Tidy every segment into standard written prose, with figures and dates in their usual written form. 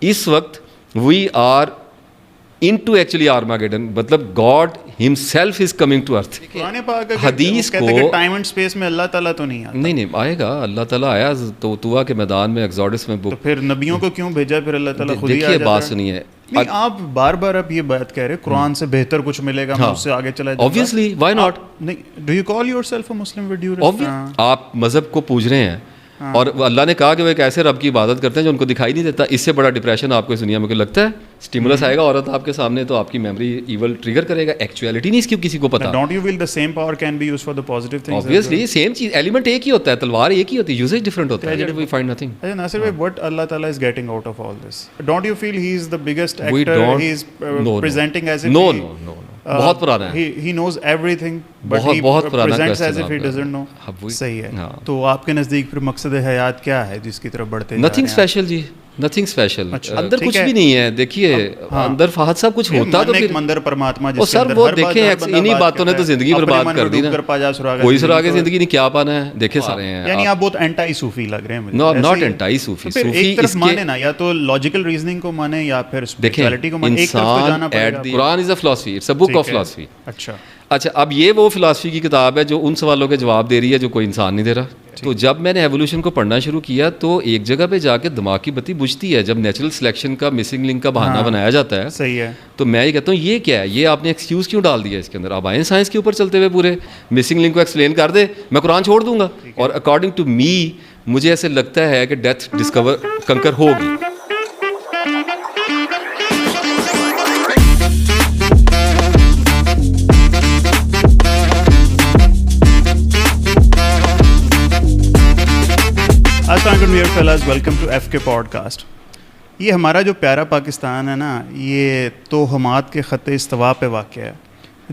اس وقت we are into actually Armageddon, مطلب God himself is coming to earth. حدیث کو ٹائم اینڈ اسپیس میں اللہ تعالیٰ تو نہیں آتا. نہیں آئے گا, اللہ تعالیٰ آیا تو طوٰ کے میدان میں ایگزوڈس میں. تو پھر نبیوں کو کیوں بھیجا پھر اللہ تعالیٰ خود ہی؟ دیکھیے بات سنیے, نہیں آپ بار بار اب یہ بات کہہ رہے قرآن سے بہتر کچھ ملے گا, میں اس سے آگے چلا جاؤں گا. obviously why not. نہیں, do you call yourself a Muslim with due respect؟ آپ مذہب کو پوج رہے ہیں اور اللہ نے کہا کہ وہ ایک ایسے رب کی عبادت کرتے ہیں جو ان کو دکھائی نہیں دیتا. اس سے بڑا ڈپریشن آپ کو اس دنیا میں کوئی لگتا ہے؟ اسٹیمولس آئے گا عورت آپ کے سامنے تو آپ کی میموری ایول ٹریگر کرے گا, ایکچویلٹی نہیں اس کی کسی کو پتا. Don't you feel the same power can be used for the positive things? Obviously same چیز, ایلیمنٹ ایک ہی ہوتا ہے, تلوار ایک ہی ہوتی ہے, یوزیج ڈفرنٹ ہوتا ہے. We find nothing. ناصر بھائی, what Allah Ta'ala is getting out of all this? Don't you feel he is the biggest actor? He is presenting as if no بہت پرانا ہے. He knows everything but he presents as if he doesn't know. صحیح ہے. تو آپ کے نزدیک پھر مقصد حیات کیا ہے جس کی طرف بڑھتے ہیں؟ نتھنگ اسپیشل جی, نتھنگ اسپیشل. اندر کچھ بھی نہیں ہے. دیکھیے اندر فہد صاحب کچھ ہوتا تو ایک مندر پرماتما جس کے اندر وہ دیکھیں انہی باتوں نے تو زندگی برباد کر دی نا. کوئی سراغ زندگی نہیں, کیا پانا ہے دیکھے سارے ہیں. یعنی آپ بہت اینٹائی صوفی لگ رہے ہیں مجھے. نو ناٹ اینٹائی صوفی. صوفی ایک طرف مانے نا, یا تو لاجیکل ریزننگ کو مانے یا پھر اسپرچویلٹی کو مانے. ایک طرف تو جانا پڑے گا. قرآن از اے فلسفی, اٹس اے بک آف فلسفی. اچھا اب یہ وہ فلسفی کی کتاب ہے جو ان سوالوں کے جواب دے رہی ہے جو کوئی انسان نہیں دے رہا. تو جب میں نے ایوولوشن کو پڑھنا شروع کیا تو ایک جگہ پہ جا کے دماغ کی بتی بجھتی ہے جب نیچرل سلیکشن کا مسنگ لنک کا بہانہ بنایا جاتا ہے. صحیح ہے. تو میں یہ کہتا ہوں یہ کیا ہے, یہ آپ نے ایکسکیوز کیوں ڈال دیا اس کے اندر؟ اب آئیں سائنس کے اوپر چلتے ہوئے پورے مسنگ لنک کو ایکسپلین کر دے, میں قرآن چھوڑ دوں گا. اور اکارڈنگ ٹو می مجھے ایسے لگتا ہے کہ ڈیتھ ڈسکور کنکر ہوگی. السلام علیکم ڈیئر فیلاز, ویلکم ٹو ایف کے پوڈ کاسٹ. یہ ہمارا جو پیارا پاکستان ہے نا, یہ توہمات کے خط استوا پہ واقع ہے,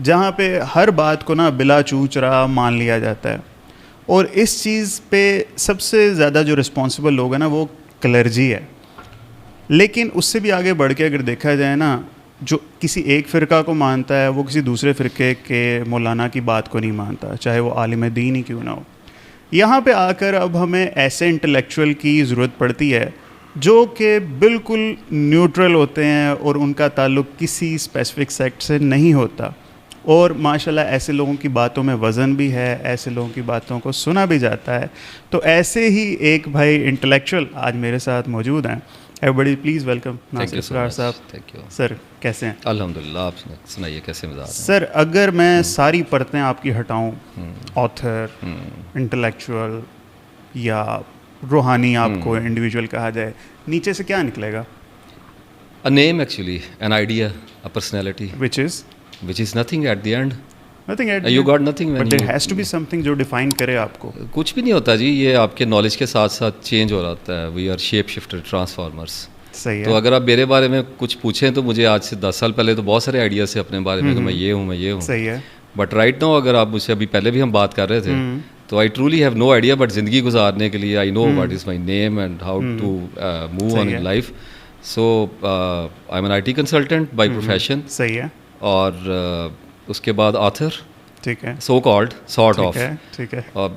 جہاں پہ ہر بات کو نا بلا چو چرا مان لیا جاتا ہے. اور اس چیز پہ سب سے زیادہ جو رسپانسبل لوگ ہیں نا وہ کلرجی ہے. لیکن اس سے بھی آگے بڑھ کے اگر دیکھا جائے نا, جو کسی ایک فرقہ کو مانتا ہے وہ کسی دوسرے فرقے کے مولانا کی بات کو نہیں مانتا, چاہے وہ عالم دین ہی کیوں نہ ہو. یہاں پہ آ کر اب ہمیں ایسے انٹلیکچوئل کی ضرورت پڑتی ہے جو کہ بالکل نیوٹرل ہوتے ہیں اور ان کا تعلق کسی اسپیسیفک سیکٹ سے نہیں ہوتا. اور ماشاءاللہ ایسے لوگوں کی باتوں میں وزن بھی ہے, ایسے لوگوں کی باتوں کو سنا بھی جاتا ہے. تو ایسے ہی ایک بھائی انٹلیکچوئل آج میرے ساتھ موجود ہیں. ایوریبڈی پلیز ویلکم ناصر اسرار صاحب. سر کیسے ہیں؟ الحمدللہ, آپ سنائیے کیسے مزاج؟ سر اگر میں ساری پرتیں آپ کی ہٹاؤں, آتھر, انٹلیکچوئل یا روحانی, آپ کو انڈیویجول کہا جائے, نیچے سے کیا نکلے گا؟ A name actually, an idea, a personality. Which is nothing at the end. Nothing at the You end. got nothing when But there has to be something جو ڈیفائن کرے آپ کو. کچھ بھی نہیں ہوتا جی, یہ آپ کے نالج کے ساتھ ساتھ چینج ہو رہا ہے. We are shape shifter, transformers. صحیح ہے. تو اگر آپ میرے بارے میں کچھ پوچھیں تو مجھے آج سے 10 سال پہلے تو بہت سارے آئیڈیاز تھے اپنے بارے میں کہ میں یہ ہوں, میں یہ ہوں. صحیح ہے. بٹ رائٹ ناؤ اگر آپ مجھ سے ابھی پہلے بھی ہم بات کر رہے تھے تو I truly have no idea, but زندگی گزارنے کے لیے I know what is my name and how to move on in life. So I am an IT consultant by profession. صحیح ہے. اور اس کے بعد آتھر, ٹھیک ہے, سو کالڈ سارٹ آف. ٹھیک ہے. اور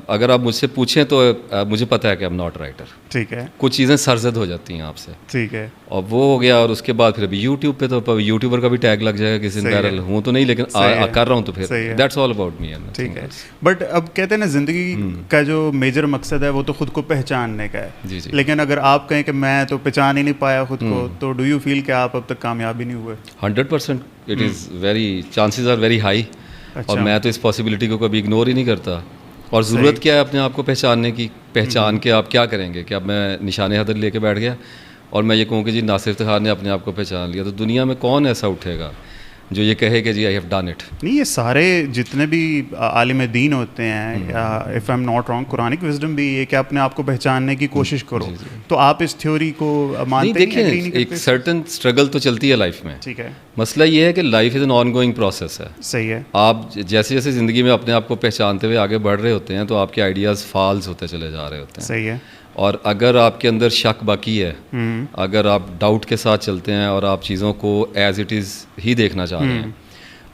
اگر آپ مجھ سے پوچھیں تو مجھے پتہ ہے کہ ایم ناٹ رائٹر. ٹھیک ہے. کچھ چیزیں سرزد ہو جاتی ہیں آپ سے. ٹھیک ہے. اور وہ ہو گیا. اور اس کے بعد پھر ابھی یوٹیوب پہ تو یوٹیوبر کا بھی ٹیگ لگ جائے گا, کسی دن وائرل ہوں تو نہیں لیکن کر رہا ہوں تو پھر دیٹس آل اباؤٹ می. ٹھیک ہے. بٹ اب کہتے ہیں نا زندگی کا جو میجر مقصد ہے وہ تو خود کو پہچاننے کا ہے. جی جی. لیکن اگر آپ کہیں کہ میں تو پہچان ہی نہیں پایا خود کو, تو ڈو یو فیل کہ آپ اب تک کامیاب ہی نہیں ہوئے؟ 100%. It is very chances are very high. اور میں تو اس پاسبلٹی کو کبھی اگنور ہی نہیں کرتا. اور ضرورت کیا ہے اپنے آپ کو پہچاننے کی؟ پہچان کے آپ کیا کریں گے؟ کہ اب میں نشان حضر لے کے بیٹھ گیا اور میں یہ کہوں کہ جی ناصر افتخار نے اپنے آپ کو پہچان لیا, تو دنیا میں کون ایسا اٹھے گا جو یہ کہے کہ جی آئی ہیو ڈن اٹ؟ نہیں, یہ سارے جتنے بھی عالم دین ہوتے ہیں, یا if I am not wrong Quranic wisdom بھی یہ کہ اپنے آپ کو پہچاننے کی کوشش کرو. تو آپ اس تھیوری کو مانتے ہیں؟ دیکھیں ایک سرٹن اسٹرگل تو چلتی ہے لائف میں. ٹھیک ہے. مسئلہ یہ ہے کہ life is an on going process ہے. صحیح ہے. آپ جیسے جیسے زندگی میں اپنے آپ کو پہچانتے ہوئے آگے بڑھ رہے ہوتے ہیں تو آپ کے آئیڈیاز فالز ہوتے چلے جا رہے ہوتے ہیں. صحیح ہے. اور اگر آپ کے اندر شک باقی ہے, اگر آپ ڈاؤٹ کے ساتھ چلتے ہیں اور آپ چیزوں کو ایز اٹ از ہی دیکھنا چاہ رہے ہیں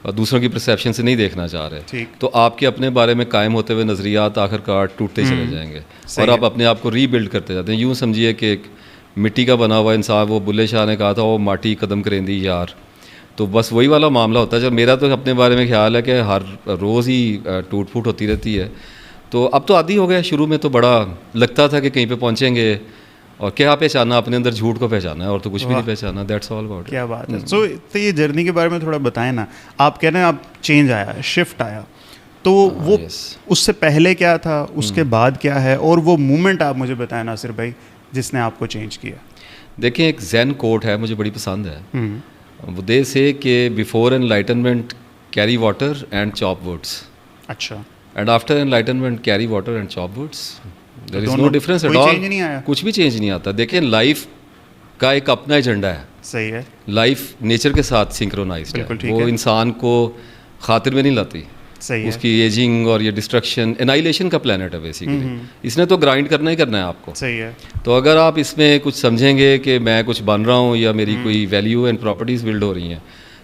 اور دوسروں کی پرسیپشن سے نہیں دیکھنا چاہ رہے, تو آپ کے اپنے بارے میں قائم ہوتے ہوئے نظریات آخر کار ٹوٹتے چلے جائیں گے اور آپ اپنے آپ کو ری بلڈ کرتے جاتے ہیں. یوں سمجھیے کہ ایک مٹی کا بنا ہوا انسان, وہ بلے شاہ نے کہا تھا وہ ماٹی قدم کریندی یار, تو بس وہی والا معاملہ ہوتا ہے. جب میرا تو اپنے بارے میں خیال ہے کہ ہر روز ہی ٹوٹ پھوٹ ہوتی رہتی ہے, تو اب تو عادی ہو گیا. شروع میں تو بڑا لگتا تھا کہ کہیں پہ پہنچیں گے اور کیا پہچانا, اپنے اندر جھوٹ کو پہچانا ہے اور تو کچھ بھی نہیں پہچانا. That's all about. کیا بات ہے. سو تو یہ جرنی کے بارے میں تھوڑا بتائیں نا. آپ کہہ رہے ہیں آپ چینج آیا, شفٹ آیا, تو وہ اس سے پہلے کیا تھا, اس کے بعد کیا ہے, اور وہ مومنٹ آپ مجھے بتائیں ناصر بھائی جس نے آپ کو چینج کیا. دیکھیں ایک زین کوٹ ہے, مجھے بڑی پسند ہے. وہ دے سے کہ before enlightenment carry water and chop woods. اچھا. And after enlightenment carry water and chop woods. There is no difference at all. کچھ بھی چینج نہیں آتا. دیکھیں لائف کا ایک اپنا ایجنڈا ہے. صحیح ہے. لائف نیچر کے ساتھ سنکرونائزڈ ہے, وہ انسان کو خاطر میں نہیں لاتی. صحیح ہے. اس کی ایجنگ اور یہ ڈسٹرکشن, انائلیشن کا پلانٹ ہے بیسیکلی. اس نے تو گرائنڈ کرنا ہی کرنا ہے آپ کو. صحیح ہے. تو اگر آپ اس میں کچھ سمجھیں گے کہ میں کچھ بن رہا ہوں یا میری کوئی ویلیو اینڈ پراپرٹیز بلڈ ہو رہی ہیں,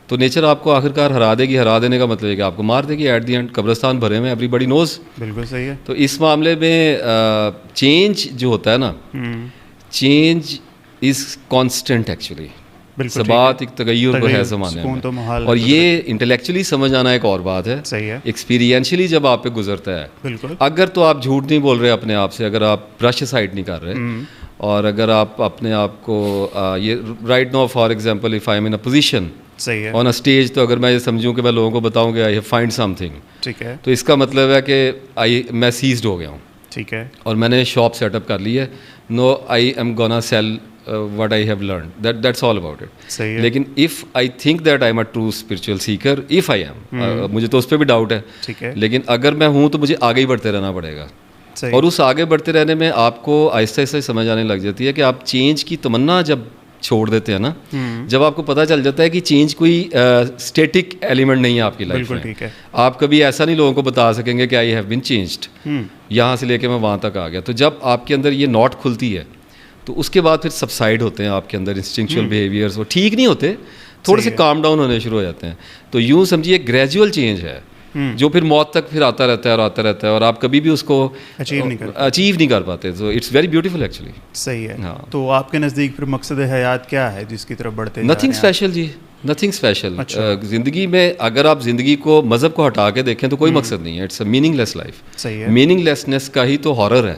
تو نیچر آپ کو آخر کار ہرا دے گی. ہرا دینے کا مطلب ہے کہ آپ کو مار دے گی. ایٹ دی اینڈ قبرستان بھرے میں, ایوری بڈی نوز. بالکل صحیح ہے. تو اس معاملے میں چینج جو ہوتا ہے نا, چینج از کانسٹنٹ ایکچولی. ثبات ایک تغیر تو ہے زمانے میں, اور یہ انٹلیکچولی سمجھ آنا ایک اور بات ہے. صحیح ہے. ایکسپیرینشلی جب آپ پہ گزرتا ہے, بالکل, اگر تو آپ جھوٹ نہیں بول رہے اپنے آپ سے, اگر آپ برش سائڈ نہیں کر رہے, اور اگر آپ اپنے آپ کو یہ right now for example if I am in a position on a stage, تو اگر میں یہ سمجھوں کہ میں لوگوں کو بتاؤں کہ I have find some thing, ٹھیک ہے, تو اس کا مطلب ہے کہ میں سیزڈ ہو گیا ہوں. ٹھیک ہے. اور میں نے شاپ سیٹ اپ کر لی ہے. No I am gonna sell what I have learned, that's all about it. لیکن if I think that I am a true spiritual seeker, if I am, مجھے تو اس پہ بھی ڈاؤٹ ہے, لیکن اگر میں ہوں تو مجھے آگے ہی بڑھتے رہنا پڑے گا. اور اس آگے بڑھتے رہنے میں آپ کو آہستہ آہستہ سمجھ آنے لگ جاتی ہے کہ آپ چینج کی تمنا جب چھوڑ دیتے ہیں نا, جب آپ کو پتہ چل جاتا ہے کہ چینج کوئی اسٹیٹک ایلیمنٹ نہیں ہے آپ کی لائف میں. آپ کبھی ایسا نہیں لوگوں کو بتا سکیں گے کہ آئی ہیو بین چینجڈ, یہاں سے لے کے میں وہاں تک آ گیا. تو جب آپ کے اندر یہ نوٹ کھلتی ہے, تو اس کے بعد پھر سبسائڈ ہوتے ہیں آپ کے اندر انسٹنکچوئل بیہیویئرس, وہ ٹھیک نہیں ہوتے, تھوڑے سے کام ڈاؤن ہونے شروع ہو جاتے ہیں. تو یوں سمجھیے گریجول چینج ہے جو پھر موت تک پھر آتا رہتا ہے اور آتا رہتا ہے, اور آپ کبھی بھی اس کو اچیو نہیں کر پاتے. تو اٹس ویری بیوٹیفل ایکچولی. صحیح ہے. تو آپ کے نزدیک پھر مقصد حیات کیا ہے جس کی طرف بڑھتے ہیں؟ نتھنگ اسپیشل جی, نتھنگ اسپیشل. زندگی میں اگر آپ زندگی کو مذہب کو ہٹا کے دیکھیں تو کوئی مقصد نہیں ہے. It's a meaningless life. صحیح ہے. میننگ لیسنس کا ہی تو ہارر ہے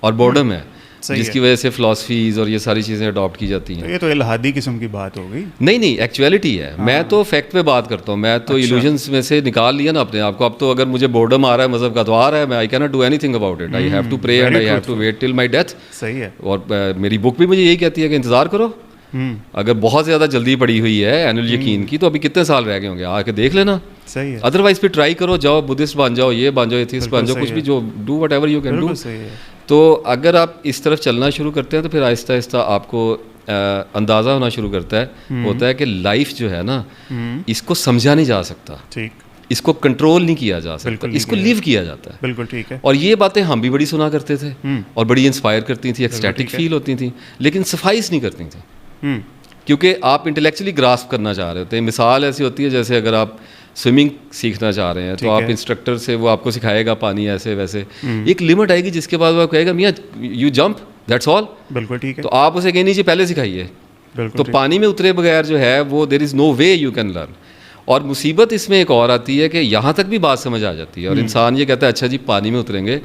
اور بورڈم ہے, جس کی وجہ سے فلاسفیز اور یہ ساری چیزیں اڈاپٹ کی جاتی ہیں. یہ تو الہادی قسم کی بات ہو گئی. نہیں, ایکچویلٹی ہے. میں تو فیکٹ پہ بات کرتا ہوں. میں تو ایلوژنس میں سے نکال لیا نا اپنے آپ کو. اب تو اگر مجھے بورڈم آ رہا ہے مذہب کا, تو آ رہا ہے, میں I can not do anything about it. I have to pray and I have to wait till my death. صحیح ہے. اور میری بک بھی مجھے یہی کہتی ہے کہ انتظار کرو. اگر بہت زیادہ جلدی پڑی ہوئی ہے اینول یقین کی, تو ابھی کتنے سال رہ گئے ہوں گے, آ کے دیکھ لینا. صحیح ہے. ادروائز پھر ٹرائی کرو, جاؤ بدھسٹ بن جاؤ, یہ بن جاؤ, ایتھیسٹ بن جاؤ, کچھ بھی, جو do what ever you can do. تو اگر آپ اس طرف چلنا شروع کرتے ہیں تو پھر آہستہ آہستہ آپ کو اندازہ ہونا شروع کرتا ہے, ہوتا ہے کہ لائف جو ہے نا, اس کو سمجھا نہیں جا سکتا, اس کو کنٹرول نہیں کیا جا سکتا, اس کو لیو کیا جاتا ہے. بالکل ٹھیک ہے. اور یہ باتیں ہم بھی بڑی سنا کرتے تھے اور بڑی انسپائر کرتی تھیں, ایکسٹیٹک فیل ہوتی تھیں, لیکن سفائز نہیں کرتی تھیں, کیونکہ آپ انٹلیکچولی گراسپ کرنا چاہ رہے ہوتے ہیں. مثال ایسی ہوتی ہے جیسے اگر آپ سوئمنگ سیکھنا چاہ رہے ہیں, تو آپ انسٹرکٹر سے وہ آپ کو سکھائے گا پانی ایسے ویسے, ایک لمٹ آئے گی جس کے بعد وہ کہے گا میاں یو جمپ, دیٹس آل. بالکل ٹھیک ہے. تو آپ اسے کہیں نیچے پہلے سکھائیے. تو پانی میں اترے بغیر جو ہے وہ دیر is no way you can learn. اور مصیبت اس میں ایک اور آتی ہے کہ یہاں تک بھی بات سمجھ آ جاتی ہے, اور انسان یہ کہتا ہے اچھا جی پانی میں اتریں گے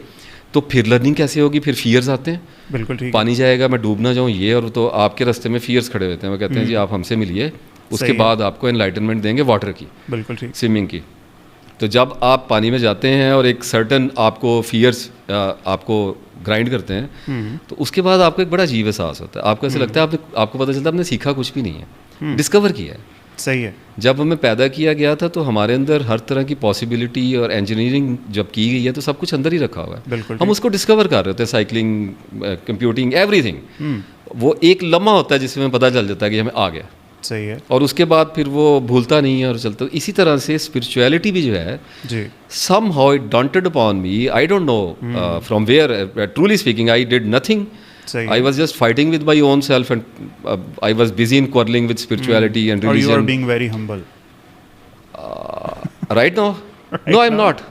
تو پھر لرننگ کیسے ہوگی, پھر فیئرز آتے ہیں. بالکل ٹھیک. پانی جائے گا, میں ڈوب نہ جاؤں, یہ, اور تو آپ کے راستے میں فیئرز کھڑے ہوتے ہیں. وہ کہتے ہیں جی آپ ہم سے ملیے, اس کے بعد آپ کو انلائٹنمنٹ دیں گے واٹر کی, بالکل ٹھیک, سوئمنگ کی. تو جب آپ پانی میں جاتے ہیں اور ایک سرٹن آپ کو فیئرس آپ کو گرائنڈ کرتے ہیں, تو اس کے بعد آپ کو ایک بڑا عجیب احساس ہوتا ہے. آپ کو ایسا لگتا ہے آپ کو پتہ چلتا ہے آپ نے سیکھا کچھ بھی نہیں ہے, ڈسکور کیا ہے. صحیح ہے. جب ہمیں پیدا کیا گیا تھا تو ہمارے اندر ہر طرح کی پاسبلٹی اور انجینئرنگ جب کی گئی ہے تو سب کچھ اندر ہی رکھا ہوا ہے. ہم اس کو ڈسکور کر رہے ہوتے ہیں, سائیکلنگ, کمپیوٹنگ, ایوری تھنگ. وہ ایک لمحہ ہوتا ہے جس میں پتہ چل جاتا ہے کہ ہمیں آ گیا. صحیح ہے. اور اس کے بعد پھر وہ بھولتا نہیں ہے اور چلتا. اسی طرح سے اسپرچویلٹی بھی جو ہے, somehow it dawned upon me, I don't know from where, truly speaking I did nothing. I was just fighting with my own self, and I was busy in quarreling with spirituality and religion. Or you are being very humble. Right now? No, I'm not.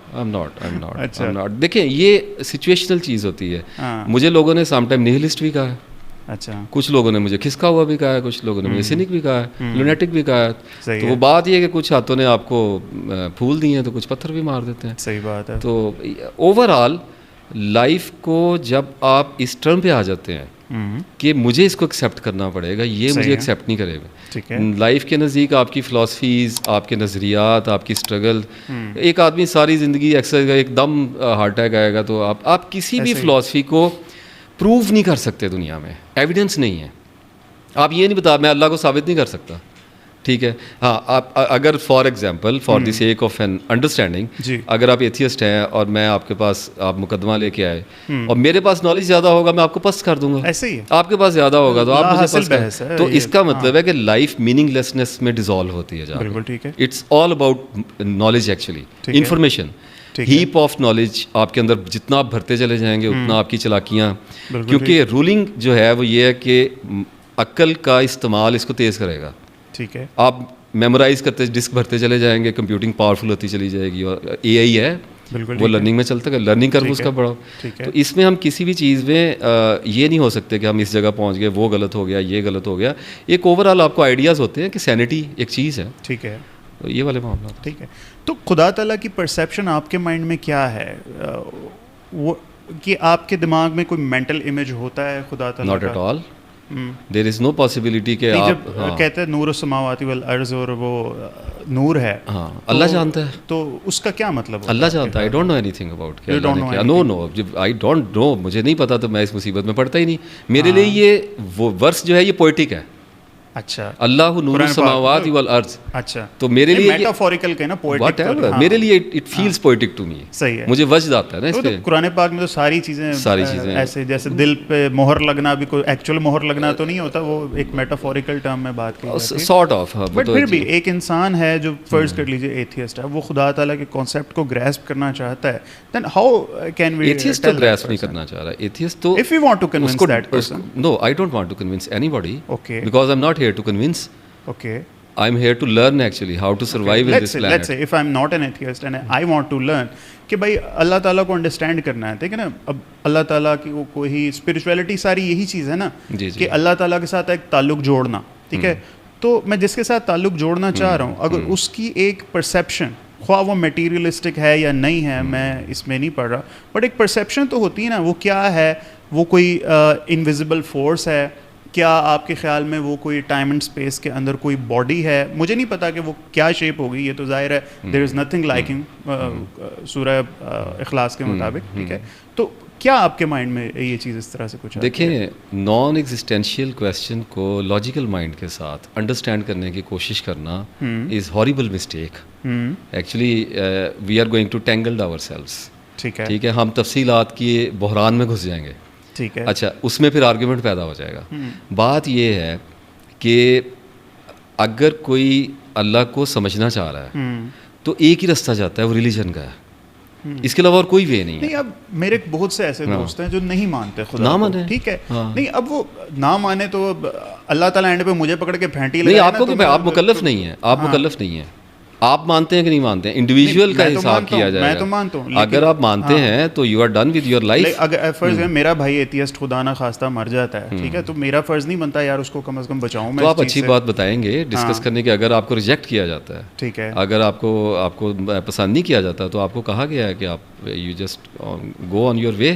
دیکھیں یہ situational چیز ہوتی ہے. مجھے لوگوں نے some time نہلسٹ بھی کہا ہے. اچھا کچھ لوگوں نے مجھے کھسکا ہوا بھی کہا ہے, کچھ لوگوں نے مجھے سینک بھی کہا ہے, لونیٹک بھی کہا ہے. تو وہ بات یہ ہے کہ کچھ ہاتھوں نے آپ کو پھول دیے ہیں تو کچھ پتھر بھی مار دیتے ہیں. صحیح بات ہے. تو اوور آل لائف کو جب آپ اس ٹرم پہ آ جاتے ہیں کہ مجھے اس کو ایکسیپٹ کرنا پڑے گا, یہ مجھے ایکسیپٹ نہیں کرے گا. لائف کے نزدیک آپ کی فلاسفیز, آپ کے نظریات, آپ کی اسٹرگل, ایک آدمی ساری زندگی ایکسرسائز کا ایک دم ہارٹ اٹیک آئے گا تو آپ کسی بھی فلاسفی کو پروو نہیں کر سکتے دنیا میں, ایویڈنس نہیں ہے. آپ یہ نہیں بتا, میں اللہ کو ثابت نہیں کر سکتا, ٹھیک ہے. ہاں آپ اگر for example for the sake of an understanding, اگر آپ ایتھیسٹ ہیں اور میں آپ کے پاس, آپ مقدمہ لے کے آئے اور میرے پاس نالج زیادہ ہوگا, میں آپ کو پست کر دوں گا. ایسے ہی آپ کے پاس زیادہ ہوگا تو آپ مجھے پست کر. تو اس کا مطلب ہے کہ لائف میننگ لیسنس میں ڈیزالو ہوتی ہے. بالکل ٹھیک ہے. It's all about knowledge actually, information, heap of knowledge آپ کے اندر جتنا آپ بھرتے چلے جائیں گے اتنا آپ کی چلاکیاں, کیونکہ رولنگ جو ہے وہ یہ ہے کہ عقل کا استعمال اس کو تیز کرے گا. ٹھیک ہے. آپ میمورائز کرتے ڈسک بھرتے چلے جائیں گے, کمپیوٹنگ پاورفل ہوتی چلی جائے گی, اور اے آئی ہے وہ لرننگ میں چلتا ہے, لرننگ کرو اس کا بڑھاؤ. تو اس میں ہم کسی بھی چیز میں یہ نہیں ہو سکتے کہ ہم اس جگہ پہنچ گئے, وہ غلط ہو گیا, یہ غلط ہو گیا. ایک اوور آل آپ کو آئیڈیاز ہوتے ہیں کہ سینٹی ایک چیز ہے. ٹھیک ہے. یہ والے معاملات. ٹھیک ہے. تو خدا تعالیٰ کی پرسیپشن آپ کے مائنڈ میں کیا ہے, وہ کہ آپ کے دماغ میں کوئی مینٹل امیج ہوتا ہے خدا تعالیٰ کا؟ Not at all. There is no possibility کہ آپ جب کہتے ہیں نور السماوات والارض, اور وہ نور ہے, ہاں اللہ جانتا ہے, تو اس کا کیا مطلب ہے؟ اللہ جانتا ہے. I don't know anything about کیا. نو جب آئی ڈونٹ نو, مجھے نہیں پتا تو میں اس مصیبت میں پڑتا ہی نہیں. میرے لیے یہ وہ ورس جو ہے یہ پوئٹک ہے. اچھا. اللہ نور السماوات والارض. اچھا. تو میرے لیے میٹافوریکل کہ نا پوئٹک, میرے لیے it feels poetic to me. صحیح ہے. مجھے وجد آتا ہے نا اس پہ. قرآن پاک میں تو ساری چیزیں ایسے, جیسے دل پہ مہر لگنا بھی کوئی ایکچوئل مہر لگنا تو نہیں ہوتا, وہ ایک میٹافوریکل ٹرم میں بات کی جاتی ہے. Sort of. بٹ پھر بھی ایک انسان ہے جو فرض کر لیجیے ایتھیسٹ ہے, وہ خدا تعالیٰ کے کانسیپٹ کو گریسپ کرنا چاہتا ہے, then how can we? Atheist تو گریسپ نہیں کرنا چاہ رہا. ایتھیسٹ تو if we want to convince that person. No, I don't want to convince anybody. Okay. Because I'm not here to convince. Okay. I'm here to learn actually how to survive in this planet. Let's say if I'm not an atheist and I want to learn کہ بھائی اللہ تعالیٰ کو understand کرنا ہے, ٹھیک ہے نا. اب اللہ تعالیٰ کی کوئی اسپرچویلٹی ساری یہی چیز ہے نا, کہ اللہ تعالیٰ کے ساتھ ایک تعلق جوڑنا, ٹھیک ہے. تو میں جس کے ساتھ تعلق جوڑنا چاہ رہا ہوں, اگر اس کی ایک پرسیپشن, خواہ وہ میٹیریلسٹک ہے یا نہیں ہے, میں اس میں نہیں پڑھ رہا, بٹ ایک پرسیپشن تو ہوتی ہے نا. وہ کیا ہے, وہ کوئی انویزیبل فورس ہے, کیا آپ کے خیال میں وہ کوئی ٹائم اینڈ اسپیس کے اندر کوئی باڈی ہے؟ مجھے نہیں پتا کہ وہ کیا شیپ ہوگی, یہ تو ظاہر ہے دیر از نتھنگ لائک سورہ اخلاص کے مطابق, ٹھیک ہے. تو کیا آپ کے مائنڈ میں یہ چیز اس طرح سے کچھ؟ دیکھیں, نان ایگزسٹینشیل کویسچن کو لاجیکل مائنڈ کے ساتھ انڈرسٹینڈ کرنے کی کوشش کرنا is horrible mistake. Actually we are going to tangled ourselves. ٹھیک ہے, ہم تفصیلات کی بحران میں گھس جائیں گے. ٹھیک ہے. اچھا, اس میں پھر آرگیومنٹ پیدا ہو جائے گا. بات یہ ہے کہ اگر کوئی اللہ کو سمجھنا چاہ رہا ہے تو ایک ہی رستہ جاتا ہے, وہ ریلیجن کا ہے, اس کے علاوہ اور کوئی وے نہیں ہے. نہیں, اب میرے بہت سے ایسے دوست ہیں جو نہیں مانتے خدا نہ مانے, ٹھیک ہے. نہیں, اب وہ نہ مانے تو اللہ تعالیٰ اینڈ پہ مجھے پکڑ کے پھینٹی لگائے. نہیں, آپ کو کہ آپ مکلف نہیں ہیں, آپ مکلف نہیں ہیں. آپ مانتے ہیں کہ نہیں مانتے ہیں, انڈیویجول کا حساب کیا جائے گا. میں تو مانتا ہوں, اگر آپ مانتے ہیں تو you are done with your life. اگر فرض ہے میرا بھائی ایتھیسٹ خدا نہ خواستہ مر جاتا ہے, ٹھیک ہے, تو میرا فرض نہیں بنتا یار اس کو کم از کم بچاؤں میں. تو آپ اچھی بات بتائیں گے ڈسکس کرنے کی. اگر آپ کو ریجیکٹ کیا جاتا ہے, ٹھیک ہے, اگر آپ کو پسند نہیں کیا جاتا تو آپ کو کہا گیا ہے کہ آپ you just go on your way.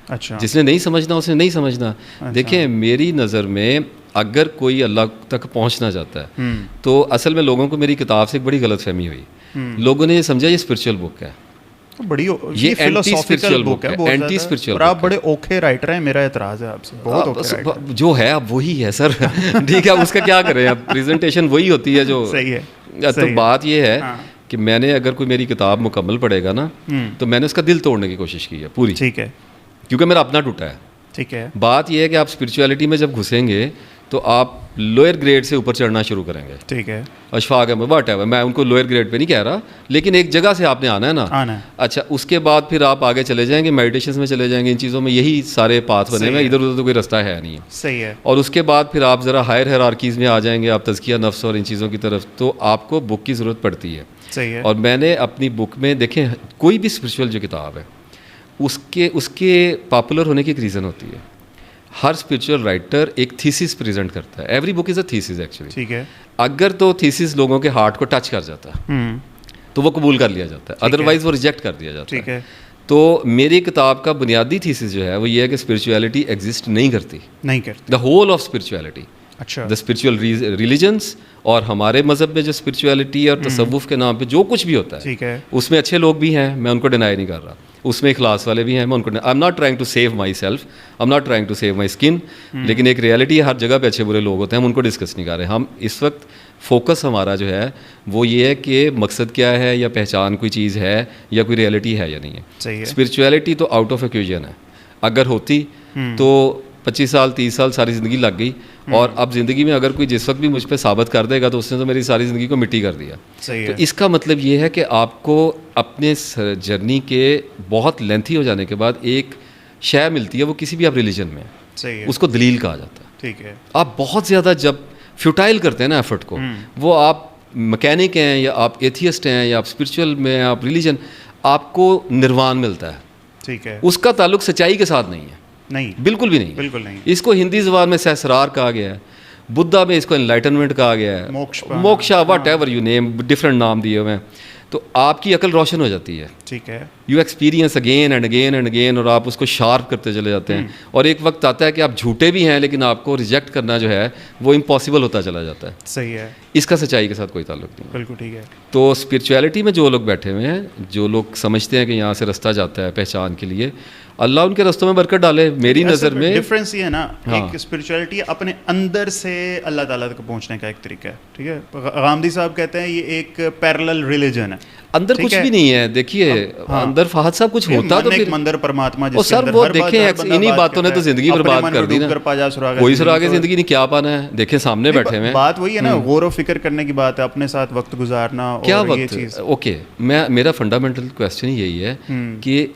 اچھا, جس نے نہیں سمجھنا اسے نہیں سمجھنا. دیکھیں, میری نظر میں اگر کوئی اللہ تک پہنچنا چاہتا ہے تو اصل میں لوگوں کو میری کتاب سے ایک بڑی غلط فہمی ہوئی. لوگوں نے یہ سمجھا یہ اسپرچل بک ہے, بڑی یہ اینٹی اسپرچل بک ہے, اینٹی اسپرچل. اور آپ بڑے اوکھے رائٹر ہیں, میرا اعتراض ہے آپ سے, بہت اوکھے. جو ہے اب وہی ہے سر, ٹھیک ہے, اس کا کیا کریں, اب پریزنٹیشن وہی ہوتی ہے جو صحیح ہے. تو بات یہ ہے کہ میں نے اگر کوئی میری کتاب مکمل پڑھے گا نا تو میں نے اس کا دل توڑنے کی کوشش کی ہے پوری, ٹھیک ہے, کیونکہ میرا اپنا ٹوٹا ہے. ٹھیک ہے. بات یہ ہے کہ آپ اسپرچویلٹی میں جب گھسیں گے تو آپ لوئر گریڈ سے اوپر چڑھنا شروع کریں گے. ٹھیک ہے. اشفاق ہے, واٹ ایور, میں ان کو لوئر گریڈ پہ نہیں کہہ رہا, لیکن ایک جگہ سے آپ نے آنا ہے نا. اچھا, اس کے بعد پھر آپ آگے چلے جائیں گے, میڈیٹیشنز میں چلے جائیں گے, ان چیزوں میں یہی سارے پاتھ بنے ہوئے, ادھر ادھر تو کوئی رستہ ہے نہیں. صحیح ہے. اور اس کے بعد پھر آپ ذرا ہائر ہیرارکیز میں آ جائیں گے, آپ تزکیہ نفس اور ان چیزوں کی طرف, تو آپ کو بک کی ضرورت پڑتی ہے. صحیح ہے. اور میں نے اپنی بک میں, دیکھیں, کوئی بھی اسپرچول جو کتاب ہے اس کے پاپولر ہونے کی ایک ریزن ہوتی ہے. ہر اسپرچل رائٹر ایک تھیسس پریزنٹ کرتا ہے. ایوری بک از اے تھیسس ایکچولی. ٹھیک ہے. اگر تو تھیسس لوگوں کے ہارٹ کو ٹچ کر جاتا ہے تو وہ قبول کر لیا جاتا ہے, ادروائز وہ ریجیکٹ کر دیا جاتا ہے. تو میری کتاب کا بنیادی تھیسس جو ہے وہ یہ ہے کہ اسپرچویلٹی ایگزسٹ نہیں کرتی. The whole of spirituality, the spiritual religions, اور ہمارے مذہب میں جو اسپرچویلٹی اور تصوف کے نام پہ جو کچھ بھی ہوتا ہے اس میں اچھے لوگ بھی ہیں, میں ان کو ڈینائی نہیں کر رہا. اس میں اخلاص والے بھی ہیں, میں ان کو I am not trying to save myself, I am not trying to save my skin. لیکن ایک ریئلٹی ہے, ہر جگہ پہ اچھے برے لوگ ہوتے ہیں, ہم ان کو ڈسکس نہیں کر رہے. ہم اس وقت فوکس ہمارا جو ہے وہ یہ ہے کہ مقصد کیا ہے, یا پہچان کوئی چیز ہے, یا کوئی ریئلٹی ہے یا نہیں ہے. اسپرچویلٹی تو آؤٹ آف ایکویژن ہے. اگر ہوتی تو 25 سال 30 سال ساری زندگی لگ گئی, اور اب زندگی میں اگر کوئی جس وقت بھی مجھ پہ ثابت کر دے گا تو اس نے تو میری ساری زندگی کو مٹی کر دیا. تو اس کا مطلب یہ ہے کہ آپ کو اپنے جرنی کے بہت لینتھی ہو جانے کے بعد ایک شے ملتی ہے, وہ کسی بھی آپ ریلیجن میں, اس کو دلیل کہا جاتا ہے. ٹھیک ہے. آپ بہت زیادہ جب فیوٹائل کرتے ہیں نا ایفرٹ کو, وہ آپ مکینک ہیں یا آپ ایتھیسٹ ہیں یا آپ اسپرچول میں آپ ریلیجن, آپ کو نروان ملتا ہے. ٹھیک ہے. اس کا تعلق سچائی کے ساتھ نہیں ہے, نہیں, بالکل بھی نہیں. بالکل نہیں. اس کو ہندی زبان میں سہسرار کہا گیا ہے, بدھا میں اس کو انلائٹنمنٹ کہا گیا ہے, moksha, whatever you name, different نام دیے ہوئے ہیں. تو آپ کی عقل روشن ہو جاتی ہے. ٹھیک ہے. You experience again and again and again, اور آپ اس کو شارپ کرتے چلے جاتے ہیں. اور ایک وقت آتا ہے کہ آپ جھوٹے بھی ہیں لیکن آپ کو ریجیکٹ کرنا جو ہے وہ امپاسبل ہوتا چلا جاتا ہے. صحیح ہے. اس کا سچائی کے ساتھ کوئی تعلق نہیں. بالکل ٹھیک ہے. تو اسپرچویلٹی میں جو لوگ بیٹھے ہوئے ہیں, جو لوگ سمجھتے ہیں کہ یہاں سے رستہ جاتا ہے پہچان کے لیے, اللہ ان کے رستوں میں برکت ڈالے. میری نظر میں ڈفرینس یہ ہے نا, ایک اسپرچویلٹی اپنے اندر سے اللہ تعالیٰ تک پہنچنے کا ایک طریقہ ہے. ٹھیک ہے. غامدی صاحب کہتے ہیں یہ ایک پیرلل ریلیجن ہے. اندر کچھ بھی نہیں ہے. دیکھیے اندر فہد صاحب کچھ ہوتا تو پھر مندر پرماتما, اور سر وہ دیکھیں انہی باتوں نے تو زندگی برباد کر دی نا. کوئی سراغ زندگی نہیں, کیا پانا ہے, دیکھیں سامنے بیٹھے ہوئے. بات وہی ہے نا, غور و فکر کرنے کی بات ہے, اپنے ساتھ وقت گزارنا. کیا وقت؟ اوکے, میرا فنڈامنٹل کویسچن یہی ہے کہ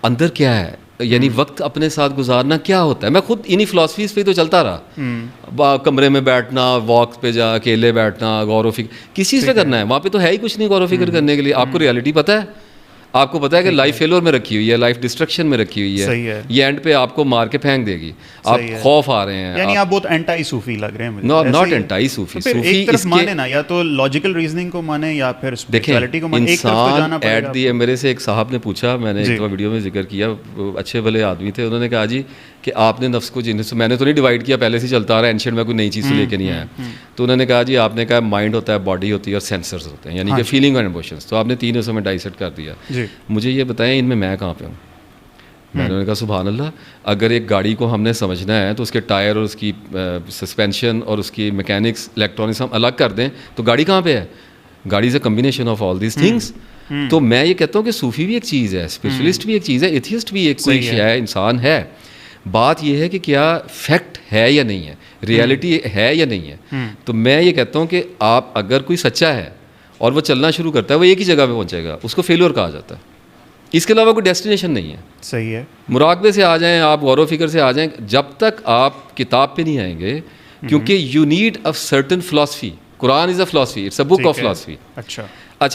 اندر کیا ہے, یعنی وقت اپنے ساتھ گزارنا کیا ہوتا ہے. میں خود انہی فلاسفیز پہ تو چلتا رہا, کمرے میں بیٹھنا, واک پہ جا اکیلے بیٹھنا, غور و فکر کس چیز پہ کرنا ہے. وہاں پہ تو ہے ہی کچھ نہیں غور و فکر کرنے کے لیے. آپ کو ریئلٹی پتہ ہے, آپ کو پتا ہے کہ لائف فیلور میں رکھی ہوئی ہے, لائف ڈسٹرکشن میں رکھی ہوئی ہے, یہ اینڈ پہ آپ کو مار کے پھینک دے گی. آپ خوف آ رہے ہیں, یعنی آپ بہت اینٹائی صوفی لگ رہے ہیں. ناٹ اینٹائی صوفی. صوفی ایک طرف مانے نا, یا تو لاجیکل ریزننگ کو مانے یا پھر اسپرچویلٹی کو مانے. انسان ایٹ دی, میرے سے ایک صاحب نے پوچھا, میں نے ایک ویڈیو میں ذکر کیا, اچھے بھلے آدمی تھے, انہوں نے کہا جی کہ آپ نے نفس کو جن سے, میں نے تو نہیں ڈیوائڈ کیا, پہلے سے چلتا آ رہا ہے, اینشنٹ میں کوئی نئی چیز تو لے کے نہیں آیا. تو انہوں نے کہا جی آپ نے کہا مائنڈ ہوتا ہے, باڈی ہوتی ہے, اور سینسرز ہوتے ہیں, یعنی کہ فیلنگ اور ایموشنس. تو آپ نے تین حصوں میں ڈائسیکٹ کر دیا. مجھے یہ بتائیں ان میں کہاں پہ ہوں. میں نے کہا سبحان اللہ, اگر ایک گاڑی کو ہم نے سمجھنا ہے تو اس کے ٹائر اور اس کی سسپینشن اور اس کی میکینکس الیکٹرانکس ہم الگ کر دیں تو گاڑی کہاں پہ ہے. Gaadi is a combination of all these things. تو میں یہ کہتا ہوں کہ صوفی بھی ایک چیز ہے, اسپرچولیسٹ بھی ایک چیز ہے, ایتھیسٹ بھی ایک کوئی ہے, انسان ہے. بات یہ ہے کہ کیا فیکٹ ہے یا نہیں ہے, ریئلٹی ہے یا نہیں ہے. تو میں یہ کہتا ہوں کہ آپ اگر کوئی سچا ہے اور وہ چلنا شروع کرتا ہے, وہ ایک ہی جگہ پہ پہنچے گا, اس کو فیلور کہا جاتا ہے. اس کے علاوہ کوئی ڈیسٹینیشن نہیں ہے. صحیح ہے. مراقبے سے آ جائیں آپ, غور و فکر سے آ جائیں, جب تک آپ کتاب پہ نہیں آئیں گے, کیونکہ you need a certain philosophy. Quran is a philosophy, it's a book of philosophy. اچھا,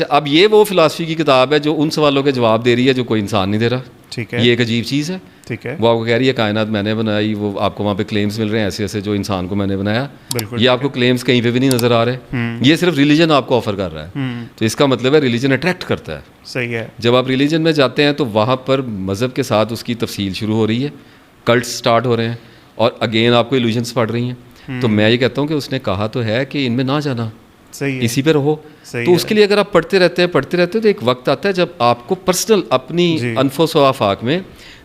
اب یہ وہ فلاسفی کی کتاب ہے جو ان سوالوں کے جواب دے رہی ہے جو کوئی انسان نہیں دے رہا. ٹھیک ہے. یہ ایک عجیب چیز ہے. ٹھیک ہے. وہ آپ کو کہہ رہی ہے کائنات میں نے بنائی, وہ آپ کو وہاں پہ کلیمز مل رہے ہیں ایسے ایسے جو انسان کو میں نے بنایا. یہ آپ کو کلیمز کہیں پہ بھی نہیں نظر آ رہے. یہ صرف ریلیجن آپ کو آفر کر رہا ہے. تو اس کا مطلب ہے ریلیجن اٹریکٹ کرتا ہے. صحیح ہے. جب آپ ریلیجن میں جاتے ہیں تو وہاں پر مذہب کے ساتھ اس کی تفصیل شروع ہو رہی ہے, کلٹس سٹارٹ ہو رہے ہیں, اور اگین آپ کو ایلوژنس پڑ رہی ہیں. تو میں یہ کہتا ہوں کہ اس نے کہا تو ہے کہ ان میں نہ جانا, اسی پہ رہو. تو اس کے لیے اگر آپ پڑھتے رہتے ہیں تو ایک وقت آتا ہے جب آپ کو پرسنل اپنی انفس و آفاق میں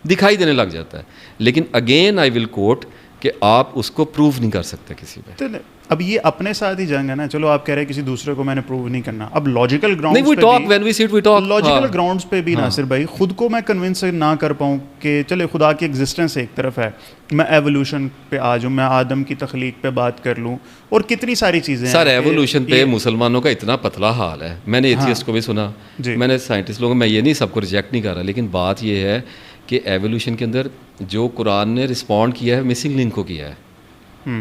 دکھائی دینے لگ جاتا ہے. لیکن اگین آئی ول کوٹ کہ آپ اس کو پروو نہیں کر سکتے کسی پہ. اب یہ اپنے ساتھ ہی جنگ ہے نا. چلو آپ کہہ رہے ہیں کسی دوسرے کو میں نے پروو نہیں کرنا. اب لاجیکل گراؤنڈس پہ بھی ناصر بھائی خود کو میں کنونس نہ کر پاؤں کہ چلے خدا کی ایگزسٹنس ایک طرف ہے, میں ایوولوشن پہ آ جاؤں, میں آدم کی تخلیق پہ بات کر لوں, اور کتنی ساری چیزیں. سر ایوولوشن پہ مسلمانوں کا اتنا پتلا حال ہے. میں نے ایتھیسٹ کو بھی سنا, میں نے سائنٹسٹ لوگوں, میں یہ نہیں سب کو ریجیکٹ نہیں کر رہا, لیکن بات یہ ہے کہ ایوولوشن کے اندر جو قرآن نے رسپونڈ کیا ہے مسنگ لنک کو کیا ہے.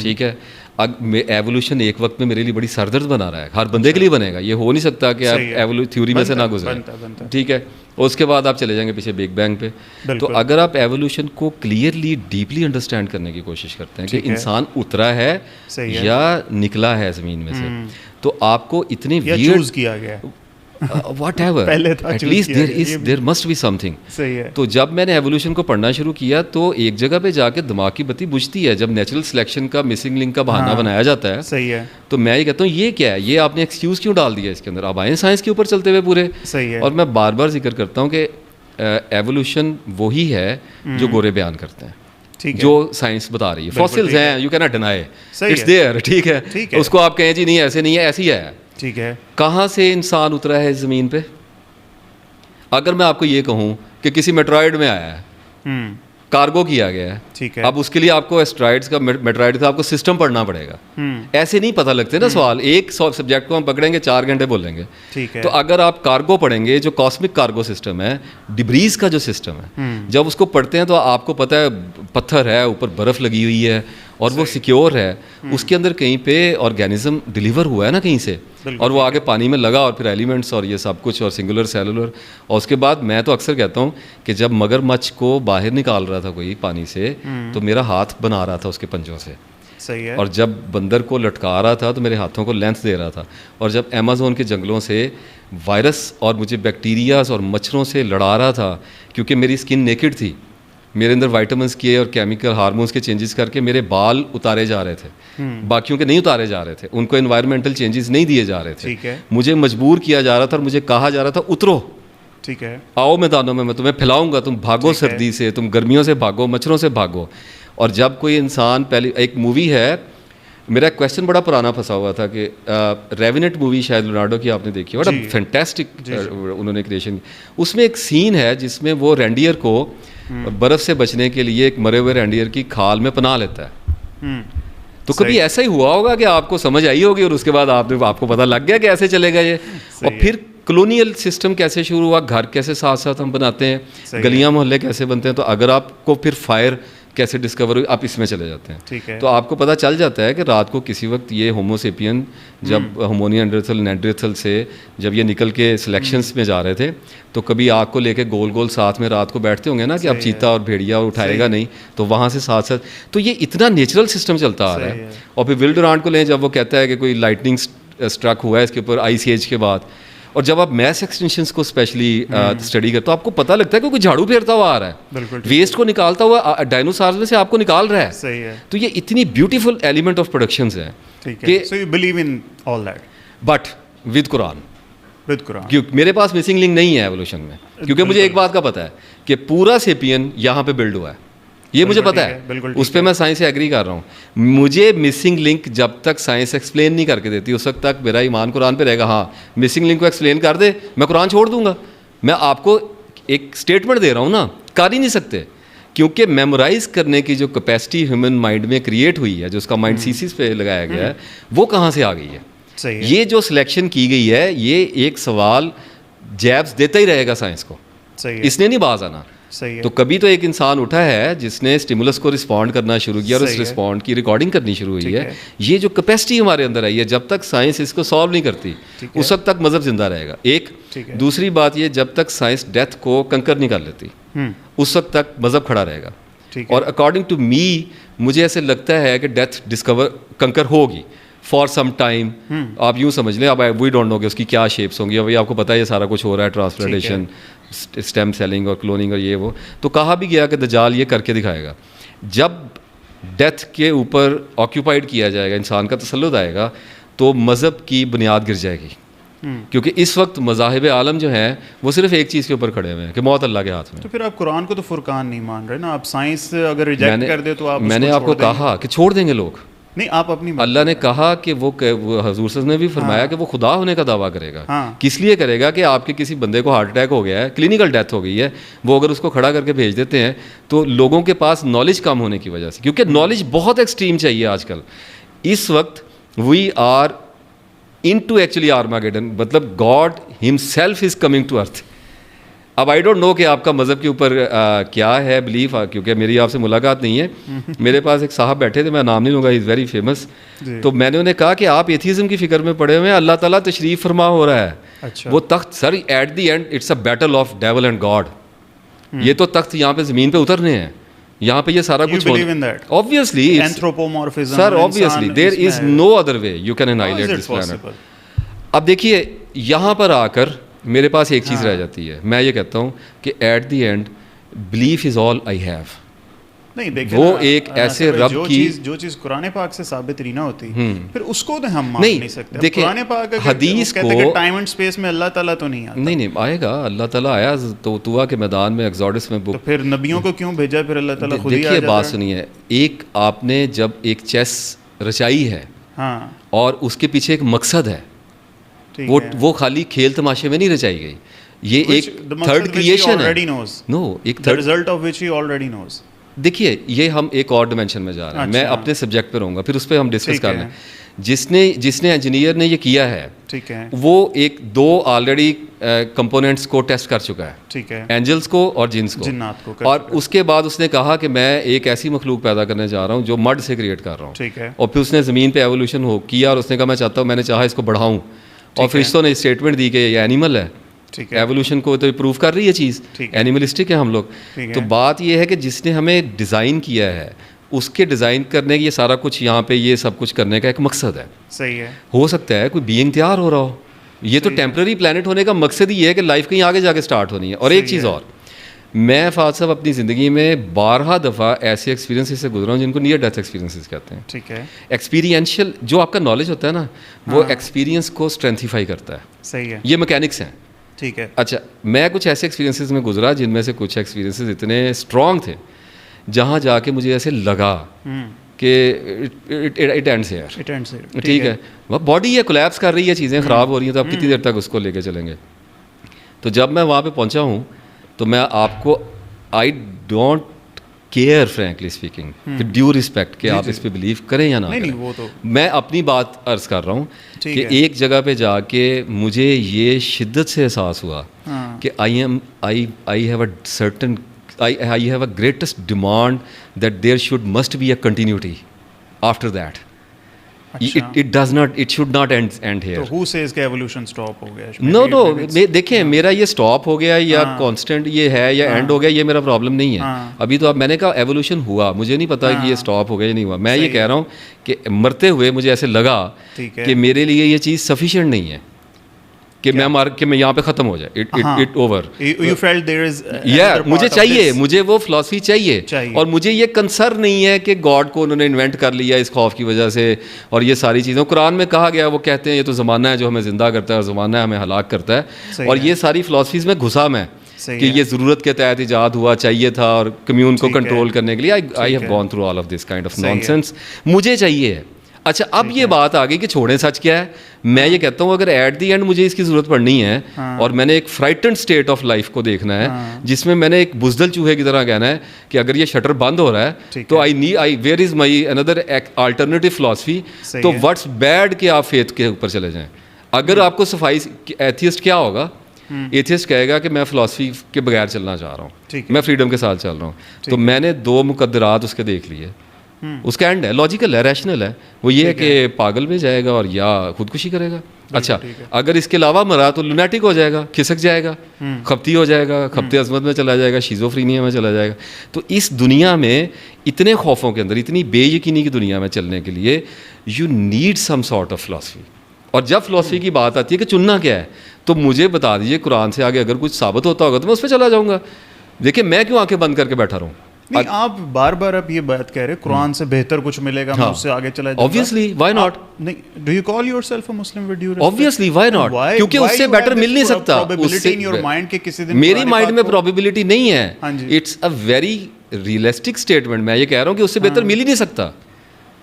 ٹھیک ہے. اب ایوولوشن ایک وقت میں میرے لیے بڑی سردرد بنا رہا ہے, ہر بندے کے لیے بنے گا, یہ ہو نہیں سکتا کہ آپ تھیوری میں سے نہ گزرے. ٹھیک ہے. اور اس کے بعد آپ چلے جائیں گے پیچھے بگ بینگ پہ. تو اگر آپ ایوولوشن کو کلیئرلی ڈیپلی انڈرسٹینڈ کرنے کی کوشش کرتے ہیں کہ انسان اترا ہے یا نکلا ہے زمین میں سے, تو آپ کو اتنے چوز کیا گیا whatever at least there must be some thing. تو جب میں نے ایوولوشن کو پڑھنا شروع کیا تو ایک جگہ پہ جا کے دماغ کی بتی بجھتی ہے جب نیچرل سلیکشن کا مسنگ لنک کا بہانہ بنایا جاتا ہے. صحیح ہے. تو میں یہ کہتا ہوں یہ کیا ہے, یہ آپ نے ایکسکیوز کیوں ڈال دیا اس کے اندر, اب آئیں سائنس کے اوپر چلتے ہوئے پورے. اور میں بار بار ذکر کرتا ہوں کہ ایوولوشن وہی ہے جو گورے بیان کرتے ہیں, جو سائنس بتا رہی ہے. فاسلز ہیں, you can't deny, it's there, ٹھیک ہے. اس کو آپ کہیں جی نہیں ایسے نہیں ہے, ایسی ہے, ٹھیک ہے. کہاں سے انسان اترا ہے زمین پہ؟ اگر میں آپ کو یہ کہوں کہ کسی میٹرائڈ میں آیا ہے, کارگو کیا گیا ہے, ٹھیک ہے, اب اس کے لیے آپ کو ایسٹرائڈز کا میٹرائڈ کا آپ کو سسٹم پڑھنا پڑے گا. ایسے نہیں پتہ لگتے نا سوال, ایک سبجیکٹ کو ہم پکڑیں گے 4 گھنٹے بولیں گے. تو اگر آپ کارگو پڑھیں گے, جو کاسمک کارگو سسٹم ہے, ڈبریز کا جو سسٹم ہے, جب اس کو پڑھتے ہیں تو آپ کو پتہ ہے پتھر ہے, اوپر برف لگی ہوئی ہے اور وہ سیکیور ہے, اس کے اندر کہیں پہ آرگینزم ڈلیور ہوا ہے نا کہیں سے, اور وہ آگے پانی میں لگا, اور پھر ایلیمنٹس اور یہ سب کچھ, اور سنگولر سیلولر. اور اس کے بعد میں تو اکثر کہتا ہوں کہ جب مگر مچھ کو باہر نکال رہا تھا کوئی پانی سے, تو میرا ہاتھ بنا رہا تھا اس کے پنجوں سے. صحیح ہے. اور جب بندر کو لٹکا رہا تھا تو میرے ہاتھوں کو لینتھ دے رہا تھا. اور جب امیزون کے جنگلوں سے وائرس اور مجھے بیکٹیریاز اور مچھروں سے لڑا رہا تھا, کیونکہ میری اسکن نیکڈ تھی, میرے اندر وائٹامنس کے اور کیمیکل ہارمونس کے چینجز کر کے میرے بال اتارے جا رہے تھے, باقیوں کے نہیں اتارے جا رہے تھے, ان کو انوائرمنٹل چینجز نہیں دیے جا رہے تھے, مجھے مجبور کیا جا رہا تھا, اور مجھے کہا جا رہا تھا اترو, ٹھیک ہے, آؤ میدانوں میں تمہیں پھیلاؤں گا, تم بھاگو سردی سے, تم گرمیوں سے بھاگو, مچھروں سے بھاگو. اور جب کوئی انسان, پہلی ایک مووی ہے, میرا کویشچن بڑا پرانا پھنسا ہوا تھا کہ ریوننٹ مووی شاید لیونارڈو کی آپ نے دیکھی, بڑا فینٹاسٹک انہوں نے کریشن. اس میں ایک سین ہے جس میں وہ رینڈیئر کو برف سے بچنے کے لیے ایک مرے ہوئے رینڈیئر کی کھال میں پناہ لیتا ہے. تو کبھی ایسا ہی ہوا ہوگا کہ آپ کو سمجھ آئی ہوگی, اور اس کے بعد آپ کو پتہ لگ گیا کہ ایسے چلے گا یہ. اور پھر کلونیل سسٹم کیسے شروع ہوا, گھر کیسے ساتھ ساتھ ہم بناتے ہیں, گلیاں محلے کیسے بنتے ہیں. تو اگر آپ کو پھر فائر کیسے ڈسکور ہوئی, آپ اس میں چلے جاتے ہیں, تو آپ کو پتہ چل جاتا ہے کہ رات کو کسی وقت یہ ہوموسیپین جب ہومونیانڈرتھل نینڈرتھل سے جب یہ نکل کے سلیکشنس میں جا رہے تھے, تو کبھی آگ کو لے کے گول گول ساتھ میں رات کو بیٹھتے ہوں گے نا کہ اب چیتا اور بھیڑیا اور اٹھائے گا نہیں, تو وہاں سے ساتھ ساتھ. تو یہ اتنا نیچرل سسٹم چلتا آ رہا ہے. اور پھر ول ڈورانٹ کو لیں, جب وہ کہتا ہے کہ کوئی لائٹنگ اسٹرک ہوا ہے اس کے اوپر آئس ایج کے بعد, اور جب آپ میس ایکسٹینشنس کو اسپیشلی اسٹڈی کرتے تو آپ کو پتہ لگتا ہے کہ کوئی جھاڑو پھیرتا ہوا آ رہا ہے, ویسٹ کو نکالتا ہوا ڈائنوسارز میں سے آپ کو نکال رہا ہے. صحیح ہے. تو یہ اتنی بیوٹیفل ایلیمنٹ آف پروڈکشنز ہیں کہ so you believe in all that, but with Quran. میرے پاس مسنگ لنک نہیں ہے ایوولوشن میں, کیونکہ مجھے ایک بات کا پتہ ہے کہ پورا سیپین یہاں پہ بلڈ ہوا ہے, یہ مجھے پتہ ہے, اس پہ میں سائنس سے ایگری کر رہا ہوں. مجھے مسنگ لنک جب تک سائنس ایکسپلین نہیں کر کے دیتی اس وقت تک میرا ایمان قرآن پہ رہے گا. ہاں مسنگ لنک کو ایکسپلین کر دے, میں قرآن چھوڑ دوں گا. میں آپ کو ایک اسٹیٹمنٹ دے رہا ہوں نا, کر ہی نہیں سکتے, کیونکہ میمورائز کرنے کی جو کیپیسٹی ہیومن مائنڈ میں کریٹ ہوئی ہے, جو اس کا مائنڈ سیسیز پہ لگایا گیا ہے, وہ کہاں سے آ گئی ہے. یہ جو سلیکشن کی گئی ہے, یہ ایک سوال جیبس دیتا ہی رہے گا سائنس کو, اس نے نہیں باز آنا. تو کبھی تو ایک انسان اٹھا ہے جس نے اسٹیمولس کو رسپونڈ کرنا شروع کیا, اور اس رسپونڈ کی ریکارڈنگ کرنی شروع ہوئی ہے. یہ جو کیپیسٹی ہمارے اندر آئی ہے, جب تک سائنس اس کو سالو نہیں کرتی اس وقت تک مذہب زندہ رہے گا. ایک دوسری بات یہ, جب تک سائنس ڈیتھ کو کنکر نہیں کر لیتی اس وقت تک مذہب کھڑا رہے گا. اور اکارڈنگ ٹو می, مجھے ایسے لگتا ہے کہ ڈیتھ کنکر ہوگی فار سم ٹائم. آپ یوں سمجھ لیں, اب وی ڈونٹ نو کہ اس کی کیا شیپس ہوں گی. ابھی آپ کو پتہ ہے یہ سارا کچھ ہو رہا ہے, ٹرانسپلانٹیشن, اسٹیم سیلنگ اور کلوننگ اور یہ وہ. تو کہا بھی گیا کہ دجال یہ کر کے دکھائے گا. جب ڈیتھ کے اوپر آکیوپائڈ کیا جائے گا, انسان کا تسلط آئے گا, تو مذہب کی بنیاد گر جائے گی. کیونکہ اس وقت مذاہب عالم جو ہیں وہ صرف ایک چیز کے اوپر کھڑے ہوئے ہیں کہ موت اللہ کے ہاتھ میں. تو پھر آپ قرآن کو تو فرقان نہیں مان رہے نا, آپ سائنس اگر ریجیکٹ کر دے تو آپ, میں نے آپ کو کہا کہ چھوڑ دیں گے لوگ. نہیں, آپ اپنی, اللہ نے کہا کہ وہ حضور صلی اللہ نے بھی فرمایا کہ وہ خدا ہونے کا دعویٰ کرے گا. کس لیے کرے گا کہ آپ کے کسی بندے کو ہارٹ اٹیک ہو گیا ہے, کلینکل ڈیتھ ہو گئی ہے, وہ اگر اس کو کھڑا کر کے بھیج دیتے ہیں تو لوگوں کے پاس نالج کم ہونے کی وجہ سے, کیونکہ نالج بہت ایکسٹریم چاہیے آج کل. اس وقت we are into actually Armageddon, مطلب God himself is coming to earth. اب آئی ڈونٹ نو کہ آپ کا مذہب کے اوپر کیا ہے بلیف, کیونکہ میری آپ سے ملاقات نہیں ہے. میرے پاس ایک صاحب بیٹھے تھے, میں نام نہیں لوں گا, ہی از ویری فیمس. تو میں نے انہیں کہا کہ آپ ایتھیزم کی فکر میں پڑے ہوئے ہیں, اللہ تعالیٰ تشریف فرما ہو رہا ہے وہ تخت. Sir at the end it's a battle of devil and God. یہ تو تخت یہاں پہ زمین پہ اترنے ہیں, یہاں پہ یہ سارا کچھ obviously sir obviously there is no other way you can annihilate this planet. اب دیکھیے یہاں پر آ کر میرے پاس ایک چیز رہ جاتی ہے, میں یہ کہتا ہوں کہ at the end belief is all I have. نہیں دیکھیں وہ ایک ایسے رب کی جو چیز قرآن پاک سے ثابت نہیں نہ ہوتی پھر اس کو تو ہم مان نہیں سکتے. دیکھیں قرآن پاک حدیث کو ٹائم اینڈ اسپیس میں اللہ تعالیٰ تو نہیں آتا. نہیں آئے گا, اللہ تعالیٰ آیا تو طوا کے میدان میں ایکزوڈس میں. تو پھر نبیوں کو کیوں بھیجا پھر اللہ تعالیٰ خود ہی؟ دیکھیے بات سنیے, ایک آپ نے جب ایک چیس رچائی ہے اور اس کے پیچھے ایک مقصد ہے, وہ خالی کھیل تماشے میں نہیں رچائی گئی. یہ ایک تھرڈ کریشن ہے. نو ایک third result of which he already knows. دیکھیے یہ ہم ایک اور ڈائمینشن میں جا رہے ہیں. میں اپنے سبجیکٹ پہ رہوں گا, پھر اس پہ ہم ڈسکس کر لیں. جس نے انجینئر نے یہ کیا ہے, ٹھیک ہے, وہ ایک دو آلریڈی کمپوننٹس کو ٹیسٹ کر چکا ہے, ٹھیک ہے, اینجلس کو اور جنس کو, جنات کو, اور اس کے بعد اس نے کہا کہ میں ایک ایسی مخلوق پیدا کرنے جا رہا ہوں جو مڈ سے کریٹ کر رہا ہوں, ٹھیک ہے, اور پھر اس نے زمین پہ ایوولوشن ہو کیا, اور اس نے کہا میں چاہتا ہوں, میں نے چاہا اس کو بڑھاؤں, اور فرشتوں نے اسٹیٹمنٹ دی کہ یہ اینیمل ہے. ایوولوشن کو تو پروف کر رہی ہے چیز, اینیملسٹک ہے ہم لوگ. تو بات یہ ہے کہ جس نے ہمیں ڈیزائن کیا ہے اس کے ڈیزائن کرنے کی یہ سارا کچھ یہاں پہ یہ سب کچھ کرنے کا ایک مقصد ہے. صحیح ہے, ہو سکتا ہے کوئی بینگ تیار ہو رہا ہو, یہ تو ٹیمپرری پلانٹ ہونے کا مقصد ہی ہے کہ لائف کہیں آگے جا کے اسٹارٹ ہونی ہے. اور ایک چیز اور, میں فاضل صاحب اپنی زندگی میں 12 دفعہ ایسے ایکسپیرینسز سے گزرا ہوں جن کو نیئر ڈیتھ ایکسپیرینسز کہتے ہیں. ٹھیک ہے, ایکسپیرینشیل جو آپ کا نالج ہوتا ہے نا, وہ ایکسپیرینس کو اسٹرینتھیفائی کرتا ہے. صحیح ہے, یہ میکینکس ہیں. ٹھیک ہے. اچھا, میں کچھ ایسے ایکسپیرینسز میں گزرا جن میں سے کچھ ایکسپیرینسز اتنے اسٹرانگ تھے جہاں جا کے مجھے ایسے لگا کہ اٹ اینڈس ہیئر. ٹھیک ہے, وہ باڈی ہے کولیپس کر رہی ہے, چیزیں خراب ہو رہی ہیں, تو آپ کتنی دیر تک اس کو لے کے چلیں گے. تو جب میں وہاں پہ پہنچا ہوں تو میں آپ کو آئی don't care frankly speaking with due respect کہ آپ اس پہ بلیو کریں یا نہ کریں. میں اپنی بات عرض کر رہا ہوں کہ ایک جگہ پہ جا کے مجھے یہ شدت سے احساس ہوا کہ I have a certain I have a greatest demand that there must be a continuity after that. It should not end here. So who says کہ evolution stop ہو گیا؟ No, دیکھیں میرا یہ stop ہو گیا یا constant یہ ہے یا end ہو گیا, یہ میرا پرابلم نہیں ہے. ابھی تو اب میں نے کہا ایوولوشن ہوا, مجھے نہیں پتا کہ یہ stop ہو گیا یا نہیں ہوا. میں یہ کہہ رہا ہوں کہ مرتے ہوئے مجھے ایسے لگا کہ میرے لیے یہ چیز سفیشینٹ نہیں ہے کہ میں یہاں پہ ختم ہو جائے, اٹ اوور. مجھے چاہیے, مجھے وہ فلاسفی چاہیے, اور مجھے یہ کنسرن نہیں ہے کہ گاڈ کو انہوں نے انوینٹ کر لیا اس خوف کی وجہ سے, اور یہ ساری چیزیں قرآن میں کہا گیا, وہ کہتے ہیں یہ تو زمانہ ہے جو ہمیں زندہ کرتا ہے اور زمانہ ہے ہمیں ہلاک کرتا ہے, اور یہ ساری فلاسفیز میں گھسا میں کہ یہ ضرورت کے تحت ایجاد ہوا, چاہیے تھا, اور کمیون کو کنٹرول کرنے کے لیے. I have gone through all of this kind of nonsense, مجھے چاہیے. اچھا, اب یہ بات آ گئی کہ چھوڑیں سچ کیا ہے. میں یہ کہتا ہوں اگر ایٹ دی اینڈ مجھے اس کی ضرورت پڑنی ہے اور میں نے ایک فرائٹنڈ اسٹیٹ آف لائف کو دیکھنا ہے جس میں نے ایک بزدل چوہے کی طرح کہنا ہے کہ اگر یہ شٹر بند ہو رہا ہے تو where is my another alternative philosophy. تو واٹس بیڈ کہ آپ فیتھ کے اوپر چلے جائیں. اگر آپ کو صفائی, ایتھیسٹ کیا ہوگا, ایتھیسٹ کہے گا کہ میں فلاسفی کے بغیر چلنا چاہ رہا ہوں, میں فریڈم کے ساتھ چل رہا ہوں. تو میں نے 2 مقدرات اس کے دیکھ لیے, اس کا اینڈ ہے, لاجیکل ہے, ریشنل ہے, وہ یہ ہے کہ پاگل میں جائے گا اور یا خودکشی کرے گا. اچھا, اگر اس کے علاوہ مرا تو لونیٹک ہو جائے گا, کھسک جائے گا, خپتی ہو جائے گا, خپتے عظمت میں چلا جائے گا, شیزوفرینیا میں چلا جائے گا. تو اس دنیا میں اتنے خوفوں کے اندر, اتنی بے یقینی کی دنیا میں چلنے کے لیے you need some sort of philosophy. اور جب فلاسفی کی بات آتی ہے کہ چننا کیا ہے, تو مجھے بتا دیجیے قرآن سے آگے اگر کچھ ثابت ہوتا ہوگا تو میں اس پہ چلا جاؤں گا. دیکھیں میں کیوں آنکھیں بند کر کے بیٹھا رہوں. نہیں, آپ بار بار اب یہ بات کہہ رہے قرآن سے بہتر کچھ ملے گا, میں اس سے آگے چلا جاؤں گا. Obviously, why not? نہیں, do you call yourself a Muslim with due respect? Obviously, why not? کیونکہ اس سے بیٹر مل نہیں سکتا. میری مائنڈ میں probability نہیں ہے. It's a very realistic statement. میں یہ کہہ رہا ہوں کہ اس سے بہتر مل ہی نہیں سکتا.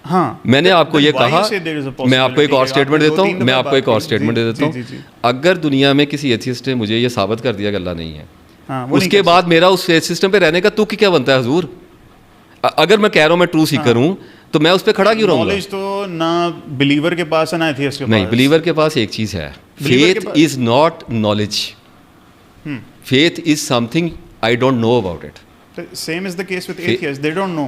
ہاں, میں نے آپ کو یہ کہا, میں آپ کو ایک اور اسٹیٹمنٹ دیتا ہوں, اگر دنیا میں کسی ایتھیسٹ نے مجھے یہ ثابت کر دیا کہ اللہ نہیں ہے, اس کے بعد میرا اس سسٹم پہ رہنے کا تو کیا بنتا ہے حضور؟ اگر میں کہہ رہا ہوں میں ٹرو سیکر ہوں تو میں اس پہ کھڑا کیوں رہوں گا؟ نالج تو نہ بلیور کے پاس ہے نہ ایتھیسٹ کے پاس. نہیں, بلیور کے پاس ایک چیز ہے, faith is not knowledge. faith is something I don't know about it. The same is the case with atheists. They don't know.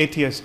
Atheist.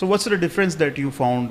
So what's the difference that you found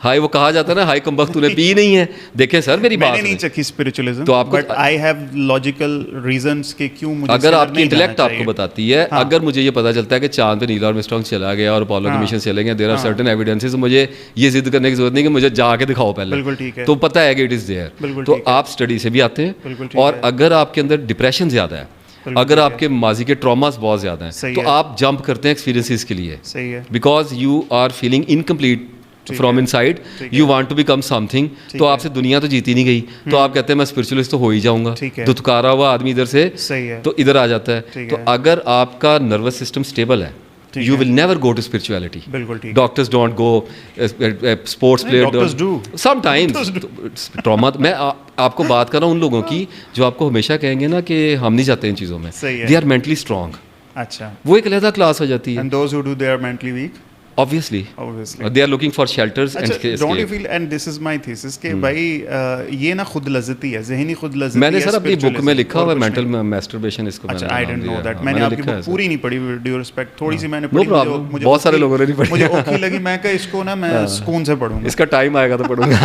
high وہ کہا جاتا ہے نا high کمبخت تو نے پی نہیں ہے. دیکھیں سر میری بات نہیں چکھی اسپرچولیزم تو آپ کو but I have logical reasons کہ کیوں مجھے اگر آپ کی انٹلیکٹ آپ کو بتاتی ہے, اگر مجھے یہ پتا چلتا ہے کہ چاند پہ نیل آرمسٹرانگ چلا گیا اور اپولو کے مشن چلے گئے, دیر آر سرٹن ایویڈنسز, مجھے یہ ضد کرنے کی ضرورت نہیں کہ مجھے جا کے دکھاؤ پہلے, بالکل ٹھیک ہے, تو پتہ ہے کہ اٹ از دیئر. تو آپ اسٹڈی سے بھی آتے ہیں. اور اگر آپ کے اندر ڈپریشن زیادہ ہے, اگر آپ کے ماضی کے ٹراماز بہت زیادہ ہیں, تو آپ جمپ کرتے ہیں ایکسپیرینسز کے لیے, because you are feeling incomplete from inside, you want to become some thing. تو آپ سے دنیا تو جیتی نہیں گئی, تو آپ کہتے ہیں میں اسپرچولیسٹ تو ہو ہی جاؤں گا. دھتکارا ہوا آدمی ادھر سے تو ادھر آ جاتا ہے. تو اگر آپ کا نروس سسٹم اسٹیبل ہے, you will never go to spirituality. Doctors don't go, sports players don't. Sometimes trauma, میں آپ کو بات کر رہا ہوں ان لوگوں کی جو آپ کو ہمیشہ کہیں گے نا کہ ہم نہیں جاتے ان چیزوں میں. They are mentally strong. اچھا, وہ ایک علیحدہ کلاس ہو جاتی ہے. And those who do, they are mentally weak. Obviously. They are looking for shelters and escape. Don't you feel, and this is my thesis, کہ بھائی یہ نا خود لذتی ہے, ذہنی خود لذتی ہے. میں نے سر اپنی بک میں لکھا ہوا ہے mental masturbation, اس کو میں نے I didn't know that. میں نے آپ کی بک پوری نہیں پڑھی, ڈیو ریسپیکٹ, تھوڑی سی میں نے پڑھی, بہت سارے لوگوں نے نہیں پڑھی, مجھے اوکھی لگی, میں کہ اس کو نا میں سکون سے پڑھوں گا, اس کا ٹائم آئے گا تو پڑھوں گا.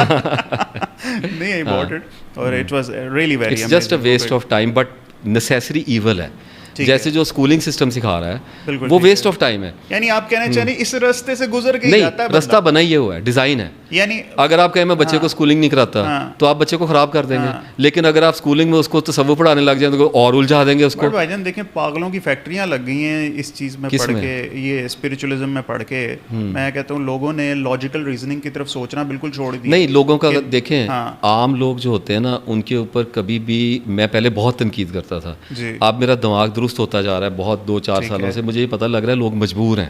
نہیں امپورٹنٹ, اور it was really very amazing. It's just a waste of time, but necessary evil ہے. جیسے جو اسکولنگ سسٹم سکھا رہا ہے وہ ویسٹ آف ٹائم ہے. یعنی آپ کہنا چاہیے اس راستے سے گزر کے نہیں, راستہ بنا ہی ہوا ہے, ڈیزائن ہے. یعنی اگر آپ کہیں میں بچے کو اسکولنگ نہیں کراتا تو آپ بچے کو خراب کر دیں گے, لیکن اگر آپ اسکولنگ میں اس کو تصوف پڑھانے لگ جائیں تو اور الجھا دیں گے اس کو. بھائی جان دیکھیں, پاگلوں کی فیکٹریاں لگ گئی ہیں اس چیز میں پڑھ کے, یہ اسپرچولیزم میں پڑھ کے. میں کہتا ہوں لوگوں نے لاجیکل ریزننگ کی طرف سوچنا بالکل چھوڑ دیا. نہیں, لوگوں کا دیکھیں عام لوگ جو ہوتے ہیں نا, ان کے اوپر کبھی بھی میں پہلے بہت تنقید کرتا تھا. اب میرا دماغ درست ہوتا جا رہا ہے بہت, 2-4 سالوں سے مجھے یہ پتہ لگ رہا ہے لوگ مجبور ہیں.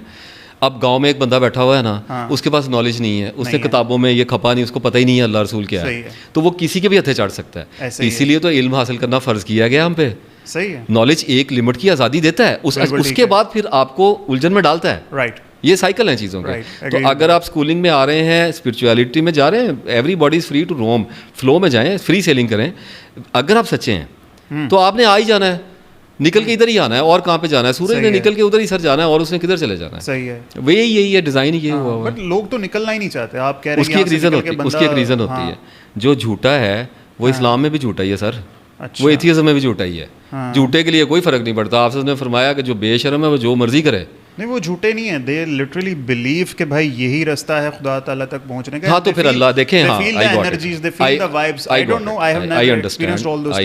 اب گاؤں میں ایک بندہ بیٹھا ہوا ہے نا, اس کے پاس نالج نہیں ہے, اس نے کتابوں میں یہ کھپا نہیں, اس کو پتہ ہی نہیں ہے اللہ رسول کیا ہے, تو وہ کسی کے بھی ہتھے چڑھ سکتا ہے. اسی لیے تو علم حاصل کرنا فرض کیا گیا ہم پہ. صحیح ہے, نالج ایک لمٹ کی آزادی دیتا ہے, اس کے بعد پھر آپ کو الجھن میں ڈالتا ہے. رائٹ, یہ سائیکل ہیں چیزوں کے. تو اگر آپ اسکولنگ میں آ رہے ہیں, اسپرچویلٹی میں جا رہے ہیں, everybody is free to roam, flow میں جائیں, فری سیلنگ کریں. اگر آپ سچے ہیں تو آپ نے آ ہی جانا ہے, نکل کے ادھر ہی آنا ہے, اور کہاں پہ جانا ہے, سورج نے نکل کے ادھر ہی سر جانا ہے, اور اس نے کدھر چلے جانا ہے. صحیح ہے, وہی یہی ہے, ڈیزائن یہ ہوا ہوا ہے. بٹ لوگ تو نکلنا ہی نہیں چاہتے. آپ کہہ رہے ہیں اس کی ایک ریزن ہوتی ہے, اس کی ایک ریزن ہوتی ہے. جو جھوٹا ہے وہ اسلام میں بھی جھوٹا ہی ہے سر, وہ ایتھیزم میں بھی جھوٹا ہی ہے. جھوٹے کے لیے کوئی فرق نہیں پڑتا. آپ نے فرمایا کہ جو بے شرم ہے وہ جو مرضی کرے. نہیں, وہ جھوٹے نہیں ہیں, دے لٹرلی بلیو کہ بھائی یہی راستہ ہے خدا تعالیٰ تک پہنچنے کا. ہاں, تو پھر اللہ دیکھیں, ہاں آئی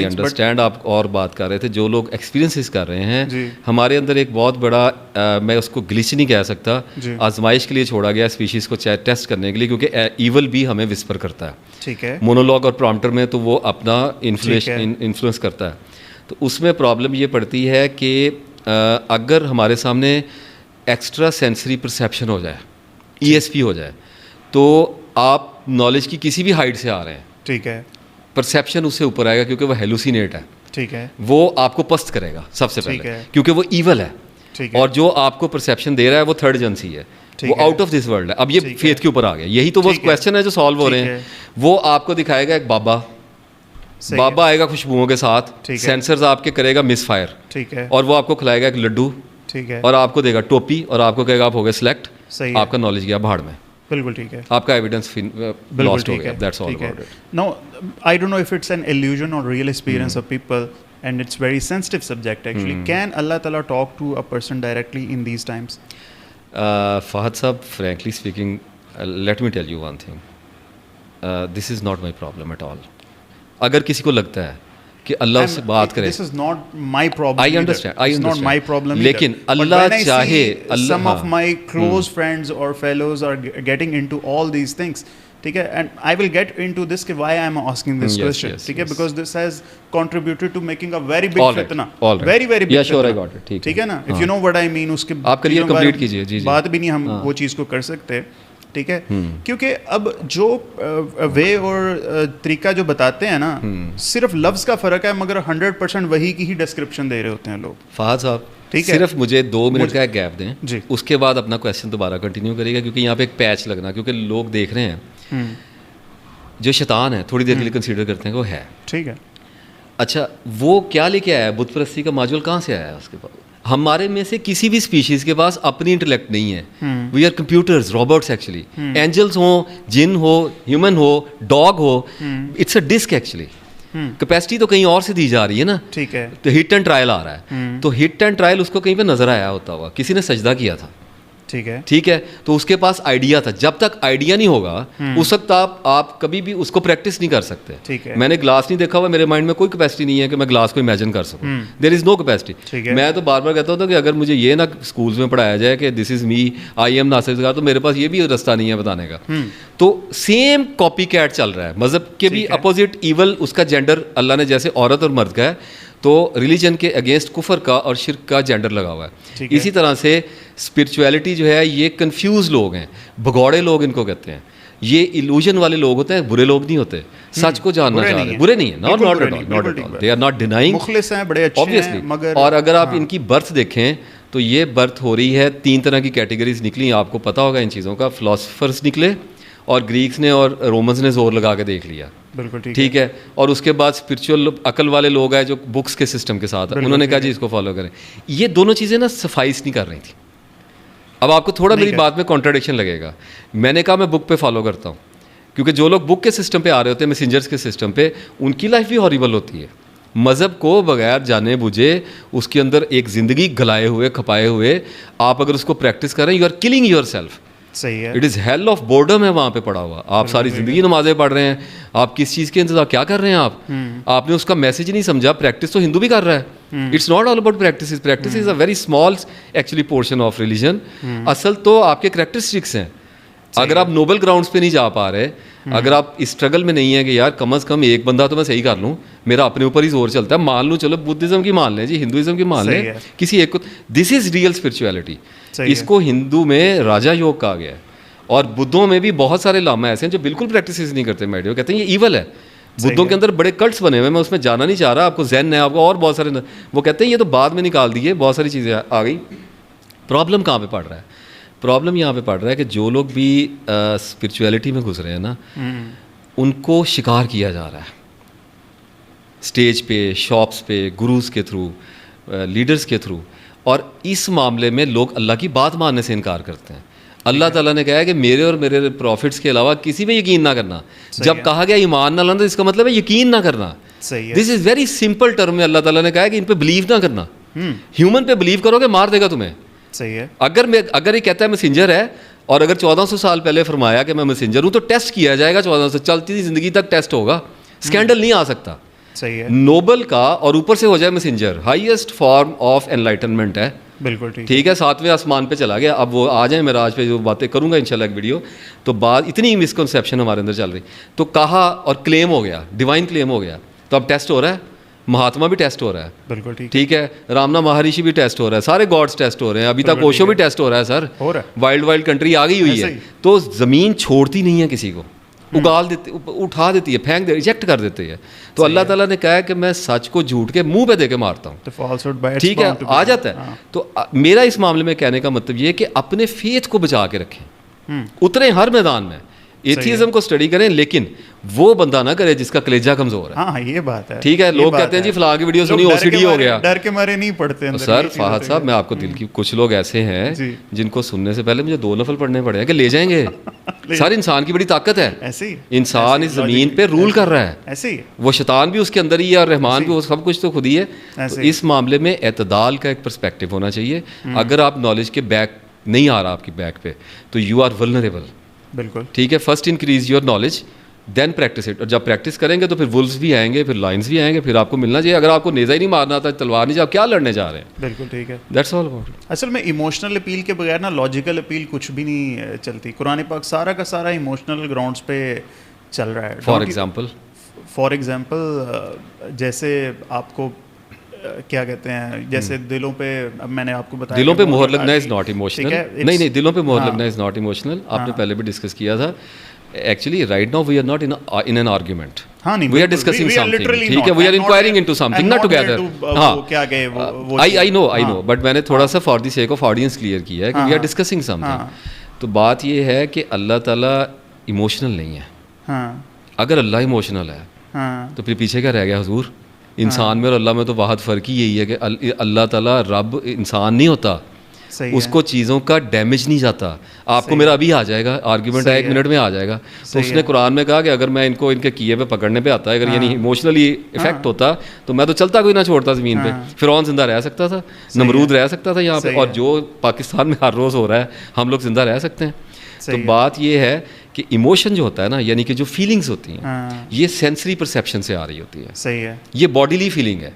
انڈرسٹینڈ. آپ اور بات کر رہے تھے جو لوگ ایکسپیرینسز کر رہے ہیں, ہمارے اندر ایک بہت بڑا, میں اس کو گلیچ نہیں کہہ سکتا, آزمائش کے لیے چھوڑا گیا اسپیشیز کو ٹیسٹ کرنے کے لیے, کیونکہ ایول بھی ہمیں وسپر کرتا ہے. ٹھیک ہے, مونولوگ اور پرومپٹر میں تو وہ اپنا انفلوئنس کرتا ہے. تو اس میں پرابلم یہ پڑتی ہے کہ اگر ہمارے سامنے ایکسٹرا سینسری پرسیپشن ہو جائے, ای ایس پی ہو جائے, تو آپ نالج کی کسی بھی ہائٹ سے آ رہے ہیں, ٹھیک ہے, پرسیپشن اس سے اوپر آئے گا کیونکہ وہ ہیلوسینیٹ ہے. ٹھیک ہے, وہ آپ کو پست کرے گا سب سے پہلے, کیونکہ وہ ایول ہے. اور جو آپ کو پرسیپشن دے رہا ہے وہ تھرڈ ایجنسی ہے, وہ آؤٹ آف دس ورلڈ ہے. اب یہ فیتھ کے اوپر آ گیا, یہی تو وہ کویشچن ہے جو سالو ہو رہے ہیں. وہ آپ کو دکھائے گا ایک بابا آئے گا خوشبوؤں کے ساتھ, سینسرز آپ کے کرے گا مس فائر, ٹھیک ہے, اور وہ آپ کو کھلائے گا ایک لڈو, ٹھیک ہے, اور آپ کو دے گا ٹوپی, اور آپ کو کہے گا آپ ہو گئے سلیکٹ, آپ کا نالج گیا بھاڑ میں. بالکل ٹھیک ہے, آپ کا ایویڈنس لاسٹ ہو گیا. That's all about it. No, I don't know if it's an illusion or real experience of people, and it's very sensitive subject actually. Can Allah Ta'ala talk to a person directly in these times? Fahad Sahab, frankly speaking, let me tell you one thing. This is not my problem at all. اگر کسی کو لگتا ہے کہ اللہ اس سے بات کرے, this is not my problem. I understand. It's not my problem. لیکن اللہ چاہے, some of my close friends or fellows are getting into all these things. ٹھیک ہے, and I will get into this کہ why I am asking this question. ٹھیک ہے, because this has contributed to making a very big fitna. Very very big. Yeah, sure, I got it. ٹھیک ہے نا, if you know what I mean. اس کے آپ clear complete کیجیے. جی, بات بھی نہیں ہم وہ چیز کو کر سکتے. ٹھیک ہے, کیونکہ اب جو وے اور طریقہ جو بتاتے ہیں نا, صرف لفظ کا فرق ہے, مگر 100% وہی کی ہی ڈسکرپشن دے رہے ہوتے ہیں لوگ. فہد صاحب صرف مجھے 2 منٹ کا ایک گیپ دیں, اس کے بعد اپنا کویشچن دوبارہ کنٹینیو کرے گا, کیونکہ یہاں پہ ایک پیچ لگنا, کیونکہ لوگ دیکھ رہے ہیں جو شیطان ہے تھوڑی دیر کے لیے کنسیڈر کرتے ہیں کہ وہ ہے. ٹھیک ہے, اچھا وہ کیا لے کے آیا ہے, بت پرستی کا ماجول کہاں سے آیا ہے اس کے پاس؟ ہمارے میں سے کسی بھی اسپیشیز کے پاس اپنی انٹلیکٹ نہیں ہے. We are computers, robots actually. Angels ہوں, جن ہو, ہیومن ہو, ڈاگ ہو, it's a disk actually. Capacity تو کہیں اور سے دی جا رہی ہے نا. ٹھیک ہے. تو ہٹ اینڈ ٹرائل آ رہا ہے, تو ہٹ اینڈ ٹرائل اس کو کہیں پہ نظر آیا ہوتا ہوا, کسی نے سجدہ کیا تھا. ٹھیک ہے, تو اس کے پاس آئیڈیا تھا. جب تک آئیڈیا نہیں ہوگا اس وقت آپ کبھی بھی اس کو پریکٹس نہیں کر سکتے. میں نے گلاس نہیں دیکھا ہوا, میرے مائنڈ میں کوئی کیپیسٹی نہیں ہے کہ میں گلاس کو امیجن کر سکوں. دیر از نو کیپیسٹی. میں تو بار بار کہتا ہوں کہ اگر مجھے یہ نہ اسکولس میں پڑھایا جائے کہ دس از می, آئی ایم ناصر زکار, تو میرے پاس یہ بھی رستہ نہیں ہے بتانے کا. تو سیم کاپی کیٹ چل رہا ہے. مذہب کے بھی اپوزٹ ایول, اس کا جینڈر اللہ نے جیسے عورت اور مرد کا ہے, تو ریلیجن کے اگینسٹ کفر کا اور شرک کا جینڈر لگا ہوا ہے. اسی طرح سے اسپرچویلٹی جو ہے یہ کنفیوز لوگ ہیں, بھگوڑے لوگ ان کو کہتے ہیں. یہ ایلوژن والے لوگ ہوتے ہیں, برے لوگ نہیں ہوتے, سچ کو جاننا چاہ رہے ہیں. برے نہیں ہیں, not at all, they are not denying, مخلص ہیں, بڑے اچھے ہیں, مگر اور اگر آپ ان کی برتھ دیکھیں تو یہ برتھ ہو رہی ہے 3 طرح کی کیٹیگریز نکلی. آپ کو پتہ ہوگا ان چیزوں کا. فلاسفرز نکلے, اور گریکس نے اور رومنز نے زور لگا کے دیکھ لیا. بالکل ٹھیک ہے. اور اس کے بعد اسپرچل عقل والے لوگ ہیں جو بکس کے سسٹم کے ساتھ ہیں, انہوں نے کہا جی اس کو فالو کریں. یہ دونوں چیزیں نا سفائس نہیں کر رہی تھیں. اب آپ کو تھوڑا میری بات میں کانٹراڈکشن لگے گا. میں نے کہا میں بک پہ فالو کرتا ہوں, کیونکہ جو لوگ بک کے سسٹم پہ آ رہے ہوتے ہیں, میسنجرس کے سسٹم پہ, ان کی لائف بھی ہاریبل ہوتی ہے. مذہب کو بغیر جانے بوجھے اس کے اندر ایک زندگی گلائے ہوئے کھپائے ہوئے آپ اگر اس کو پریکٹس کریں, you are killing yourself. صحیح ہے. It is hell of boredom ہے وہاں پہ پڑا ہوا. آپ ساری زندگی نمازیں پڑھ رہے ہیں, آپ کس چیز کے انتظار کیا کر رہے ہیں آپ نے اس کا میسج نہیں سمجھا. پریکٹس تو ہندو بھی کر رہا ہے. It's not all about practice. Practice is a very small actually portion of religion. اصل تو آپ کے کریکٹرسٹکس ہیں. اگر آپ نوبل گراؤنڈس پہ نہیں جا پا رہے, اگر آپ اس اسٹرگل میں نہیں ہیں کہ یار کم از کم ایک بندہ تو میں صحیح کر لوں, میرا اپنے اوپر ہی زور چلتا ہے, مان لوں, چلو بدھزم کی مان لیں جی, ہندوازم کی مان لیں, کسی ایک کو, دس از ریئل اسپرچویلٹی. اس کو ہندو میں راجا یوگ کہا گیا ہے, اور بدھوں میں بھی بہت سارے لاما ایسے ہیں جو بالکل پریکٹسز نہیں کرتے. میڈیو کہتے ہیں یہ ایول ہے. بدھوں کے اندر بڑے کلٹس بنے ہوئے, میں اس میں جانا نہیں چاہ رہا. آپ کو زین ہے, آپ کو اور بہت سارے, وہ کہتے ہیں یہ تو بعد میں نکال دیے, بہت ساری چیزیں آ گئی. پرابلم کہاں پہ پڑ رہا ہے؟ پرابلم یہاں پہ پڑ رہا ہے کہ جو لوگ بھی اسپرچویلٹی میں گزرے ہیں نا, ان کو شکار کیا جا رہا ہے اسٹیج پہ, شاپس پہ, گروز کے تھرو, لیڈرز کے تھرو. اور اس معاملے میں لوگ اللہ کی بات ماننے سے انکار کرتے ہیں. اللہ تعالیٰ نے کہا ہے کہ میرے اور میرے پروفٹس کے علاوہ کسی پہ یقین نہ کرنا. جب کہا گیا ایمان نہ لانا, اس کا مطلب ہے یقین نہ کرنا. دس از ویری سمپل ٹرم میں اللہ تعالیٰ نے کہا ہے کہ ان پہ بلیو نہ کرنا. ہیومن پہ بلیو کرو گے مار دے گا تمہیں. صحیح ہے. اگر یہ کہتا ہے میسنجر ہے, اور اگر 1400 سال پہلے فرمایا کہ میں میسنجر ہوں, تو ٹیسٹ کیا جائے گا. 1400 چلتی زندگی تک ٹیسٹ ہوگا, اسکینڈل نہیں آ سکتا. صحیح ہے. نوبل کا, اور اوپر سے ہو جائے messenger, highest form of enlightenment ہے. بالکل ٹھیک ہے. 7ویں آسمان پہ چلا گیا. اب وہ آ جائیں معراج پہ, جو باتیں کروں گا انشاءاللہ ایک ویڈیو. تو بات اتنی مسکنسیپشن ہمارے اندر چل رہی, تو کہا اور کلیم ہو گیا, ڈیوائن کلیم ہو گیا. تو اب ٹیسٹ ہو رہا ہے, مہاتما بھی ٹیسٹ ہو رہا ہے. بالکل ٹھیک ہے. رامنا مہارشی بھی ٹیسٹ ہو رہا ہے, سارے گاڈس ٹیسٹ ہو رہے ہیں. ابھی تک اوشو بھی ٹیسٹ ہو رہا ہے سر. وائلڈ کنٹری آ گئی ہوئی ہے. تو زمین چھوڑتی نہیں ہے کسی کو, اگال دیتی, اٹھا دیتی ہے, پھینک دے, ریجیکٹ کر دیتی ہے. تو اللہ تعالیٰ نے کہا ہے کہ میں سچ کو جھوٹ کے منہ پہ دے کے مارتا ہوں. ٹھیک ہے, آ جاتا ہے. تو میرا اس معاملے میں کہنے کا مطلب یہ ہے کہ اپنے فیتھ کو بچا کے رکھیں, اتریں ہر میدان میں, ایتھیزم کو اسٹڈی کریں, لیکن وہ بندہ نہ کرے جس کا کلیجہ کمزور ہے. ہاں یہ بات ہے. ٹھیک ہے. لوگ کہتے ہیں جی فلاں کی ویڈیو سنی, او سی ڈی ہو گیا, ڈر کے مارے نہیں پڑھتے. سر فہد صاحب, میں آپ کو دل کی, کچھ لوگ ایسے ہیں جن کو سننے سے پہلے مجھے 2 نفل پڑھنے پڑے ہیں کہ لے جائیں گے. سر انسان کی بڑی طاقت ہے, انسان اس زمین پہ رول کر رہا ہے. وہ شیطان بھی اس کے اندر ہی ہے, اور رحمان بھی, وہ سب کچھ تو خود ہی ہے. تو اس معاملے میں اعتدال کا ایک پرسپیکٹو ہونا چاہیے. اگر آپ نالج کے بیک نہیں آ رہا آپ کی بیک پہ, تو یو آر ولنریبل. بالکل ٹھیک ہے. First increase your knowledge, then practice it. اور جب پریکٹس کریں گے تو پھر ولفز بھی آئیں گے, پھر لائنس بھی آئیں گے, پھر آپ کو ملنا چاہیے. اگر آپ کو نیزہ ہی نہیں مارنا تھا, تلوار نہیں, آپ کیا لڑنے جا رہے ہیں. بالکل ٹھیک ہے. That's all about. اصل میں ایموشنل اپیل کے بغیر نا لاجیکل اپیل کچھ بھی نہیں چلتی. قرآن پاک سارا کا سارا ایموشنل گراؤنڈس پہ چل رہا ہے. فار ایگزامپل جیسے آپ کو کیا کہتے ہیں, جیسے دلوں پہ, اب میں نے آپ کو بتایا دلوں پہ مہر لگنا از ناٹ ایموشنل. نہیں, دلوں پہ مہر لگنا از ناٹ ایموشنل. آپ نے پہلے بھی ڈسکس کیا تھا. Actually right now we are not in an argument, we are discussing some thing. ٹھیک ہے. We are inquiring into something, not together. ہاں, آئی نو, بٹ میں نے تھوڑا سا for the sake of audience clear کیا ہے کہ وی آر ڈسکسنگ سم تھنگ. تو بات یہ ہے کہ اللہ تعالیٰ ایموشنل نہیں ہے. اگر اللہ ایموشنل ہے تو پھر پیچھے کیا رہ گیا حضور؟ انسان میں اور اللہ میں تو واحد فرق ہی یہی ہے کہ اللہ تعالیٰ رب انسان نہیں ہوتا, اس کو چیزوں کا ڈیمیج نہیں جاتا. آپ کو میرا ابھی آ جائے گا آرگیومنٹ, 1 منٹ میں آ جائے گا. تو اس نے قرآن میں کہا کہ اگر میں ان کو ان کے کیے پہ پکڑنے پہ آتا ہے, اگر یعنی ایموشنلی افیکٹ ہوتا تو میں تو چلتا کوئی نہ چھوڑتا زمین پہ. فرعون زندہ رہ سکتا تھا, نمرود رہ سکتا تھا یہاں پہ, اور جو پاکستان میں ہر روز ہو رہا ہے ہم لوگ زندہ رہ سکتے ہیں. تو بات یہ ہے کہ ایموشن جو ہوتا ہے نا, یعنی کہ جو فیلنگز ہوتی ہیں یہ سینسری پرسیپشن سے آ رہی ہوتی ہے. صحیح ہے. یہ باڈیلی فیلنگ ہے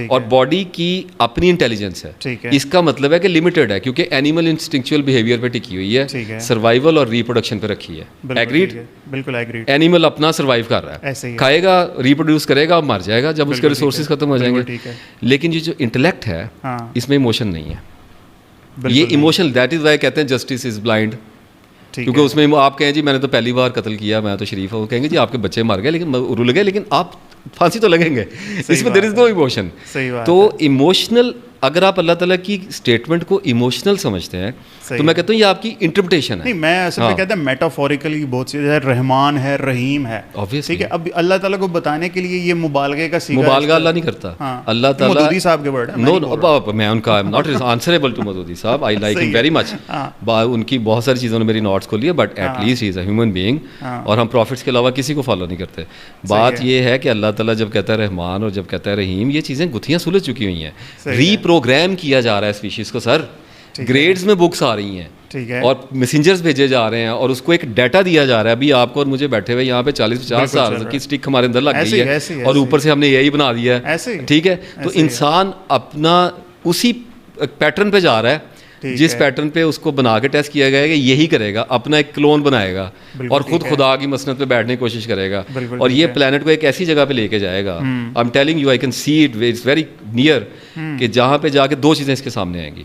اور باڈی کی اپنی انٹیلیجنس ہے. اس کا مطلب ہے کہ لمیٹڈ ہے, کیونکہ اینیمل انسٹنکچوئل بیہیویئر پہ ٹکی ہوئی ہے, سروائیول اور ریپروڈکشن پہ رکھی ہے. ایگریڈ؟ بالکل ایگریڈ. اینیمل اپنا سروائیو کر رہا ہے, کھائے گا, ریپروڈیوس کرے گا, مر جائے گا جب اس کے ریسورسز ختم ہو جائیں گے. لیکن یہ جو انٹلیکٹ ہے اس میں ایموشن نہیں ہے. یہ ایموشن, دیٹ از وائی کہتے ہیں جسٹس از بلائنڈ, کیونکہ اس میں آپ کہیں جی میں نے تو پہلی بار قتل کیا, میں تو شریف ہوں, کہیں گے جی آپ کے بچے مر گئے لیکن رول گئے, لیکن آپ پھانسی تو لگیں گے. اس میں دیر از نو ایموشن. تو ایموشنل, اگر آپ اللہ تعالیٰ کی اسٹیٹمنٹ کو ایموشنل سمجھتے ہیں تو میں کہتا ہوں یہ آپ کی انٹرپریٹیشن ہے. نہیں, میں اصل میں کہتا ہوں میٹافوریکلی بہت سی جیسے رحمان ہے, رحیم ہے, ٹھیک ہے. اب اللہ تعالیٰ کو بتانے کے لیے یہ مبالغے کا سیگا, مبالغہ اللہ نہیں کرتا. اللہ تعالیٰ مودودی صاحب کے ورڈ ہے. نو, میں ان کا ناٹ آنسریبل ٹو مودودی صاحب, آئی لائک ہم ویری مچ. ان کی بہت ساری چیزوں نے میری نوٹس کھولی ہے, but at least he is a human being, اور ہم پروفٹس کے علاوہ کسی کو فالو نہیں کرتے. بات یہ ہے کہ اللہ تعالیٰ جب کہتا ہے رحمان اور جب کہتا ہے رحیم, یہ چیزیں گتھیاں سلجھ چکی ہوئی ہیں. ری پروگرام کیا جا رہا ہے اسپیشیز کو سر. گریڈز میں بکس آ رہی ہیں اور میسنجرز بھیجے جا رہے ہیں اور اس کو ایک ڈیٹا دیا جا رہا ہے. ابھی آپ کو اور مجھے بیٹھے ہوئے یہاں پہ 40-50 سال کی اسٹک ہمارے اندر لگ گئی ہے اور اوپر سے ہم نے یہی بنا دیا ہے, ٹھیک ہے. تو انسان اپنا اسی پیٹرن پہ جا رہا ہے, جس پیٹرن پہ اس کو بنا کے ٹیسٹ کیا گیا ہے کہ یہی کرے گا, اپنا ایک کلون بنائے گا اور خود خدا کی مسند پہ بیٹھنے کی کوشش کرے گا, اور یہ پلانٹ کو ایک ایسی جگہ پہ لے کے جائے گا. I am telling you, I can see it, it's very near, کہ جہاں پہ جا کے 2 چیزیں اس کے سامنے آئیں گی.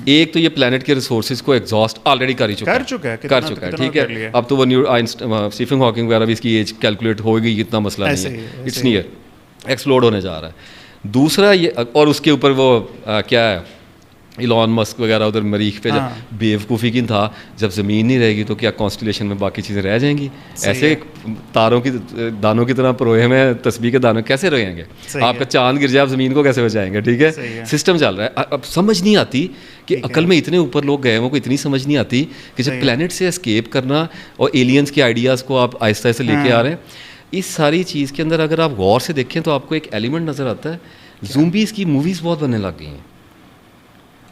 ایک تو یہ پلانٹ کے ریسورسز کو ایگزاسٹ آلریڈی کر چکا ہے, ٹھیک ہے. اب تو وہ اسٹیفن ہاکنگ وغیرہ بھی اس کی ایج کیلکولیٹ ہو گئی, اتنا مسئلہ نہیں ہے, اٹس نیئر, ایکسپلوڈ ہونے جا رہا ہے. دوسرا یہ, اور اس کے اوپر وہ کیا ہے ایلون مسک وغیرہ ادھر مریخ پہ بیوقوفی کی تھا, جب زمین نہیں رہے گی تو کیا کانسٹیلیشن میں باقی چیزیں رہ جائیں گی؟ ایسے تاروں کی دانوں کی طرح پروئے میں تسبیح کے دانوں کیسے رہیں گے؟ آپ کا چاند گر جائے آپ زمین کو کیسے بچائیں گے؟ ٹھیک ہے, سسٹم چل رہا ہے. اب سمجھ نہیں آتی کہ عقل میں اتنے اوپر لوگ گئے ہیں, کو اتنی سمجھ نہیں آتی کہ جب پلانٹ سے اسکیپ کرنا اور ایلینس کے آئیڈیاز کو آپ آہستہ آہستہ لے کے آ رہے ہیں, اس ساری چیز کے اندر اگر آپ غور سے دیکھیں تو آپ کو ایک ایلیمنٹ نظر آتا ہے. زومبیز کی موویز بہت بننے لگ گئی ہیں.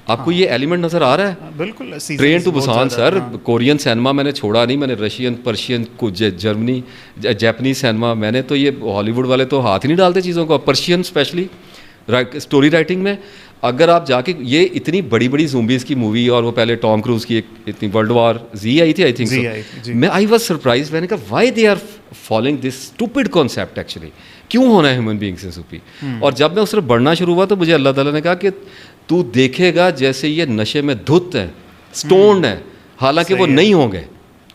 آپ کو یہ ایلیمنٹ نظر آ رہا ہے؟ بالکل. ٹرین ٹو بسان سر, کورین سینما میں نے چھوڑا نہیں, میں نے Russian, Persian, Germany, Japanese cinema, میں نے تو یہ ہالی ووڈ والے تو ہاتھ ہی نہیں ڈالتے چیزوں کو. پرشین اسپیشلی اسٹوری رائٹنگ میں اگر آپ جا کے یہ اتنی بڑی بڑی زومبیز کی مووی, اور وہ پہلے ٹام کروز کی ایک اتنی ورلڈ وار زی آئی تھی آئی تھنک, میں آئی واز سرپرائز. میں نے کہا why they are following this stupid concept, actually کیوں ہونا ہے ہیومن بینگ سے سوپی. اور جب میں اس طرف بڑھنا شروع ہوا تو مجھے اللہ تعالیٰ نے کہا کہ تو دیکھے گا جیسے یہ نشے میں دھت ہیں, سٹونڈ ہیں, حالانکہ وہ نہیں ہوں گے.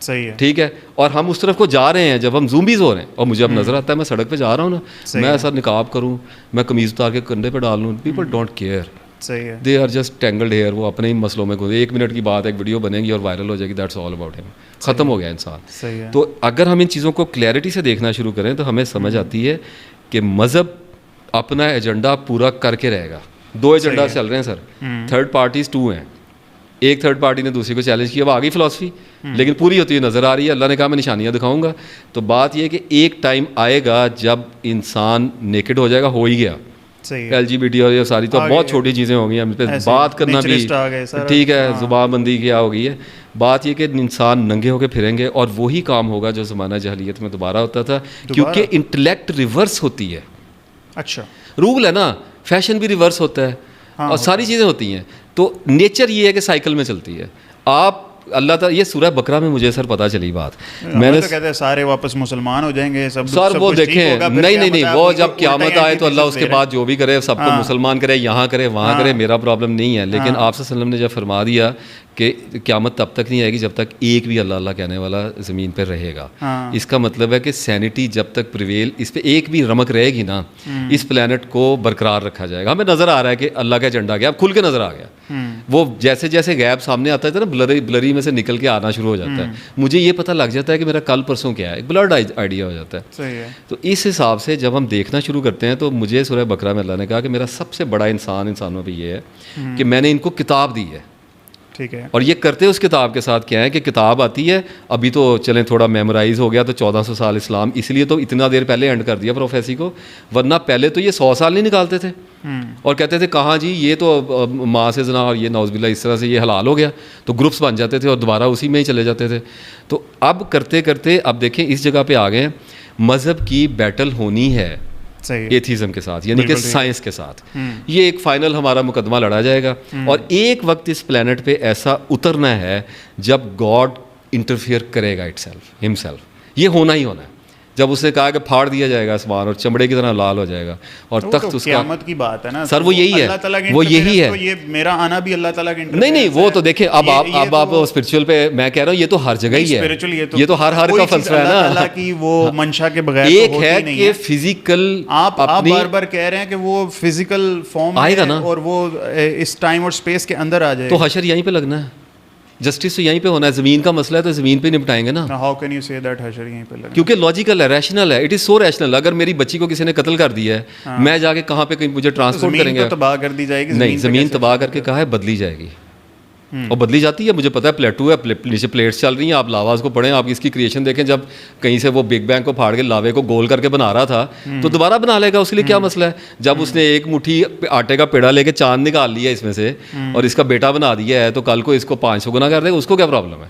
صحیح ہے, ٹھیک ہے. اور ہم اس طرف کو جا رہے ہیں جب ہم زومبیز ہو رہے ہیں, اور مجھے اب نظر آتا ہے میں سڑک پہ جا رہا ہوں نا, میں ایسا نقاب کروں, میں قمیض اتار کے کندھے پہ ڈال لوں, پیپل ڈونٹ کیئر. صحیح ہے, دے آر جسٹ ٹینگلڈ ہیئر. وہ اپنے ہی مسئلوں میں 1 منٹ کی بات, ایک ویڈیو بنے گی اور وائرل ہو جائے گی, دیٹس آل اباؤٹ ہم, ختم ہو گیا انسان. تو اگر ہم ان چیزوں کو کلیئرٹی سے دیکھنا شروع کریں تو ہمیں سمجھ آتی ہے کہ مذہب اپنا ایجنڈا پورا کر کے رہے گا. 2 ایجنڈا چل رہے ہیں سر, تھرڈ پارٹیز 2 ہیں. ایک تھرڈ پارٹی نے دوسری کو چیلنج کیا, وہ آگئی فلاسفی, لیکن پوری ہوتی ہوئی نظر آ رہی ہے. اللہ نے کہا میں نشانیاں دکھاؤں گا. تو بات یہ ہے کہ ایک ٹائم آئے گا جب انسان نیکڈ ہو جائے گا, ہو ہی گیا. LGBT اور یہ ساری تو بہت چھوٹی چیزیں ہو گئی ہیں, بات کرنا بھی ٹھیک ہے, زبان بندی کیا ہو گئی ہے. بات یہ کہ انسان ننگے ہو کے پھریں گے, اور وہی کام ہوگا جو زمانہ جاہلیت میں دوبارہ ہوتا تھا, کیونکہ انٹلیکٹ ریورس ہوتی ہے. اچھا رول ہے نا, فیشن بھی ریورس ہوتا ہے, اور ساری چیزیں ہوتی ہیں. تو نیچر یہ ہے کہ سائیکل میں چلتی ہے. آپ اللہ تعالیٰ, یہ سورہ بقرہ میں مجھے سر پتہ چلی بات, میں نے کہتے ہیں سارے واپس مسلمان ہو جائیں گے سب. سر وہ دیکھیں, نہیں, وہ جب قیامت آئے تو اللہ اس کے بعد جو بھی کرے سب کو مسلمان کرے, یہاں کرے وہاں کرے, میرا پرابلم نہیں ہے. لیکن آپ صلی اللہ علیہ وسلم نے جب فرما دیا کہ قیامت تب تک نہیں آئے گی جب تک ایک بھی اللہ اللہ کہنے والا زمین پہ رہے گا. اس کا مطلب ہے کہ سینٹی جب تک پریویل, اس پہ ایک بھی رمک رہے گی نا, اس پلانٹ کو برقرار رکھا جائے گا. ہمیں نظر آ رہا ہے کہ اللہ کا ایجنڈا گیا, اب کھل کے نظر آ گیا. وہ جیسے جیسے غیب سامنے آتا ہے نا, بلری میں میں سے نکل کے آنا شروع ہو جاتا ہے. مجھے یہ پتہ لگ جاتا ہے کہ میرا کل پرسوں کیا ہے, ایک بلڈ آئیڈیا ہو جاتا ہے. صحیح ہے. تو اس حساب سے جب ہم دیکھنا شروع کرتے ہیں تو مجھے سورہ بقرہ میں اللہ نے کہا کہ میرا سب سے بڑا انسانوں پہ یہ ہے کہ میں نے ان کو کتاب دی ہے. ٹھیک ہے. اور یہ کرتے اس کتاب کے ساتھ کیا ہے کہ کتاب آتی ہے, ابھی تو چلیں تھوڑا میمورائز ہو گیا تو 1400 سال اسلام, اس لیے تو اتنا دیر پہلے اینڈ کر دیا پروفیسی کو, ورنہ پہلے تو یہ 100 سال نہیں نکالتے تھے اور کہتے تھے کہاں جی یہ تو ماں سے زنا اور یہ نعوذ باللہ اس طرح سے یہ حلال ہو گیا, تو گروپس بن جاتے تھے اور دوبارہ اسی میں ہی چلے جاتے تھے. تو اب کرتے کرتے اب دیکھیں اس جگہ پہ آ گئے, مذہب کی بیٹل ہونی ہے ایتھیزم کے ساتھ, یعنی کہ سائنس کے ساتھ. یہ ایک فائنل ہمارا مقدمہ لڑا جائے گا اور ایک وقت اس پلانٹ پہ ایسا اترنا ہے جب گاڈ انٹرفیئر کرے گا ہمسیلف. یہ ہونا ہی ہونا ہے. جب اس نے کہا کہ پھاڑ دیا جائے گا آسمان اور چمڑے کی طرح لال ہو جائے گا اور تخت اس کا, قیامت کی بات ہے نا سر, وہ یہی ہے, وہ یہی ہے. یہ میرا آنا بھی اللہ تعالیٰ کا نہیں وہ تو دیکھیں اب آپ اسپرچل پہ میں کہہ رہا ہوں یہ تو ہر جگہ ہی ہے, یہ تو ہر کا فلسفہ ہے نا. اللہ کی وہ منشا کے بغیر ایک ہے کہ فزیکل, آپ بار بار کہہ رہے ہیں کہ وہ فزیکل فارم آئے گا نا اور وہ اس ٹائم اور اسپیس کے اندر آ جائے, تو حشر یہیں پہ لگنا ہے, جسٹس تو یہیں پہ ہونا ہے. زمین کا مسئلہ ہے تو زمین پہ نپٹائیں گے نا. ہاؤ کین یو سے دیٹ حشر یہیں پہ لگنا, کیونکہ لاجیکل ہے, ریشنل ہے, اٹ از سو ریشنل. اگر میری بچی کو کسی نے قتل کر دیا ہے, میں جا کے کہاں پہ کہیں مجھے ٹرانسپورٹ کریں گے, تباہ کر دی جائے گی. نہیں, زمین تباہ کر کے کہا ہے بدلی جائے گی اور بدلی جاتی ہے. مجھے پتا ہے پلیٹو ہے, نیچے پلیٹس چل رہی ہیں, آپ لاواز کو پڑھیں, آپ اس کی کریشن دیکھیں. جب کہیں سے وہ بگ بینگ کو پھاڑ کے لاوے کو گول کر کے بنا رہا تھا تو دوبارہ بنا لے گا, اس کے لیے کیا مسئلہ ہے. جب اس نے ایک مٹھی آٹے کا پیڑا لے کے چاند نکال لیا اس میں سے اور اس کا بیٹا بنا دیا ہے, تو کل کو اس کو 500 گنا کر دے گا, اس کو کیا پرابلم ہے.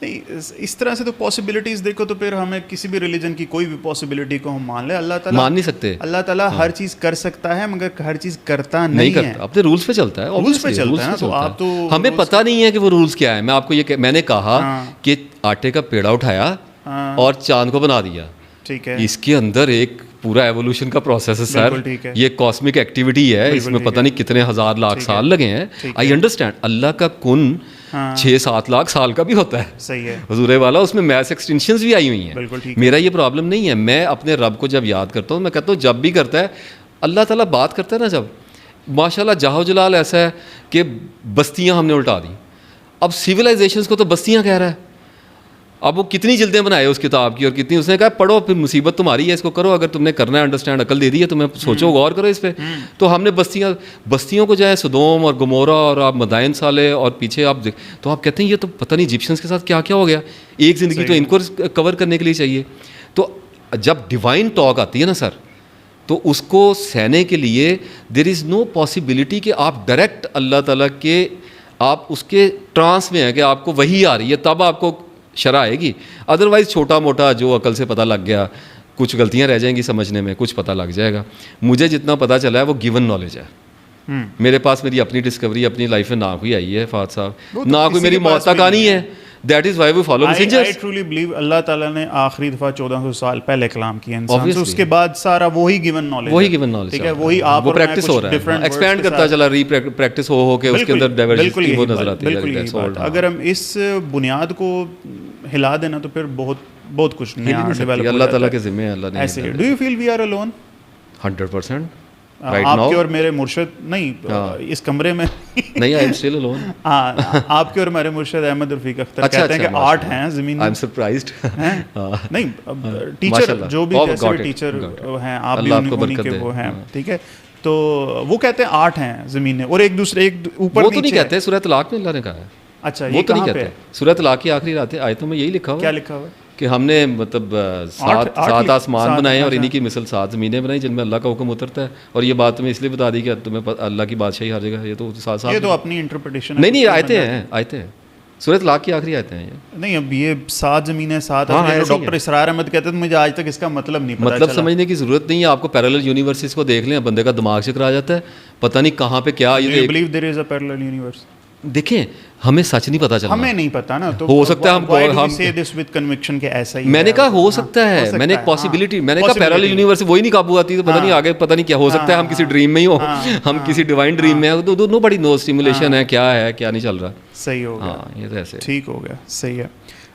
اس طرح سے تو پاسبلٹیز دیکھو تو پھر ہمیں کسی بھی ریلیجن کی کوئی بھی پاسبلٹی کو ہم مان لیں, اللہ تعالیٰ مان نہیں سکتے. اللہ تعالیٰ ہر چیز کر سکتا ہے مگر ہر چیز کرتا نہیں ہے, اپنے رولز پہ چلتا ہے, رولز پہ چلتا ہے. تو آپ تو ہمیں پتہ نہیں ہے کہ وہ رولز کیا ہے. میں آپ کو یہ میں نے کہا کہ آٹے کا پیڑا اٹھایا اور چاند کو بنا دیا, ٹھیک ہے, اس کے اندر ایک پورا ایوولوشن کا پروسیس ہے سر. یہ کاسمک ایکٹیویٹی ہے, اس میں پتہ نہیں کتنے ہزار لاکھ سال لگے ہیں. آئی انڈرسٹینڈ, اللہ کا کن 6-7 لاکھ سال کا بھی ہوتا ہے. صحیح ہے حضور والا, اس میں میس ایکسٹینشنز بھی آئی ہوئی ہیں. میرا یہ پرابلم نہیں ہے. میں اپنے رب کو جب یاد کرتا ہوں, میں کہتا ہوں جب بھی کرتا ہے اللہ تعالیٰ بات کرتا ہے نا, جب ماشاء اللہ جاہو جلال ایسا ہے کہ بستیاں ہم نے الٹا دیں. اب سویلائزیشنز کو تو بستیاں کہہ رہا ہے. اب وہ کتنی جلدیں بنائے اس کتاب کی اور کتنی, اس نے کہا پڑھو, پھر مصیبت تمہاری ہے, اس کو کرو, اگر تم نے کرنا ہے انڈرسٹینڈ, عقل دے دی ہے تمہیں, سوچو غور کرو اس پہ. تو ہم نے بستیوں کو جائے سدوم اور گمورا اور آپ مدائن سالے اور پیچھے آپ تو آپ کہتے ہیں یہ تو پتہ نہیں ایجپشنس کے ساتھ کیا کیا ہو گیا. ایک زندگی تو ان کو کور کرنے کے لیے چاہیے. تو جب ڈیوائن ٹاک آتی ہے نا سر, تو اس کو سہنے کے لیے دیر از نو پاسبلٹی کہ آپ ڈائریکٹ اللہ تعالیٰ کے, آپ اس کے ٹرانس میں ہیں کہ آپ کو وہی آ رہی ہے, تب آپ کو شرح آئے گی. ادروائز چھوٹا موٹا جو عقل سے پتہ لگ گیا, کچھ غلطیاں رہ جائیں گی سمجھنے میں, کچھ پتہ لگ جائے گا. مجھے جتنا پتہ چلا ہے وہ گیون نالج ہے. میرے پاس میری اپنی ڈسکوری اپنی لائف میں نہ کوئی آئی ہے فہد صاحب, نہ کوئی میری موت تک آنی ہے. That is why we follow messengers. I truly believe اللہ تعالیٰ نے آخری دفعہ 1400 سال پہلے کلام کیا انسان سے, اس کے بعد سارا وہی گیون نالج, ٹھیک ہے, وہی آپ وہ پریکٹس ہو رہا ہے, ایکسپینڈ کرتا چلا, ری پریکٹس ہو کے اس کے اندر ڈائیورسٹی وہ نظر آتی ہے. اگر ہم اس بنیاد کو ہلا دینا تو پھر بہت کچھ نیا ڈیولپ. اللہ تعالیٰ کے ذمہ ہے, اللہ نے ایسے. Do you feel we are alone? 100%. آپ کے اور میرے مرشد نہیں اس کمرے میں نہیں, آئی ایم اسٹل الون. ہاں, آپ کے اور میرے مرشد احمد رفیق اختر کہتے ہیں کہ 8 ہیں زمین. I am surprised. نہیں, ٹیچر جو بھی جیسے بھی ٹیچر ہیں آپ بھی انہیں کے وہ ہیں, ٹھیک ہے, تو وہ کہتے ہیں 8 ہیں زمینیں اور ایک دوسرے ایک اوپر. وہ تو نہیں کہتے, سورہ طلاق میں اللہ نے کہا ہے. اچھا, وہ تو نہیں کہتے. سورہ طلاق کی آخری آیتوں میں یہی لکھا ہوا ہے. کیا لکھا ہوا ہے؟ کہ ہم نے مطلب 7 آسمان بنائے اور انہی کی مثل 7 زمینیں بنائی جن میں اللہ کا حکم اترتا ہے. اور یہ بات تمہیں اس لیے بتا دی کہ تمہیں اللہ کی بادشاہی ہر جگہ. یہ تو یہ تو اپنی انٹرپریٹیشن نہیں, آیتیں ہیں سورۃ طلاق کی آخری آیتیں ہیں یہ. نہیں, اب یہ 7 زمینیں 7 ڈاکٹر اسرار احمد کہتے ہیں, مجھے آج تک اس کا مطلب نہیں پتا. مطلب سمجھنے کی ضرورت نہیں ہے آپ کو. پیرالل یونیورسز کو دیکھ لیں, بندے کا دماغ چکر آ جاتا ہے, پتہ نہیں کہاں پہ کیا. یہ believe there is a parallel universe. دیکھیں ہمیں سچ نہیں پتا چلا, ہمیں نہیں پتا نا, تو ہو سکتا ہے ہم سے دس ود کنوکشن کہ ایسا ہی. میں نے کہا ہو سکتا ہے, میں نے ایک پاسبلٹی, میں نے کہا پیرالل یونیورس وہی نہیں قابو آتی, تو پتہ نہیں آگے پتہ نہیں کیا ہو سکتا ہے. ہم کسی ڈریم میں ہی ہو, ہم کسی ڈیوائن ڈریم میں ہیں, نو بڑی نو اسٹیمولیشن ہے, کیا ہے کیا نہیں چل رہا. صحیح ہو گیا. ہاں, یہ تو ایسے ٹھیک ہو گیا, صحیح ہے.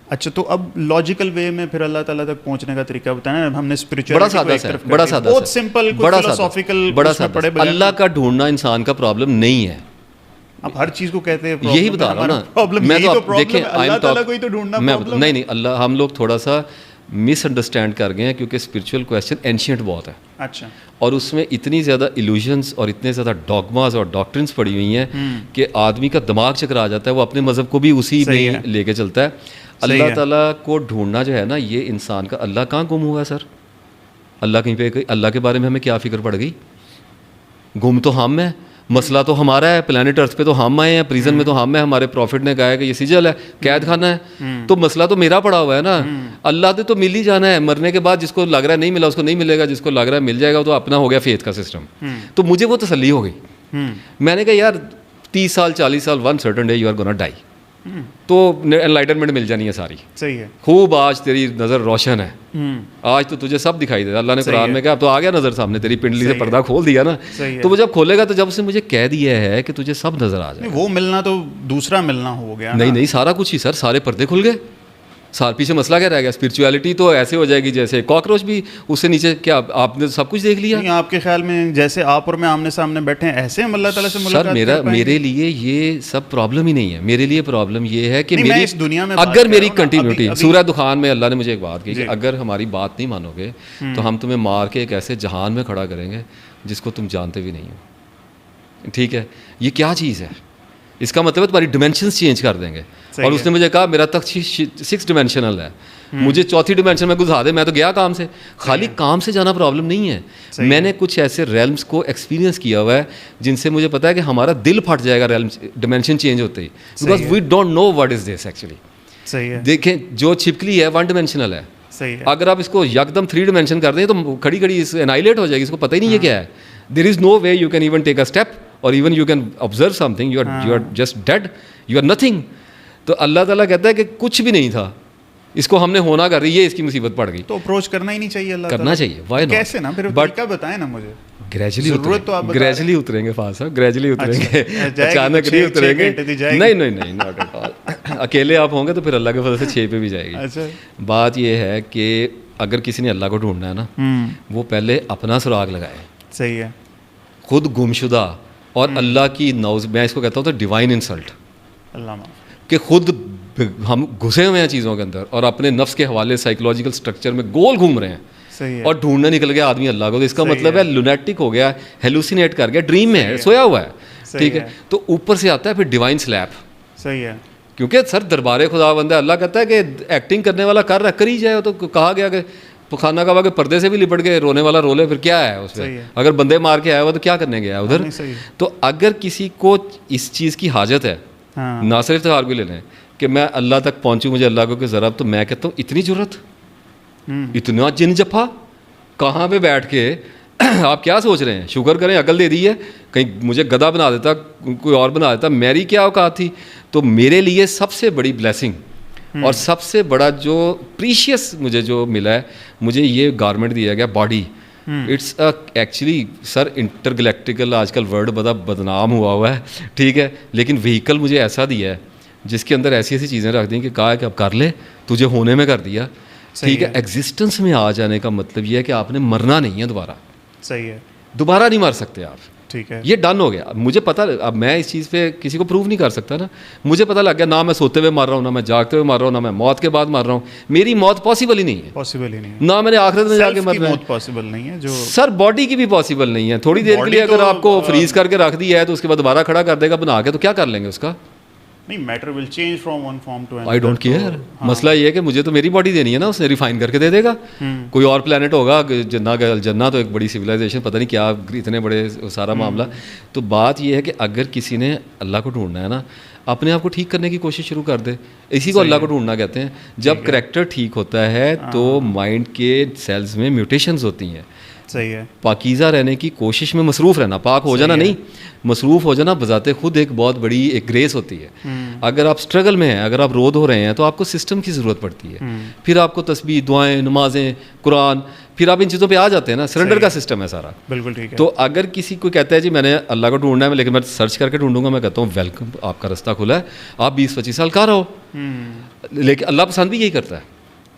اچھا, تو اب لاجیکل وے میں پھر اللہ تعالیٰ تک پہنچنے کا طریقہ بتانا. ہم نے اسپرچولیٹی بڑا سادہ, بہت سمپل, فلسافیکل, بڑا سادہ. اللہ کا ڈھونڈنا انسان کا پرابلم نہیں ہے. آپ ہر چیز کو کہتے ہیں یہی بتا رہا ہوں نا پرابلم. میں تو دیکھیں اللہ تعالیٰ کو ہی تو ڈھونڈنا پرابلم. نہیں اللہ ہم لوگ تھوڑا سا مس انڈرسٹینڈ کر گئے ہیں کیونکہ اسپرچوئل کویسچن اینشینٹ بہت ہے. اچھا. اور اس میں اتنی زیادہ ایلوژنس اور اتنے زیادہ ڈاگماز اور ڈاکٹرنس پڑی ہوئی ہیں کہ آدمی کا دماغ چکرا جاتا ہے, وہ اپنے مذہب کو بھی اسی میں لے کے چلتا ہے. اللہ تعالیٰ کو ڈھونڈنا جو ہے نا یہ انسان کا, اللہ کہاں گم ہوا ہے سر؟ اللہ کہیں پہ, اللہ کے بارے میں ہمیں کیا فکر پڑ گئی؟ گم تو ہم ہیں, مسئلہ تو ہمارا ہے, پلانٹ ارتھ پہ تو ہم آئے ہیں, پریزن میں تو ہم ہیں, ہمارے پروفٹ نے کہا ہے کہ یہ سجل ہے, قید خانہ ہے, تو مسئلہ تو میرا پڑا ہوا ہے نا. اللہ نے تو مل ہی جانا ہے, مرنے کے بعد جس کو لگ رہا ہے نہیں ملا اس کو نہیں ملے گا, جس کو لگ رہا ہے مل جائے گا, تو اپنا ہو گیا فیتھ کا سسٹم. تو مجھے وہ تسلی ہو گئی. میں نے کہا یار 30 سال 40 سال one certain day you are gonna die, تو انلائٹنمنٹ مل جانی ہے ساری. صحیح ہے. خوب آج تیری نظر روشن ہے, آج تو تجھے سب دکھائی دے. اللہ نے قرآن میں کہا اب تو آ گیا نظر سامنے, تیری پنڈلی سے پردہ کھول دیا نا. تو وہ جب کھولے گا تو جب اس نے مجھے کہہ دیا ہے کہ تجھے سب نظر آ جائے, وہ ملنا تو دوسرا ملنا ہو گیا. نہیں سارا کچھ ہی سر, سارے پردے کھل گئے. سال پیچھے مسئلہ کیا رہ گیا؟ اسپرچویلٹی تو ایسے ہو جائے گی جیسے کاکروچ بھی اس سے نیچے. کیا آپ نے سب کچھ دیکھ لیا؟ آپ کے خیال میں جیسے آپ اور میں آمنے سامنے بیٹھے ہیں ایسے ہم اللہ تعالیٰ سے ملاقات کر پائیں گے؟ میرے لیے یہ سب پرابلم ہی نہیں ہے. میرے لیے پرابلم یہ ہے کہ میری اس دنیا میں اگر میری کنٹینیوٹی, سورہ دخان میں اللہ نے مجھے ایک بات کی کہ اگر ہماری بات نہیں مانو گے تو ہم تمہیں مار کے ایک ایسے جہان میں کھڑا کریں گے جس کو تم جانتے بھی نہیں ہو. ٹھیک ہے, یہ کیا چیز ہے؟ اس کا مطلب ہے تمہاری ڈیمینشنز چینج کر دیں گے. اور اس نے مجھے کہا میرا تک 6 ڈیمینشنل ہے, مجھے 4تھی ڈیمینشن میں گزا دے, میں تو گیا کام سے. خالی کام سے جانا پرابلم نہیں ہے, میں نے کچھ ایسے ریلمز کو ایکسپیرینس کیا ہوا ہے جن سے مجھے پتا ہے کہ ہمارا دل پھٹ جائے گا ڈیمینشن چینج ہوتے ہی, because we don't know what is this actually. صحیح ہے. دیکھیں جو چھپکلی ہے 1 ڈیمینشنل ہے, اگر آپ اس کو یکدم 3 ڈیمینشن کر دیں تو کھڑی کھڑی انائلیٹ ہو جائے گی, اس کو پتہ ہی نہیں ہے کیا ہے. There is no way you can even take a step, اور even you can observe something, you are just dead, you are nothing. تو اللہ تعالیٰ کہتا ہے کہ کچھ بھی نہیں تھا, اس کو ہم نے ہونا کر رہی ہے, اس کی مصیبت پڑ گئی. تو اپروچ کرنا ہی نہیں چاہیے, اللہ کرنا چاہیے. Why not? کیسے نا, پھر طریقہ بتائیں نا مجھے. گریجولی اتریں گے فاضل صاحب, گریجولی اتریں گے, اچانک نہیں اتریں گے. نہیں ناٹ ایٹ آل. اکیلے آپ ہوں گے تو پھر اللہ کے فضل سے 6 پہ بھی جائے گی. بات یہ ہے کہ اگر کسی نے اللہ کو ڈھونڈنا ہے نا, وہ پہلے اپنا سراغ لگائے. صحیح ہے. خود گمشدہ اور اللہ کی نوز, میں اس کو کہتا ہوں تو ڈیوائن انسلٹ, کہ خود ہم گھسے ہوئے ہیں چیزوں کے اندر اور اپنے نفس کے حوالے سائیکولوجیکل اسٹرکچر میں گول گھوم رہے ہیں, اور ڈھونڈنے نکل گیا آدمی اللہ کو. تو اس کا مطلب ہے لونیٹک ہو گیا, ہیلوسینیٹ کر گیا, ڈریم میں ہے, سویا ہوا ہے. ٹھیک ہے, تو اوپر سے آتا ہے پھر ڈیوائن سلیپ. صحیح ہے. کیونکہ سر دربار خدا بندہ, اللہ کہتا ہے کہ ایکٹنگ کرنے والا کر ہی جائے. تو کہا گیا کہ خانہ کعبہ کے پردے سے بھی لپٹ کے رونے والا رولے, پھر کیا ہے اس پہ؟ اگر بندے مار کے آیا ہوا تو کیا کرنے گیا ادھر؟ تو اگر کسی کو اس چیز کی حاجت ہے, ناصر افتخار بھی لے لیں کہ میں اللہ تک پہنچوں, مجھے اللہ کو کہ ذرا, تو میں کہتا ہوں اتنی ضرورت, اتنا جن جپا کہاں پہ بیٹھ کے آپ کیا سوچ رہے ہیں؟ شکر کریں عقل دے دی ہے, کہیں مجھے گدھا بنا دیتا, کوئی اور بنا دیتا, میری کیا اوقات تھی. تو میرے لیے سب سے بڑی بلیسنگ اور سب سے بڑا جو پریشیس مجھے جو ملا ہے, مجھے یہ گارمنٹ دیا گیا, body. It's actually sir inter galactical آج کل ورڈ بڑا بدنام ہوا ہے, ٹھیک ہے, لیکن وہیکل مجھے ایسا دیا ہے جس کے اندر ایسی چیزیں رکھ دیں کہ کہا ہے کہ اب کر لے, تجھے ہونے میں کر دیا. ٹھیک ہے, ایگزسٹنس میں آ جانے کا مطلب یہ ہے کہ آپ نے مرنا نہیں ہے دوبارہ. صحیح ہے. دوبارہ نہیں مر سکتے آپ. ٹھیک ہے, یہ ڈن ہو گیا. مجھے پتا, اب میں اس چیز پہ کسی کو پروو نہیں کر سکتا نا, مجھے پتا لگ گیا, نہ میں سوتے ہوئے مار رہا ہوں, نہ میں جاگتے ہوئے مار رہا ہوں, نہ میں موت کے بعد مار رہا ہوں. میری موت پاسبل ہی نہیں ہے, پاسبل ہی نہیں ہے. نہ میں نے آخرت میں جا کے مرنا ہے, موت پاسبل نہیں ہے. جو سر باڈی کی بھی پاسبل نہیں ہے. تھوڑی دیر کے لیے اگر آپ کو فریز کر کے رکھ دیا ہے تو اس کے بعد دوبارہ کھڑا کر دے گا بنا کے, تو کیا کر لیں گے اس کا؟ نہیں, matter will change from one form to another. I don't care. مسئلہ یہ ہے کہ مجھے تو میری باڈی دینی ہے نا, اس نے ریفائن کر کے دے دے گا. کوئی اور پلانٹ ہوگا, جنہ تو ایک بڑی سویلائزیشن, پتہ نہیں کیا اتنے بڑے سارا معاملہ. تو بات یہ ہے کہ اگر کسی نے اللہ کو ڈھونڈنا ہے نا, اپنے آپ کو ٹھیک کرنے کی کوشش شروع کر دے. اسی کو اللہ کو ڈھونڈنا کہتے ہیں. جب کریکٹر ٹھیک ہوتا ہے تو مائنڈ کے سیلز میں میوٹیشنز ہوتی ہیں. صحیح ہے. پاکیزہ رہنے کی کوشش میں مصروف رہنا, پاک ہو جانا نہیں, مصروف ہو جانا بذات خود ایک بہت بڑی ایک گریس ہوتی ہے. اگر آپ اسٹرگل میں ہیں, اگر آپ رود ہو رہے ہیں, تو آپ کو سسٹم کی ضرورت پڑتی ہے. پھر آپ کو تسبیح, دعائیں, نمازیں, قرآن, پھر آپ ان چیزوں پہ آ جاتے ہیں نا. سرنڈر کا سسٹم ہے سارا. بالکل ٹھیک ہے. تو اگر کسی کو کہتا ہے جی میں نے اللہ کو ڈھونڈنا ہے, لیکن میں سرچ کر کے ڈھونڈوں گا, میں کہتا ہوں ویلکم, آپ کا رستہ کھلا ہے, آپ 20-25 سال کہاں رہو. لیکن اللہ پسند بھی یہی کرتا ہے.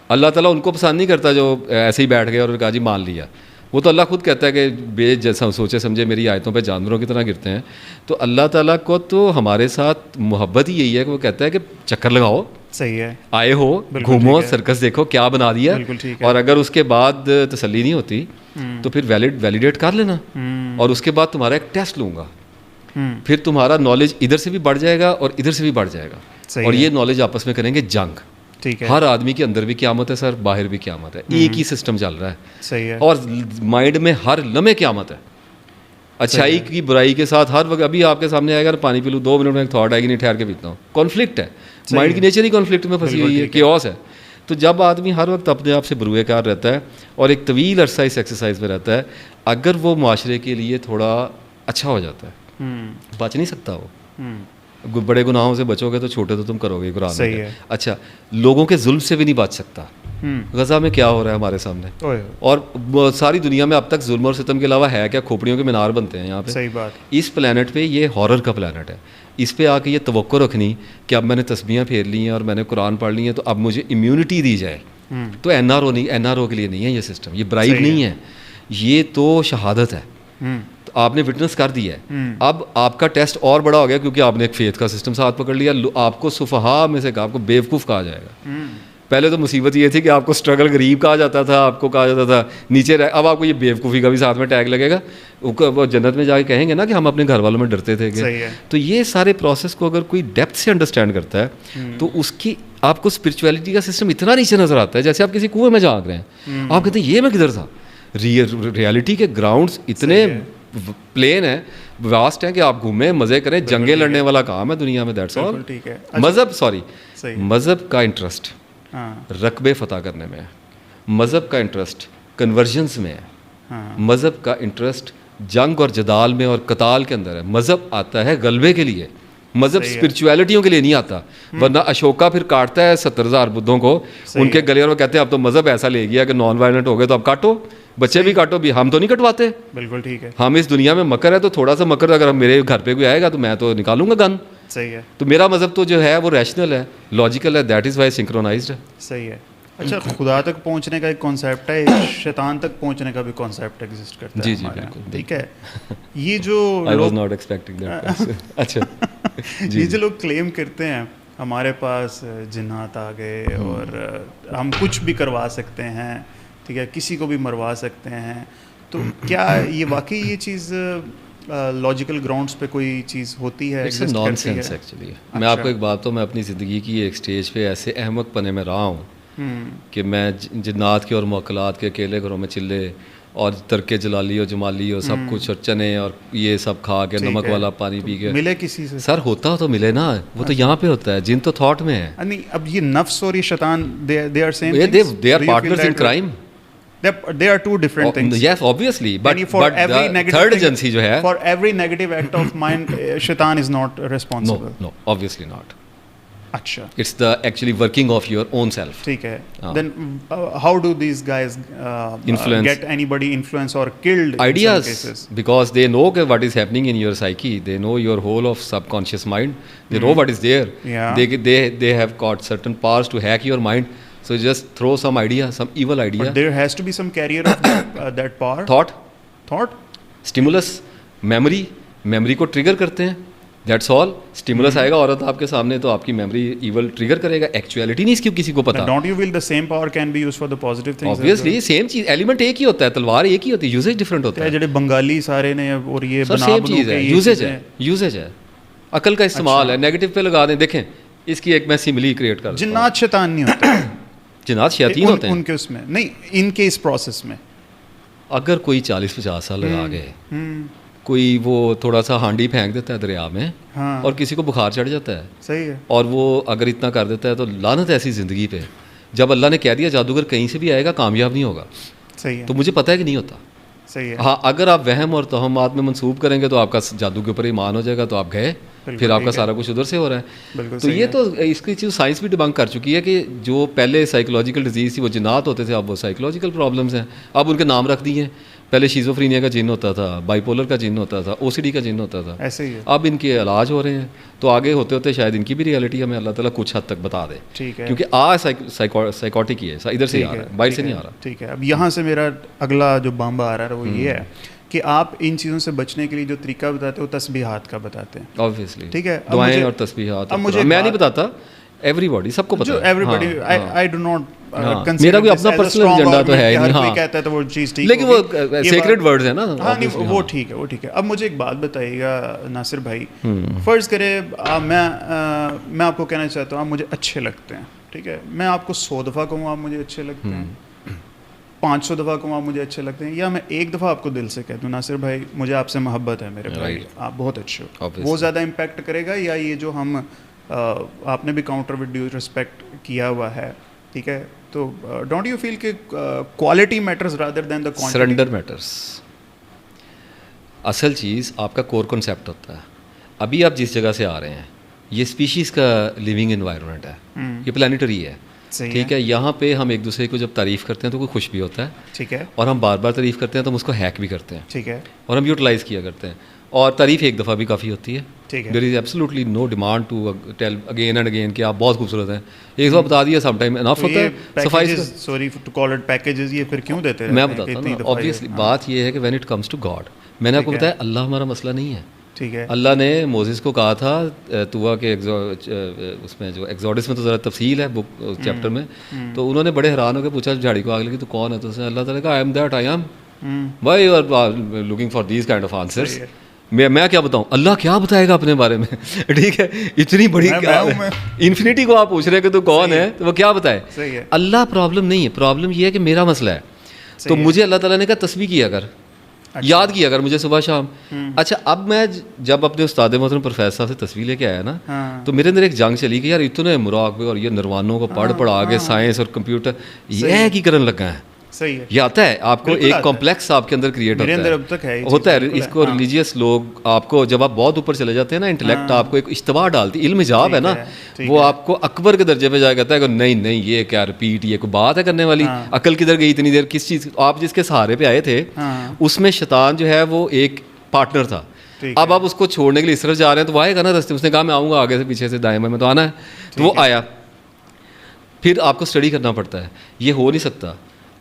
اللہ تعالیٰ ان کو پسند نہیں کرتا جو ایسے ہی بیٹھ گئے اور کہا جی مان لیا. وہ تو اللہ خود کہتا ہے کہ بے جیسا سوچے سمجھے میری آیتوں پہ جانوروں کی طرح گرتے ہیں. تو اللہ تعالیٰ کو تو ہمارے ساتھ محبت ہی یہی ہے کہ وہ کہتا ہے کہ چکر لگاؤ, صحیح ہے, آئے ہو, گھومو, سرکس دیکھو کیا بنا دیا, اور اگر اس کے بعد تسلی نہیں ہوتی تو پھر ویلیڈیٹ کر لینا, اور اس کے بعد تمہارا ایک ٹیسٹ لوں گا, پھر تمہارا نالج ادھر سے بھی بڑھ جائے گا اور ادھر سے بھی بڑھ جائے گا, اور یہ نالج آپس میں کریں گے جنگ. ہر آدمی کے اندر بھی قیامت ہے سر, باہر بھی قیامت ہے, ایک ہی سسٹم چل رہا ہے, صحیح ہے, اور مائنڈ میں ہر لمحے قیامت ہے. اچھائی کی برائی کے ساتھ ہر وقت, ابھی آپ کے سامنے آئے گا پانی پی لوں, 2 منٹ میں ایک تھاٹ آئے گی, نہیں ٹھہر کے پیتا ہوں. کانفلکٹ ہے, مائنڈ کی نیچر ہی کانفلکٹ میں پھنسی ہوئی ہے, کیوس ہے. تو جب آدمی ہر وقت اپنے آپ سے بروئے کار رہتا ہے اور ایک طویل عرصہ اس ایکسرسائز میں رہتا ہے, اگر وہ معاشرے کے لیے تھوڑا اچھا ہو جاتا ہے, بچ نہیں سکتا وہ. بڑے گناہوں سے بچو گے تو چھوٹے تو تم کرو گے, قرآن میں. اچھا, لوگوں کے ظلم سے بھی نہیں بچ سکتا. غزہ میں کیا ہو رہا ہے ہمارے سامنے, اور ساری دنیا میں اب تک ظلم اور ستم کے علاوہ ہے کیا؟ کھوپڑیوں کے مینار بنتے ہیں یہاں پہ. صحیح بات. اس پلانٹ پہ یہ ہارر کا پلانٹ ہے. اس پہ آ کے یہ توقع رکھنی کہ اب میں نے تسبیحاں پھیر لی ہیں اور میں نے قرآن پڑھ لی ہیں تو اب مجھے امیونٹی دی جائے, تو این آر او کے لیے نہیں ہے یہ سسٹم, یہ برائب نہیں ہے, یہ تو شہادت ہے. تو آپ نے وٹنس کر دیا ہے, اب آپ کا ٹیسٹ اور بڑا ہو گیا کیونکہ آپ نے ایک فیتھ کا سسٹم ساتھ پکڑ لیا. آپ کو سفہا میں سے آپ کو بیوقوف کہا جائے گا. پہلے تو مصیبت یہ تھی کہ آپ کو اسٹرگل غریب کہا جاتا تھا, آپ کو کہا جاتا تھا نیچے رہ, اب آپ کو یہ بیوقوفی کا بھی ساتھ میں ٹیگ لگے گا. وہ جنت میں جا کے کہیں گے نا کہ ہم اپنے گھر والوں میں ڈرتے تھے کہ. تو یہ سارے پروسیس کو اگر کوئی ڈیپتھ سے انڈرسٹینڈ کرتا ہے تو اس کی آپ کو اسپرچویلٹی کا سسٹم اتنا نیچے نظر آتا ہے جیسے آپ کسی کنویں میں جھانک رہے ہیں. آپ کہتے ہیں یہ میں کدھر تھا. ریئلٹی کے گراؤنڈس اتنے پلین ہیں, واسٹ ہیں کہ آپ گھومیں, مزے کریں, جنگیں لڑنے والا کام ہے دنیا میں. That's all. مذہب کا انٹرسٹ رقبے فتح کرنے میں ہے, مذہب کا انٹرسٹ کنورژنس میں ہے, مذہب کا انٹرسٹ جنگ اور جدال میں اور قتال کے اندر ہے. مذہب آتا ہے غلبے کے لیے, مذہب اسپرچویلٹیوں کے لیے نہیں آتا. ورنہ اشوکا پھر کاٹتا ہے 70,000 بدھوں کو ان کے گلے, اور وہ کہتے ہیں اب تو مذہب ایسا لے گیا کہ نان وائلنٹ ہو گئے تو اب کاٹو, بچے بھی کاٹو بھی, ہم تو نہیں کٹواتے. بالکل ٹھیک ہے. ہم اس دنیا میں مکر ہے تو تھوڑا سا مکر اگر میرے گھر پہ کوئی آئے گا تو میں تو نکالوں گا گن. صحیح ہے. تو میرا مذہب تو جو ہے وہ ریشنل ہے, لاجیکل ہے, دیٹ از وائی سنکرونائزڈ ہے. صحیح ہے. اچھا, خدا تک پہنچنے کا ایک کانسیپٹ ہے, شیطان تک پہنچنے کا بھی کانسیپٹ ایگزسٹ کرتا ہے. جی جی بالکل, ٹھیک ہے. یہ جو I was not expecting that. اچھا, یہ جو لوگ کلیم کرتے ہیں ہمارے پاس جنات آ گئے اور ہم کچھ بھی کروا سکتے ہیں, ٹھیک ہے, کسی کو بھی مروا سکتے ہیں, تو کیا یہ واقعی یہ چیز لاجیکل گراؤنڈس پہ کوئی چیز ہوتی ہے؟ It's nonsense actually. میں آپ کو ایک بات تو, میں اپنی زندگی کی ایک سٹیج پہ ایسے احمق پنے میں رہا ہوں کہ میں جنات کے اور موکلات کے اکیلے گھروں میں چلے اور ترکے جلالی اور جمالی اور سب کچھ اور چنے اور یہ سب کھا کے نمک والا پانی پی کے ملے کسی سے. سر ہوتا تو ملے نا, وہ تو یہاں پہ ہوتا ہے, جن تو تھاٹ میں ہے. نہیں, اب یہ نفس اور یہ شیطان they are same things, they are partners in crime. They are two different things. Yes, obviously, but every the third agency جو ہے, for every negative act of mine شیطان is not responsible. No, obviously not. اچھا, it's the actually working of your own self. ٹھیک ہے. Then how do these guys get anybody influence or killed ideas in some cases? Because they know what is happening in your psyche, they know your whole of subconscious mind, they know what is there. They have got certain powers to hack your mind. So just throw some idea, some evil idea. But there has to be some carrier of that power. Thought, stimulus, memory کو trigger کرتے ہیں. That's all. Stimulus آئے گا عورت آپ کے سامنے تو آپ کی memory evil trigger کرے گا. Actuality نہیں اس کی کسی کو پتا. Don't you feel the same power can be used for the positive things? Obviously, same چیز, element ایک ہی ہوتا ہے, تلوار ایک ہی ہوتی ہے, usage different ہوتا ہے. جڑے بنگالی سارے نے اور یہ بنا same چیز ہے, usage ہے, عقل کا استعمال ہے. نیگیٹو پہ لگا دیں, دیکھیں اس کی ایک میں سملی کریٹ کر دوں. جنات شیطان نہیں ہوتے, جنات شیاطین ہوتے ہیں ان کے اس میں نہیں, ان کے اس پروسیس میں. اگر کوئی 40-50 سال لگا گئے, کوئی وہ تھوڑا سا ہانڈی پھینک دیتا ہے دریا میں اور کسی کو بخار چڑھ جاتا ہے, صحیح ہے, اور وہ اگر اتنا کر دیتا ہے تو لعنت ایسی زندگی پہ. جب اللہ نے کہہ دیا جادوگر کہیں سے بھی آئے گا کامیاب نہیں ہوگا, صحیح ہے, تو مجھے پتہ ہے کہ نہیں ہوتا. صحیح ہے. ہاں, اگر آپ وہم اور توہمات میں منسوب کریں گے تو آپ کا جادو کے اوپر ایمان ہو جائے گا, تو آپ گئے, پھر آپ کا سارا کچھ ادھر سے ہو رہا ہے. تو یہ تو اس کی چیز سائنس بھی ڈبنک کر چکی ہے کہ جو پہلے سائیکولوجیکل ڈیزیز تھی وہ جنات ہوتے تھے, اب وہ سائیکولوجیکل پرابلمس ہیں, اب ان کے نام رکھ دیے ہیں. پہلے شیزوفرینیا کا جن ہوتا تھا, بائی پولر کا جن ہوتا تھا, OCD کا جن ہوتا تھا, ایسے ہی ہے. اب ان کے علاج ہو رہے ہیں, تو آگے ہوتے ہوتے شاید ان کی بھی ریئلٹی ہمیں اللہ تعالیٰ کچھ حد تک بتا دے. ٹھیک ہے, کیونکہ سائیکوٹک ہی ہے, ادھر سے آ رہا ہے, باہر سے نہیں آ رہا. ٹھیک ہے, اب یہاں سے میرا اگلا جو بامبا آ رہا ہے وہ یہ ہے کہ آپ ان چیزوں سے بچنے کے لیے جو طریقہ بتاتے ہیں وہ تسبیحات کا بتاتے ہیں. آبویسلی ٹھیک ہے, دعائیں اور تسبیحات. میں نہیں بتاتا, ایوری باڈی, سب کو پتہ ہے. Every body, I do not میرا کوئی اپنا پرسنل ایجنڈا تو ہے ہی نہیں, ہاں کہتا ہے تو وہ چیز ٹھیک, لیکن وہ سیکریٹ ورڈز ہیں نا. ہاں نہیں وہ ٹھیک ہے, وہ ٹھیک ہے. اب مجھے ایک بات بتائیے گا ناصر بھائی, فرض کرے میں آپ کو کہنا چاہتا ہوں آپ مجھے اچھے لگتے ہیں, ٹھیک ہے, میں آپ کو 100 دفعہ کہوں آپ مجھے اچھے لگتے ہیں, 500 دفعہ کہوں آپ مجھے اچھے لگتے ہیں, یا میں ایک دفعہ آپ کو دل سے کہہ دوں ناصر بھائی مجھے آپ سے محبت ہے میرے بھائی, آپ بہت اچھے ہو, وہ زیادہ امپیکٹ کرے گا یا یہ جو ہم آپ نے بھی کاؤنٹر ود ڈیو ریسپیکٹ کیا ہوا ہے, ٹھیک ہے, تو ڈونٹ یو فیل کہ quality matters rather than the quantity? Surrender matters. اصل چیز آپ کا کور کنسیپٹ ہوتا ہے. ابھی آپ جس جگہ سے آ رہے ہیں یہ اسپیشیز کا لیونگ انوائرمنٹ ہے, یہ پلانیٹری ہے, ٹھیک ہے. یہاں پہ ہم ایک دوسرے کو جب تعریف کرتے ہیں تو کوئی خوش بھی ہوتا ہے, ٹھیک ہے, اور ہم بار بار تعریف کرتے ہیں تو ہم اس کو ہیک بھی کرتے ہیں, ٹھیک ہے, اور ہم یوٹیلائز کیا کرتے ہیں, اور تعریف ایک دفعہ بھی کافی ہوتی ہے. There is absolutely no demand to tell again and again کہ آپ بہت خوبصورت ہیں. ایک دفعہ بتا دیا سم ٹائم انف ہوتا ہے. صفائی, sorry to call it packages, یہ پھر کیوں دیتے ہیں؟ میں بتاتا ہوں نا, آبویسلی بات یہ ہے کہ when it comes to God, میں نے آپ کو بتایا اللہ ہمارا مسئلہ نہیں ہے. ٹھیک ہے, اللہ نے موزیز کو کہا تھا توبہ کے اس میں جو ایگزوڈس میں تو ذرا تفصیل ہے بک چیپٹر میں, تو انہوں نے بڑے حیران ہو کے پوچھا جھاڑی کو آگ لگی تو کون ہے, تو اس نے اللہ تعالیٰ کہا I am that, I am, why you are looking for these kind of answers. میں کیا بتاؤں, اللہ کیا بتائے گا اپنے بارے میں, ٹھیک ہے, اتنی بڑی انفینٹی کو آپ پوچھ رہے ہیں کہ تو کون ہے, تو وہ کیا بتائے. اللہ پرابلم نہیں ہے, پرابلم یہ ہے کہ میرا مسئلہ ہے. تو مجھے اللہ تعالیٰ نے کہا تسبیح کیا کر, یاد کیا کر مجھے صبح شام. اچھا, اب میں جب اپنے استاد محترم پروفیسر صاحب سے تصویر لے کے آیا نا, تو میرے اندر ایک جنگ چلی کہ یار اتنے مراقبے اور یہ نروانوں کو پڑھ آگے سائنس اور کمپیوٹر یہ کی کرن لگا ہے. صحیح ہے, یہ آتا ہے آپ کو ایک کمپلیکس آپ کے اندر کریٹ ہوتا ہے. اس کو ریلیجیس لوگ آپ کو جب آپ بہت اوپر چلے جاتے ہیں نا, انٹلیکٹ آپ کو ایک اشتباہ ڈالتی, علم حجاب ہے نا, وہ آپ کو اکبر کے درجے پہ جایا کرتا ہے کہ نہیں یہ کیا ریپیٹ, یہ کوئی بات ہے کرنے والی, عقل کدھر گئی اتنی دیر, کس چیز آپ جس کے سہارے پہ آئے تھے اس میں شیطان جو ہے وہ ایک پارٹنر تھا. اب آپ اس کو چھوڑنے کے لیے اس طرف جا رہے ہیں تو وہ آئے گا نا رستے, اس نے کہا میں آؤں گا آگے سے پیچھے سے دائیں میں تو آنا ہے, تو وہ آیا. پھر آپ کو اسٹڈی کرنا پڑتا ہے. یہ ہو نہیں سکتا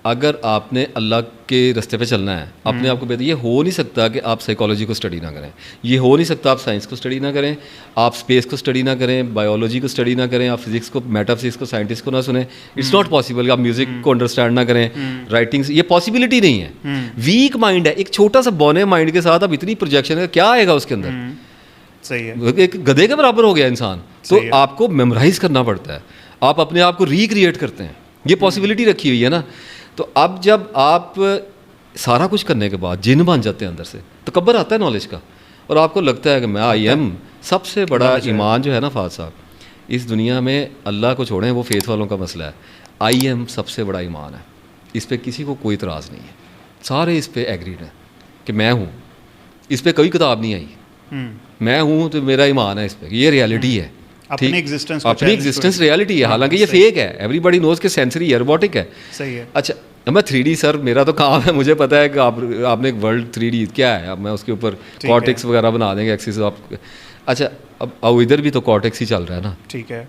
اگر آپ نے اللہ کے رستے پہ چلنا ہے اپنے آپ کو بہتر. یہ ہو نہیں سکتا کہ آپ سائیکالوجی کو اسٹڈی نہ کریں, یہ ہو نہیں سکتا آپ سائنس کو اسٹڈی نہ کریں, آپ اسپیس کو اسٹڈی نہ کریں, بایولوجی کو اسٹڈی نہ کریں, آپ فزکس کو, میٹا فزکس کو, سائنٹسٹ کو نہ سنیں. اٹس ناٹ پاسبل کہ آپ میوزک کو انڈرسٹینڈ نہ کریں, رائٹنگس, یہ پاسبلٹی نہیں ہے. ویک مائنڈ ہے, ایک چھوٹا سا بونے مائنڈ کے ساتھ اب اتنی پروجیکشن ہے, کیا آئے گا اس کے اندر. صحیح ہے, ایک گدھے کے برابر ہو گیا انسان. تو آپ کو میمورائز کرنا پڑتا ہے, آپ اپنے آپ کو ریکریٹ کرتے ہیں, یہ پاسبلٹی رکھی ہوئی ہے نا. تو اب جب آپ سارا کچھ کرنے کے بعد جن بن جاتے ہیں اندر سے, تو تکبر آتا ہے نالج کا, اور آپ کو لگتا ہے کہ میں آئی ایم. سب سے بڑا ایمان جو ہے نا فاضل صاحب, اس دنیا میں اللہ کو چھوڑیں, وہ فیتھ والوں کا مسئلہ ہے, آئی ایم سب سے بڑا ایمان ہے. اس پہ کسی کو کوئی اعتراض نہیں ہے, سارے اس پہ ایگریڈ ہیں کہ میں ہوں. اس پہ کوئی کتاب نہیں آئی, میں ہوں تو میرا ایمان ہے اس پہ, یہ ریالٹی ہے, اپنی ایگزسٹنس ریالٹی ہے, حالانکہ یہ فیک ہے. ایوری بڈی نوز کہ سینسری ہے, روبوٹک ہے. صحیح ہے. اچھا, میں 3D سر میرا تو کام ہے, مجھے پتا ہے کہ آپ نے ورلڈ 3D کیا ہے, اب میں اس کے اوپر کارٹیکس وغیرہ بنا دیں گے ایکسس آپ. اچھا, اب ادھر بھی تو کارٹیکس ہی چل رہا ہے نا, ٹھیک ہے.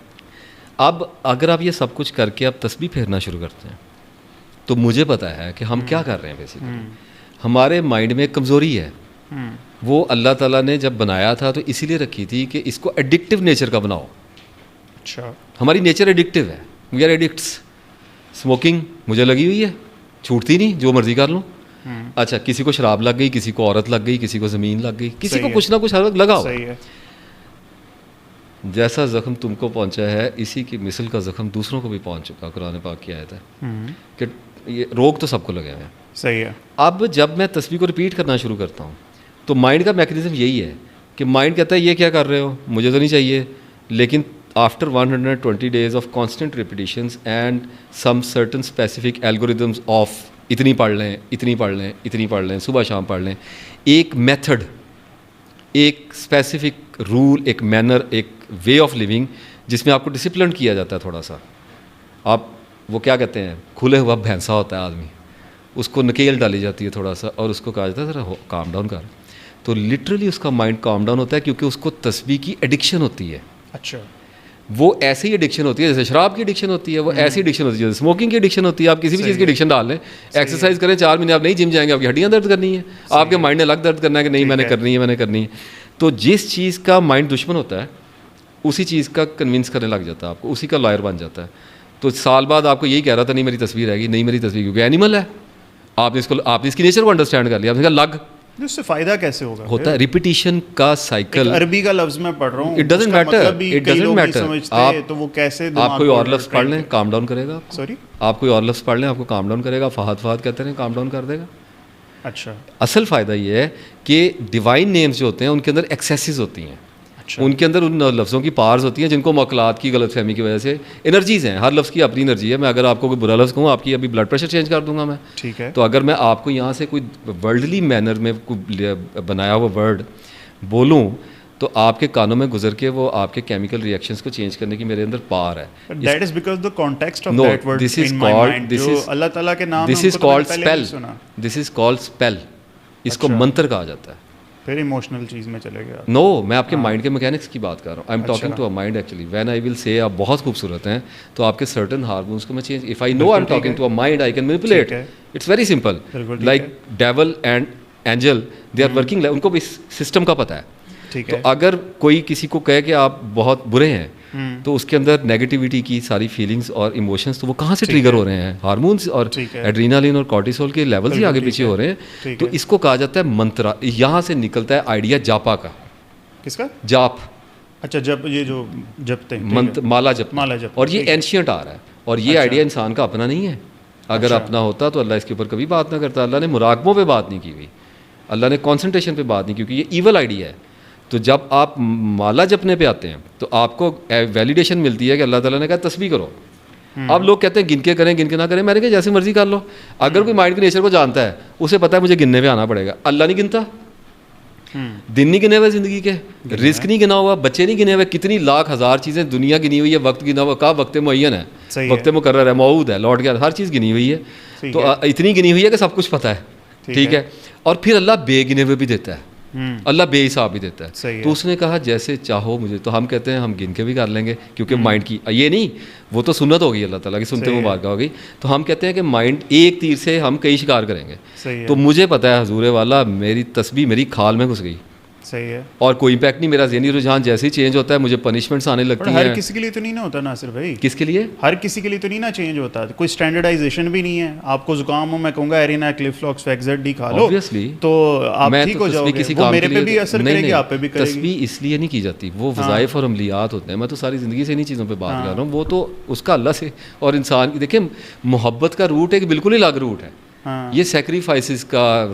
اب اگر آپ یہ سب کچھ کر کے اب تسبیح پھیرنا شروع کرتے ہیں تو مجھے پتا ہے کہ ہم کیا کر رہے ہیں. بیسیکلی ہمارے مائنڈ میں ایک کمزوری ہے, وہ اللہ تعالیٰ نے جب بنایا تھا تو اسی لیے رکھی تھی کہ اس کو ایڈکٹیو نیچر کا بناؤ. اچھا, ہماری نیچر ایڈکٹیو ہے, وی آر ایڈکٹس. اسموکنگ مجھے لگی ہوئی ہے, چھوٹتی نہیں, جو مرضی کر لوں. اچھا, کسی کو شراب لگ گئی, کسی کو عورت لگ گئی, کسی کو زمین لگ گئی, کسی کو کچھ نہ کچھ ہر وقت لگا ہو. جیسا زخم تم کو پہنچا ہے اسی کی مثل کا زخم دوسروں کو بھی پہنچ چکا. قرآن پاک کی آیت ہے کہ یہ روگ تو سب کو لگے ہوئے ہیں. صحیح ہے. اب جب میں تسبیح کو ریپیٹ کرنا شروع کرتا ہوں تو مائنڈ کا میکینزم یہی ہے کہ مائنڈ کہتا ہے یہ کیا کر رہے ہو, مجھے تو نہیں چاہیے. لیکن after 120 days of constant repetitions and some certain specific algorithms of اتنی پڑھ لیں, اتنی پڑھ لیں, اتنی پڑھ لیں, صبح شام پڑھ لیں, ایک میتھڈ, ایک اسپیسیفک رول, ایک مینر, ایک وے آف لیونگ جس میں آپ کو ڈسپلن کیا جاتا ہے تھوڑا سا. آپ وہ کیا کہتے ہیں, کھلے ہوا بھینسا ہوتا ہے آدمی, اس کو نکیل ڈالی جاتی ہے تھوڑا سا, اور اس کو کہا جاتا ہے ذرا کام ڈاؤن کر. تو لٹرلی اس کا مائنڈ کام ڈاؤن ہوتا ہے, کیونکہ اس کو تسبیح کی ایڈکشن ہوتی ہے. اچھا, وہ ایسی ہی ایڈکشن ہوتی ہے جیسے شراب کی ایڈکشن ہوتی ہے, وہ ایسی ایڈکشن ہوتی ہے جیسے اسموکنگ کی ایڈکشن ہوتی ہے. آپ کسی بھی چیز کی ایڈکشن ڈال لیں, ایکسرسائز کریں 4 مہینے آپ نہیں جم جائیں گے, آپ کی ہڈیاں درد کرنی ہے, آپ کے مائنڈ نے الگ درد کرنا ہے کہ نہیں میں نے کرنی ہے. تو جس چیز کا مائنڈ دشمن ہوتا ہے اسی چیز کا کنونس کرنے لگ جاتا ہے آپ کو, اسی کا لائر بن جاتا ہے. تو سال بعد آپ کو یہی کہہ رہا تھا نہیں میری تصویر رہے گی, نہیں میری تصویر, کیونکہ اینیمل ہے. آپ نے اس کی نیچر کو انڈرسٹینڈ کر لیا, آپ نے کہا لگ. اس سے فائدہ کیسے ہوتا ہے ریپیٹیشن کا سائیکل. عربی کا لفظ میں پڑھ رہا ہوں, اٹ ڈزنٹ میٹر. آپ تو وہ کیسے آپ کوئی اور لفظ پڑھ لیں کام ڈاؤن کرے گا. سوری, آپ کوئی اور لفظ پڑھ لیں آپ کو کام ڈاؤن کرے گا. فہد کہتے ہیں کام ڈاؤن کر دے گا. اچھا, اصل فائدہ یہ ہے کہ ڈیوائن نیمز جو ہوتے ہیں ان کے اندر ایکسیسز ہوتی ہیں, ان کے اندر ان لفظوں کی پارز ہوتی ہیں جن کو موکلات کی غلط فہمی کی وجہ سے انرجیز ہیں. ہر لفظ کی اپنی انرجی ہے. میں اگر آپ کو کوئی برا لفظ کہوں, آپ کی ابھی بلڈ پریشر چینج کر دوں گا میں. ٹھیک ہے. تو اگر میں آپ کو یہاں سے کوئی ورلڈلی مینر میں کوئی بنایا ہوا ورڈ بولوں تو آپ کے کانوں میں گزر کے وہ آپ کے کیمیکل ریئیکشنز کو چینج کرنے کی میرے اندر پاور ہے. That is because the context of that word in my mind, جو اللہ تعالیٰ کے نام this is called spell. This is called spell. اس کو منتر کہا جاتا ہے. پھر ایموشنل چیز میں چلے گیا. نو, میں آپ کے مائنڈ کے میکینکس کی بات کر رہا ہوں. I am talking to a mind actually. When I will say آپ بہت خوبصورت ہیں تو آپ کے سرٹن ہارمونس کو میں change, if I know I am talking to a mind I can manipulate. It's very simple. Like devil and angel they are working, ان کو بھی سسٹم کا پتہ ہے. تو اگر کوئی کسی کو کہے کہ آپ بہت برے ہیں تو اس کے اندر نیگیٹیوٹی کی ساری فیلنگس اور ایموشنس تو وہ کہاں سے ٹریگر ہو رہے ہیں, ہارمونس اور ایڈرینالین اور کارٹیسول کے لیولز ہی آگے پیچھے ہو رہے ہیں. تو اس کو کہا جاتا ہے منترا. یہاں سے نکلتا ہے آئیڈیا جاپا کا. کس کا؟ جاپ. اچھا, جب یہ جو جپتے ہیں مالا جپ, اور یہ اینشینٹ آ رہا ہے. اور یہ آئیڈیا انسان کا اپنا نہیں ہے. اگر اپنا ہوتا تو اللہ اس کے اوپر کبھی بات نہ کرتا. اللہ نے مراقبوں پہ بات نہیں کی ہوئی, اللہ نے کانسنٹریشن پہ بات نہیں کی, کیونکہ یہ ایول آئیڈیا ہے. تو جب آپ مالا جپنے پہ آتے ہیں تو آپ کو ویلیڈیشن ملتی ہے کہ اللہ تعالیٰ نے کہا تسبیح کرو. اب لوگ کہتے ہیں گن کے کریں, گن کے نہ کریں. میں نے کہا جیسے مرضی کر لو. اگر کوئی مائنڈ کے نیچر کو جانتا ہے, اسے پتہ ہے مجھے گننے پہ آنا پڑے گا. اللہ نہیں گنتا, دن نہیں گنے ہوئے زندگی کے, رزق نہیں گنا ہوا, بچے نہیں گنے ہوئے, کتنی لاکھ ہزار چیزیں دنیا گنی ہوئی ہے, وقت گنا ہوا, کا وقت معین ہے, وقت مقرر ہے, موعود ہے, لوٹ گیا, ہر چیز گنی ہوئی ہے. تو اتنی گنی ہوئی ہے کہ سب کچھ پتہ ہے. ٹھیک ہے. اور پھر اللہ بے گنے ہوئے بھی دیتا ہے, اللہ بے حساب بھی دیتا ہے. تو اس نے کہا جیسے چاہو مجھے. تو ہم کہتے ہیں ہم گن کے بھی کر لیں گے, کیونکہ مائنڈ کی یہ نہیں, وہ تو سنت ہوگی اللہ تعالیٰ کی, سنتے مبارکہ ہوگی. تو ہم کہتے ہیں کہ مائنڈ ایک تیر سے ہم کئی شکار کریں گے. تو مجھے پتا ہے حضور والا میری تسبیح میری کھال میں گھس گئی. صحیح ہے. اور کوئی امپیکٹ نہیں. میرا ذہنی رجحان جیسے ہی چینج ہوتا ہے مجھے پنشمنٹس آنے لگتی ہیں. ہر کسی کے لیے تو نہیں نا ہوتا ناصر بھائی. کس کے لیے؟ ہر کسی کے لیے تو نہیں نا چینج ہوتا. کوئی اسٹینڈرڈائزیشن بھی نہیں ہے. آپ کو زکام ہو, میں کہوں گا ایرینا کلیف فلاکس فیکزڈ ڈی کھا لو, تو آپ ٹھیک ہو جاؤ گے. وہ میرے پہ بھی اثر کرے گی, آپ پہ بھی کرے گی. تسبیح اس لیے نہیں کی جاتی, وہ وظائف اور عملیات ہوتے ہیں. میں تو ساری زندگی سے انہیں چیزوں پہ بات کر رہا ہوں. وہ تو اس کا اللہ سے اور انسان کی, دیکھیں محبت کا روٹ ایک بالکل ہی الگ روٹ ہے. یہ سیکریفائسز کا,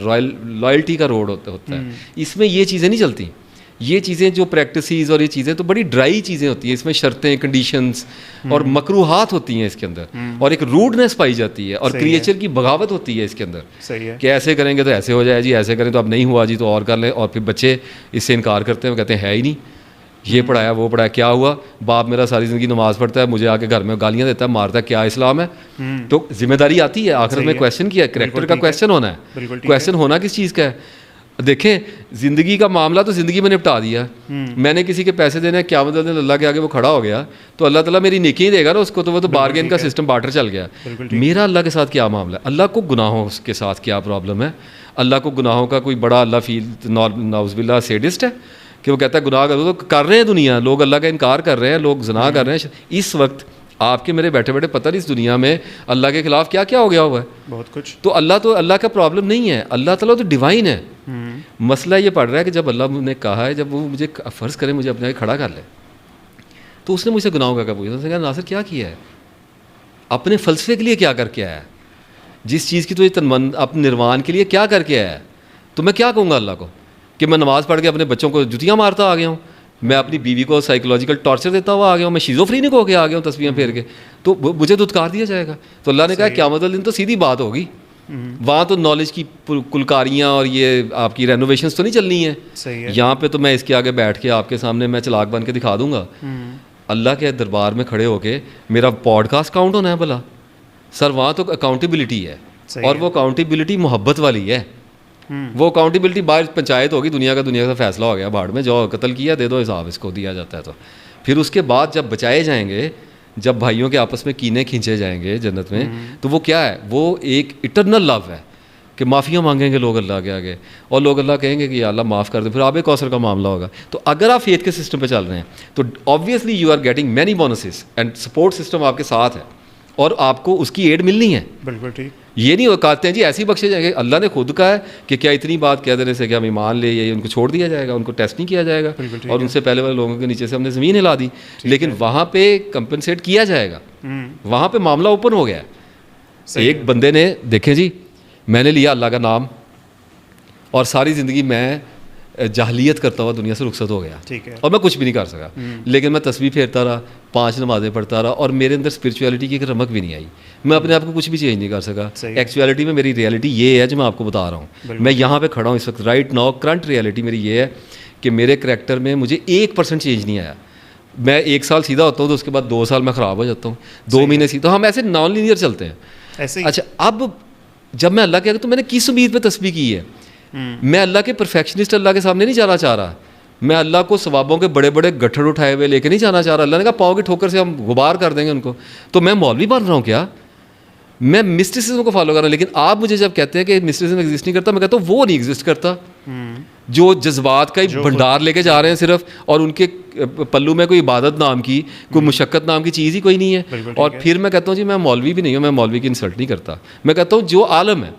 لائلٹی کا روڈ ہوتا ہے. اس میں یہ چیزیں نہیں چلتی. یہ چیزیں جو پریکٹسز اور یہ چیزیں تو بڑی ڈرائی چیزیں ہوتی ہیں. اس میں شرطیں, کنڈیشنز اور مکروہات ہوتی ہیں اس کے اندر, اور ایک روڈنس پائی جاتی ہے, اور کریچر کی بغاوت ہوتی ہے اس کے اندر. صحیح ہے. کہ ایسے کریں گے تو ایسے ہو جائے جی, ایسے کریں تو اب نہیں ہوا جی تو اور کر لیں. اور پھر بچے اس سے انکار کرتے ہیں, کہتے ہیں ہے ہی نہیں, یہ پڑھایا وہ پڑھایا, کیا ہوا باپ میرا ساری زندگی نماز پڑھتا ہے, مجھے آ کے گھر میں گالیاں دیتا ہے, مارتا ہے, کیا اسلام ہے؟ تو ذمہ داری آتی ہے آخر میں کویشچن کیا ہے, کریکٹر کا کویشچن ہونا ہے. کویشچن ہونا کس چیز کا ہے؟ دیکھیں زندگی کا معاملہ تو زندگی میں نپٹا دیا. میں نے کسی کے پیسے دینے, قیامت والے دن اللہ کے آگے وہ کھڑا ہو گیا تو اللہ تعالیٰ میری نیکی ہی دے گا نا اس کو. تو وہ تو بارگین کا سسٹم بارٹر چل گیا. میرا اللہ کے ساتھ کیا معاملہ ہے؟ اللہ کو گناہوں کے ساتھ کیا پرابلم ہے؟ اللہ کو گناہوں کا کوئی بڑا اللہ فیل ناؤز باللہ سیڈسٹ ہے کہ وہ کہتا ہے گناہ تو کر رہے ہیں دنیا, لوگ اللہ کا انکار کر رہے ہیں, لوگ زنا کر رہے ہیں. اس وقت آپ کے میرے بیٹھے بیٹھے پتہ نہیں اس دنیا میں اللہ کے خلاف کیا کیا ہو گیا ہوا ہے, بہت کچھ. تو اللہ کا پرابلم نہیں ہے, اللہ تعالیٰ تو ڈیوائن ہے. مسئلہ یہ پڑ رہا ہے کہ جب اللہ نے کہا ہے, جب وہ مجھے فرض کرے مجھے اپنے آگے کھڑا کر لے, تو اس نے مجھ سے گناہوں کا پوچھا. اس نے کہا ناصر کیا کیا ہے, اپنے فلسفے کے لیے کیا کر کے آیا ہے, جس چیز کی تو یہ اپنے نروان کے لیے کیا کر کے آیا ہے. تو میں کیا کہوں گا اللہ کو کہ میں نماز پڑھ کے اپنے بچوں کو جوتیاں مارتا آ گیا ہوں, میں اپنی بیوی کو سائیکولوجیکل ٹارچر دیتا ہوا آ گیا ہوں, میں شیزوفرینک ہو کے آ گیا ہوں تسبیحاں پھیر کے, تو مجھے دھتکار دیا جائے گا. تو اللہ نے کہا قیامت والے دن تو سیدھی بات ہوگی, وہاں تو نالج کی کلکاریاں اور یہ آپ کی رینوویشنس تو نہیں چلنی ہیں. یہاں پہ تو میں اس کے آگے بیٹھ کے آپ کے سامنے میں چلاک بن کے دکھا دوں گا. اللہ کے دربار میں کھڑے ہو کے میرا پوڈ کاسٹ کاؤنٹ ہونا ہے بھلا سر, وہاں تو اکاؤنٹیبلٹی ہے. اور وہ اکاؤنٹیبلٹی محبت والی ہے. وہ اکاؤنٹیبلٹی باہر پنچایت ہوگی, دنیا کا فیصلہ ہو گیا باہر میں, جو قتل کیا دے دو حساب, اس کو دیا جاتا ہے. تو پھر اس کے بعد جب بچائے جائیں گے, جب بھائیوں کے آپس میں کینے کھینچے جائیں گے جنت میں, تو وہ کیا ہے, وہ ایک اٹرنل لو ہے کہ معافیاں مانگیں گے لوگ اللہ کے آگے, اور لوگ اللہ کہیں گے کہ یا اللہ معاف کر دے, پھر آب کوثر کا معاملہ ہوگا. تو اگر آپ فیتھ کے سسٹم پہ چل رہے ہیں تو obviously you are getting many bonuses and support system آپ کے ساتھ ہے, اور آپ کو اس کی ایڈ ملنی ہے. بالکل ٹھیک. یہ نہیں کہتے ہیں جی ایسے ہی بخشے جائیں گے. اللہ نے خود کہا ہے کہ کیا اتنی بات کہہ دینے سے کہ ہم ایمان لے, یہ ان کو چھوڑ دیا جائے گا, ان کو ٹیسٹ نہیں کیا جائے گا, اور ان سے پہلے والے لوگوں کے نیچے سے ہم نے زمین ہلا دی, لیکن وہاں پہ کمپنسیٹ کیا جائے گا. وہاں پہ معاملہ اوپن ہو گیا ہے. ایک بندے نے دیکھیں جی, میں نے لیا اللہ کا نام اور ساری زندگی میں جاہلیت کرتا ہوا دنیا سے رخصت ہو گیا, اور میں کچھ بھی نہیں کر سکا, لیکن میں تسبیح پھیرتا رہا, 5 نمازیں پڑھتا رہا, اور میرے اندر اسپرچویلٹی کی ایک رمق بھی نہیں آئی. میں اپنے آپ کو کچھ بھی چینج نہیں کر سکا. ایکچویلٹی میں میری ریئلٹی یہ ہے جو میں آپ کو بتا رہا ہوں. میں یہاں پہ کھڑا ہوں اس وقت, رائٹ ناؤ کرنٹ ریئلٹی میری یہ ہے کہ میرے کریکٹر میں مجھے 1% چینج نہیں آیا. میں 1 سال سیدھا ہوتا ہوں تو اس کے بعد 2 سال میں خراب ہو جاتا ہوں, 2 مہینے سیدھا. ہم ایسے نان لینئر چلتے ہیں. اچھا, اب جب میں اللہ کہہ تو میں نے کس امید پہ تسبیح کی ہے؟ میں اللہ کے پرفیکشنسٹ اللہ کے سامنے نہیں جانا چاہ رہا, میں اللہ کو ثوابوں کے بڑے بڑے گٹھڑ اٹھائے ہوئے لے کے نہیں جانا چاہ رہا. اللہ نے کہا پاؤں کی ٹھوکر سے ہم غبار کر دیں گے ان کو. تو میں مولوی بن رہا ہوں کیا؟ میں مسٹسزم کو فالو کر رہا ہوں. لیکن آپ مجھے جب کہتے ہیں کہ مسٹسزم ایگزسٹ نہیں کرتا, میں کہتا ہوں وہ نہیں ایگزسٹ کرتا. جو جذبات کا بھنڈار لے کے جا رہے ہیں صرف, اور ان کے پلو میں کوئی عبادت نام کی, کوئی مشقت نام کی چیز ہی کوئی نہیں ہے. اور پھر میں کہتا ہوں جی میں مولوی بھی نہیں ہوں, میں مولوی کی انسلٹ نہیں کرتا. میں کہتا ہوں جو عالم ہے,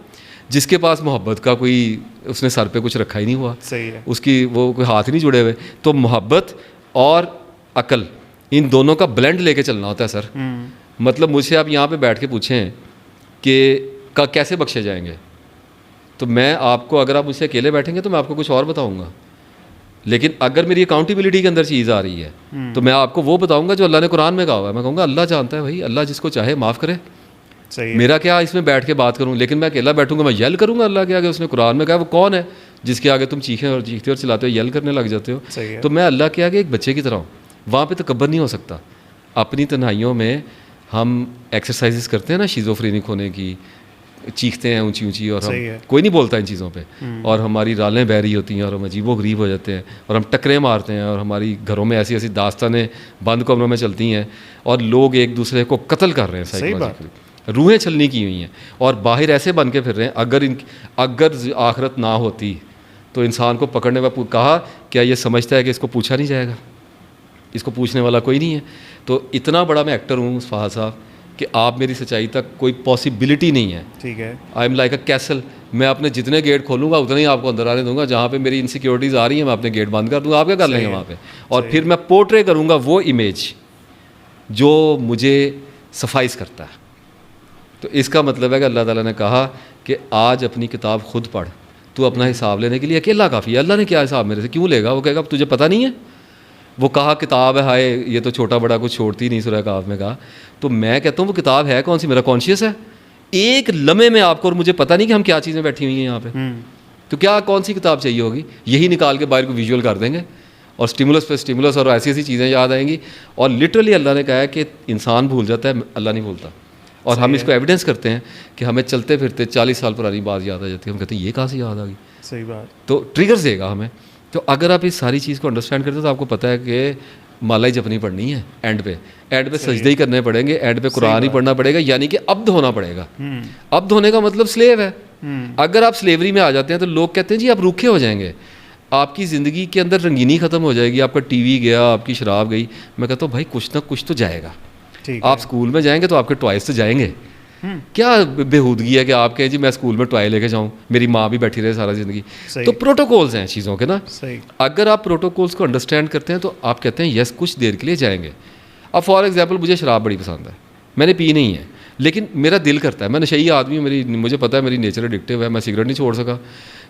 جس کے پاس محبت کا کوئی, اس نے سر پہ کچھ رکھا ہی نہیں ہوا, اس کی وہ کوئی ہاتھ نہیں جڑے ہوئے, تو محبت اور عقل ان دونوں کا بلینڈ لے کے چلنا ہوتا ہے سر. مطلب مجھ سے آپ یہاں پہ بیٹھ کے پوچھیں کہ کیسے بخشے جائیں گے, تو میں آپ کو, اگر آپ مجھ سے اکیلے بیٹھیں گے تو میں آپ کو کچھ اور بتاؤں گا. لیکن اگر میری اکاؤنٹیبلٹی کے اندر چیز آ رہی ہے تو میں آپ کو وہ بتاؤں گا جو اللہ نے قرآن میں کہا ہوا ہے. میں کہوں گا اللہ جانتا ہے بھائی, اللہ جس کو چاہے معاف کرے. میرا کیا اس میں بیٹھ کے بات کروں, لیکن میں اکیلا بیٹھوں گا, میں یل کروں گا اللہ کے آگے. اس نے قرآن میں کہا وہ کون ہے جس کے آگے تم چیخیں اور چیختے اور چلاتے ہو, یل کرنے لگ جاتے ہو. تو میں اللہ کے آگے ایک بچے کی طرح ہوں. وہاں پہ تکبر نہیں ہو سکتا. اپنی تنہائیوں میں ہم ایکسرسائزز کرتے ہیں نا شیزوفرینک ہونے کی, چیختے ہیں اونچی اونچی, اور ہم کوئی نہیں بولتا ان چیزوں پہ, اور ہماری رالیں بہ رہی ہوتی ہیں, اور ہم عجیب و غریب ہو جاتے ہیں, اور ہم ٹکریں مارتے ہیں, اور ہماری گھروں میں ایسی ایسی داستانیں بند کمروں میں چلتی ہیں, اور لوگ ایک دوسرے کو قتل کر رہے ہیں سائیکولوجیکلی, روحیں چھلنی کی ہوئی ہیں, اور باہر ایسے بن کے پھر رہے ہیں. اگر آخرت نہ ہوتی تو انسان کو پکڑنے میں کہا کیا یہ سمجھتا ہے کہ اس کو پوچھا نہیں جائے گا, اس کو پوچھنے والا کوئی نہیں ہے. تو اتنا بڑا میں ایکٹر ہوں فہد صاحب کہ آپ میری سچائی تک کوئی پاسبلٹی نہیں ہے. ٹھیک ہے, I am like a castle. میں اپنے جتنے گیٹ کھولوں گا اتنے ہی آپ کو اندر آنے دوں گا. جہاں پہ میری انسیکیورٹیز آ رہی ہیں میں اپنے گیٹ بند کر دوں گا. آپ کیا کر لیں گے وہاں پہ؟ اور پھر میں پورٹرے کروں گا وہ امیج جو مجھے سفائز کرتا ہے. تو اس کا مطلب ہے کہ اللہ تعالیٰ نے کہا کہ آج اپنی کتاب خود پڑھ, تو اپنا حساب لینے کے لیے اکیلا کافی ہے. اللہ نے کیا حساب میرے سے کیوں لے گا؟ وہ کہے گا تجھے پتہ نہیں ہے. وہ کہا کتاب ہے, ہائے یہ تو چھوٹا بڑا کچھ چھوڑتی نہیں سورہ کہف میں کہا. تو میں کہتا ہوں وہ کتاب ہے کون سی؟ میرا کانشیس ہے. ایک لمحے میں آپ کو اور مجھے پتہ نہیں کہ ہم کیا چیزیں بیٹھی ہوئی ہیں یہاں پہ, تو کیا کون سی کتاب چاہیے ہوگی؟ یہی نکال کے باہر کو ویژول کر دیں گے, اور اسٹیمولس پہ اسٹیمولس, اور ایسی ایسی چیزیں یاد آئیں گی. اور لٹرلی اللہ نے کہا ہے کہ انسان بھول جاتا ہے, اللہ نہیں بھولتا. اور ہم اس کو ایویڈنس کرتے ہیں کہ ہمیں چلتے پھرتے 40 سال پرانی بات یاد آ جاتی ہے. ہم کہتے ہیں یہ کہاں سے یاد آ گئی؟ صحیح بات. تو ٹریگرز دے گا ہمیں. تو اگر آپ اس ساری چیز کو انڈرسٹینڈ کرتے تو آپ کو پتہ ہے کہ مالا ہی جپنی پڑنی ہے, اینڈ پہ سجدے ہی کرنے پڑیں گے, اینڈ پہ قرآن ہی پڑھنا پڑے گا, یعنی کہ عبد ہونا پڑے گا. عبد ہونے کا مطلب سلیو ہے. اگر آپ سلیوری میں آ جاتے ہیں تو لوگ کہتے ہیں جی آپ روکھے ہو جائیں گے, آپ کی زندگی کے اندر رنگینی ختم ہو جائے گی, آپ کا ٹی وی گیا, آپ کی شراب گئی. میں کہتا ہوں بھائی کچھ نہ کچھ تو جائے گا. آپ اسکول میں جائیں گے تو آپ کے ٹوائز تو جائیں گے. کیا بےہودگی ہے کہ آپ کہیں جی میں اسکول میں ٹوائے لے کے جاؤں, میری ماں بھی بیٹھی رہے سارا زندگی. تو پروٹوکولز ہیں چیزوں کے نا. اگر آپ پروٹوکولز کو انڈرسٹینڈ کرتے ہیں تو آپ کہتے ہیں یس کچھ دیر کے لیے جائیں گے. اب فار ایگزامپل مجھے شراب بڑی پسند ہے, میں نے پی نہیں ہے, لیکن میرا دل کرتا ہے, میں نشئی آدمی ہوں, مجھے پتہ ہے میری نیچر ایڈکٹیو ہے, میں سگریٹ نہیں چھوڑ سکا.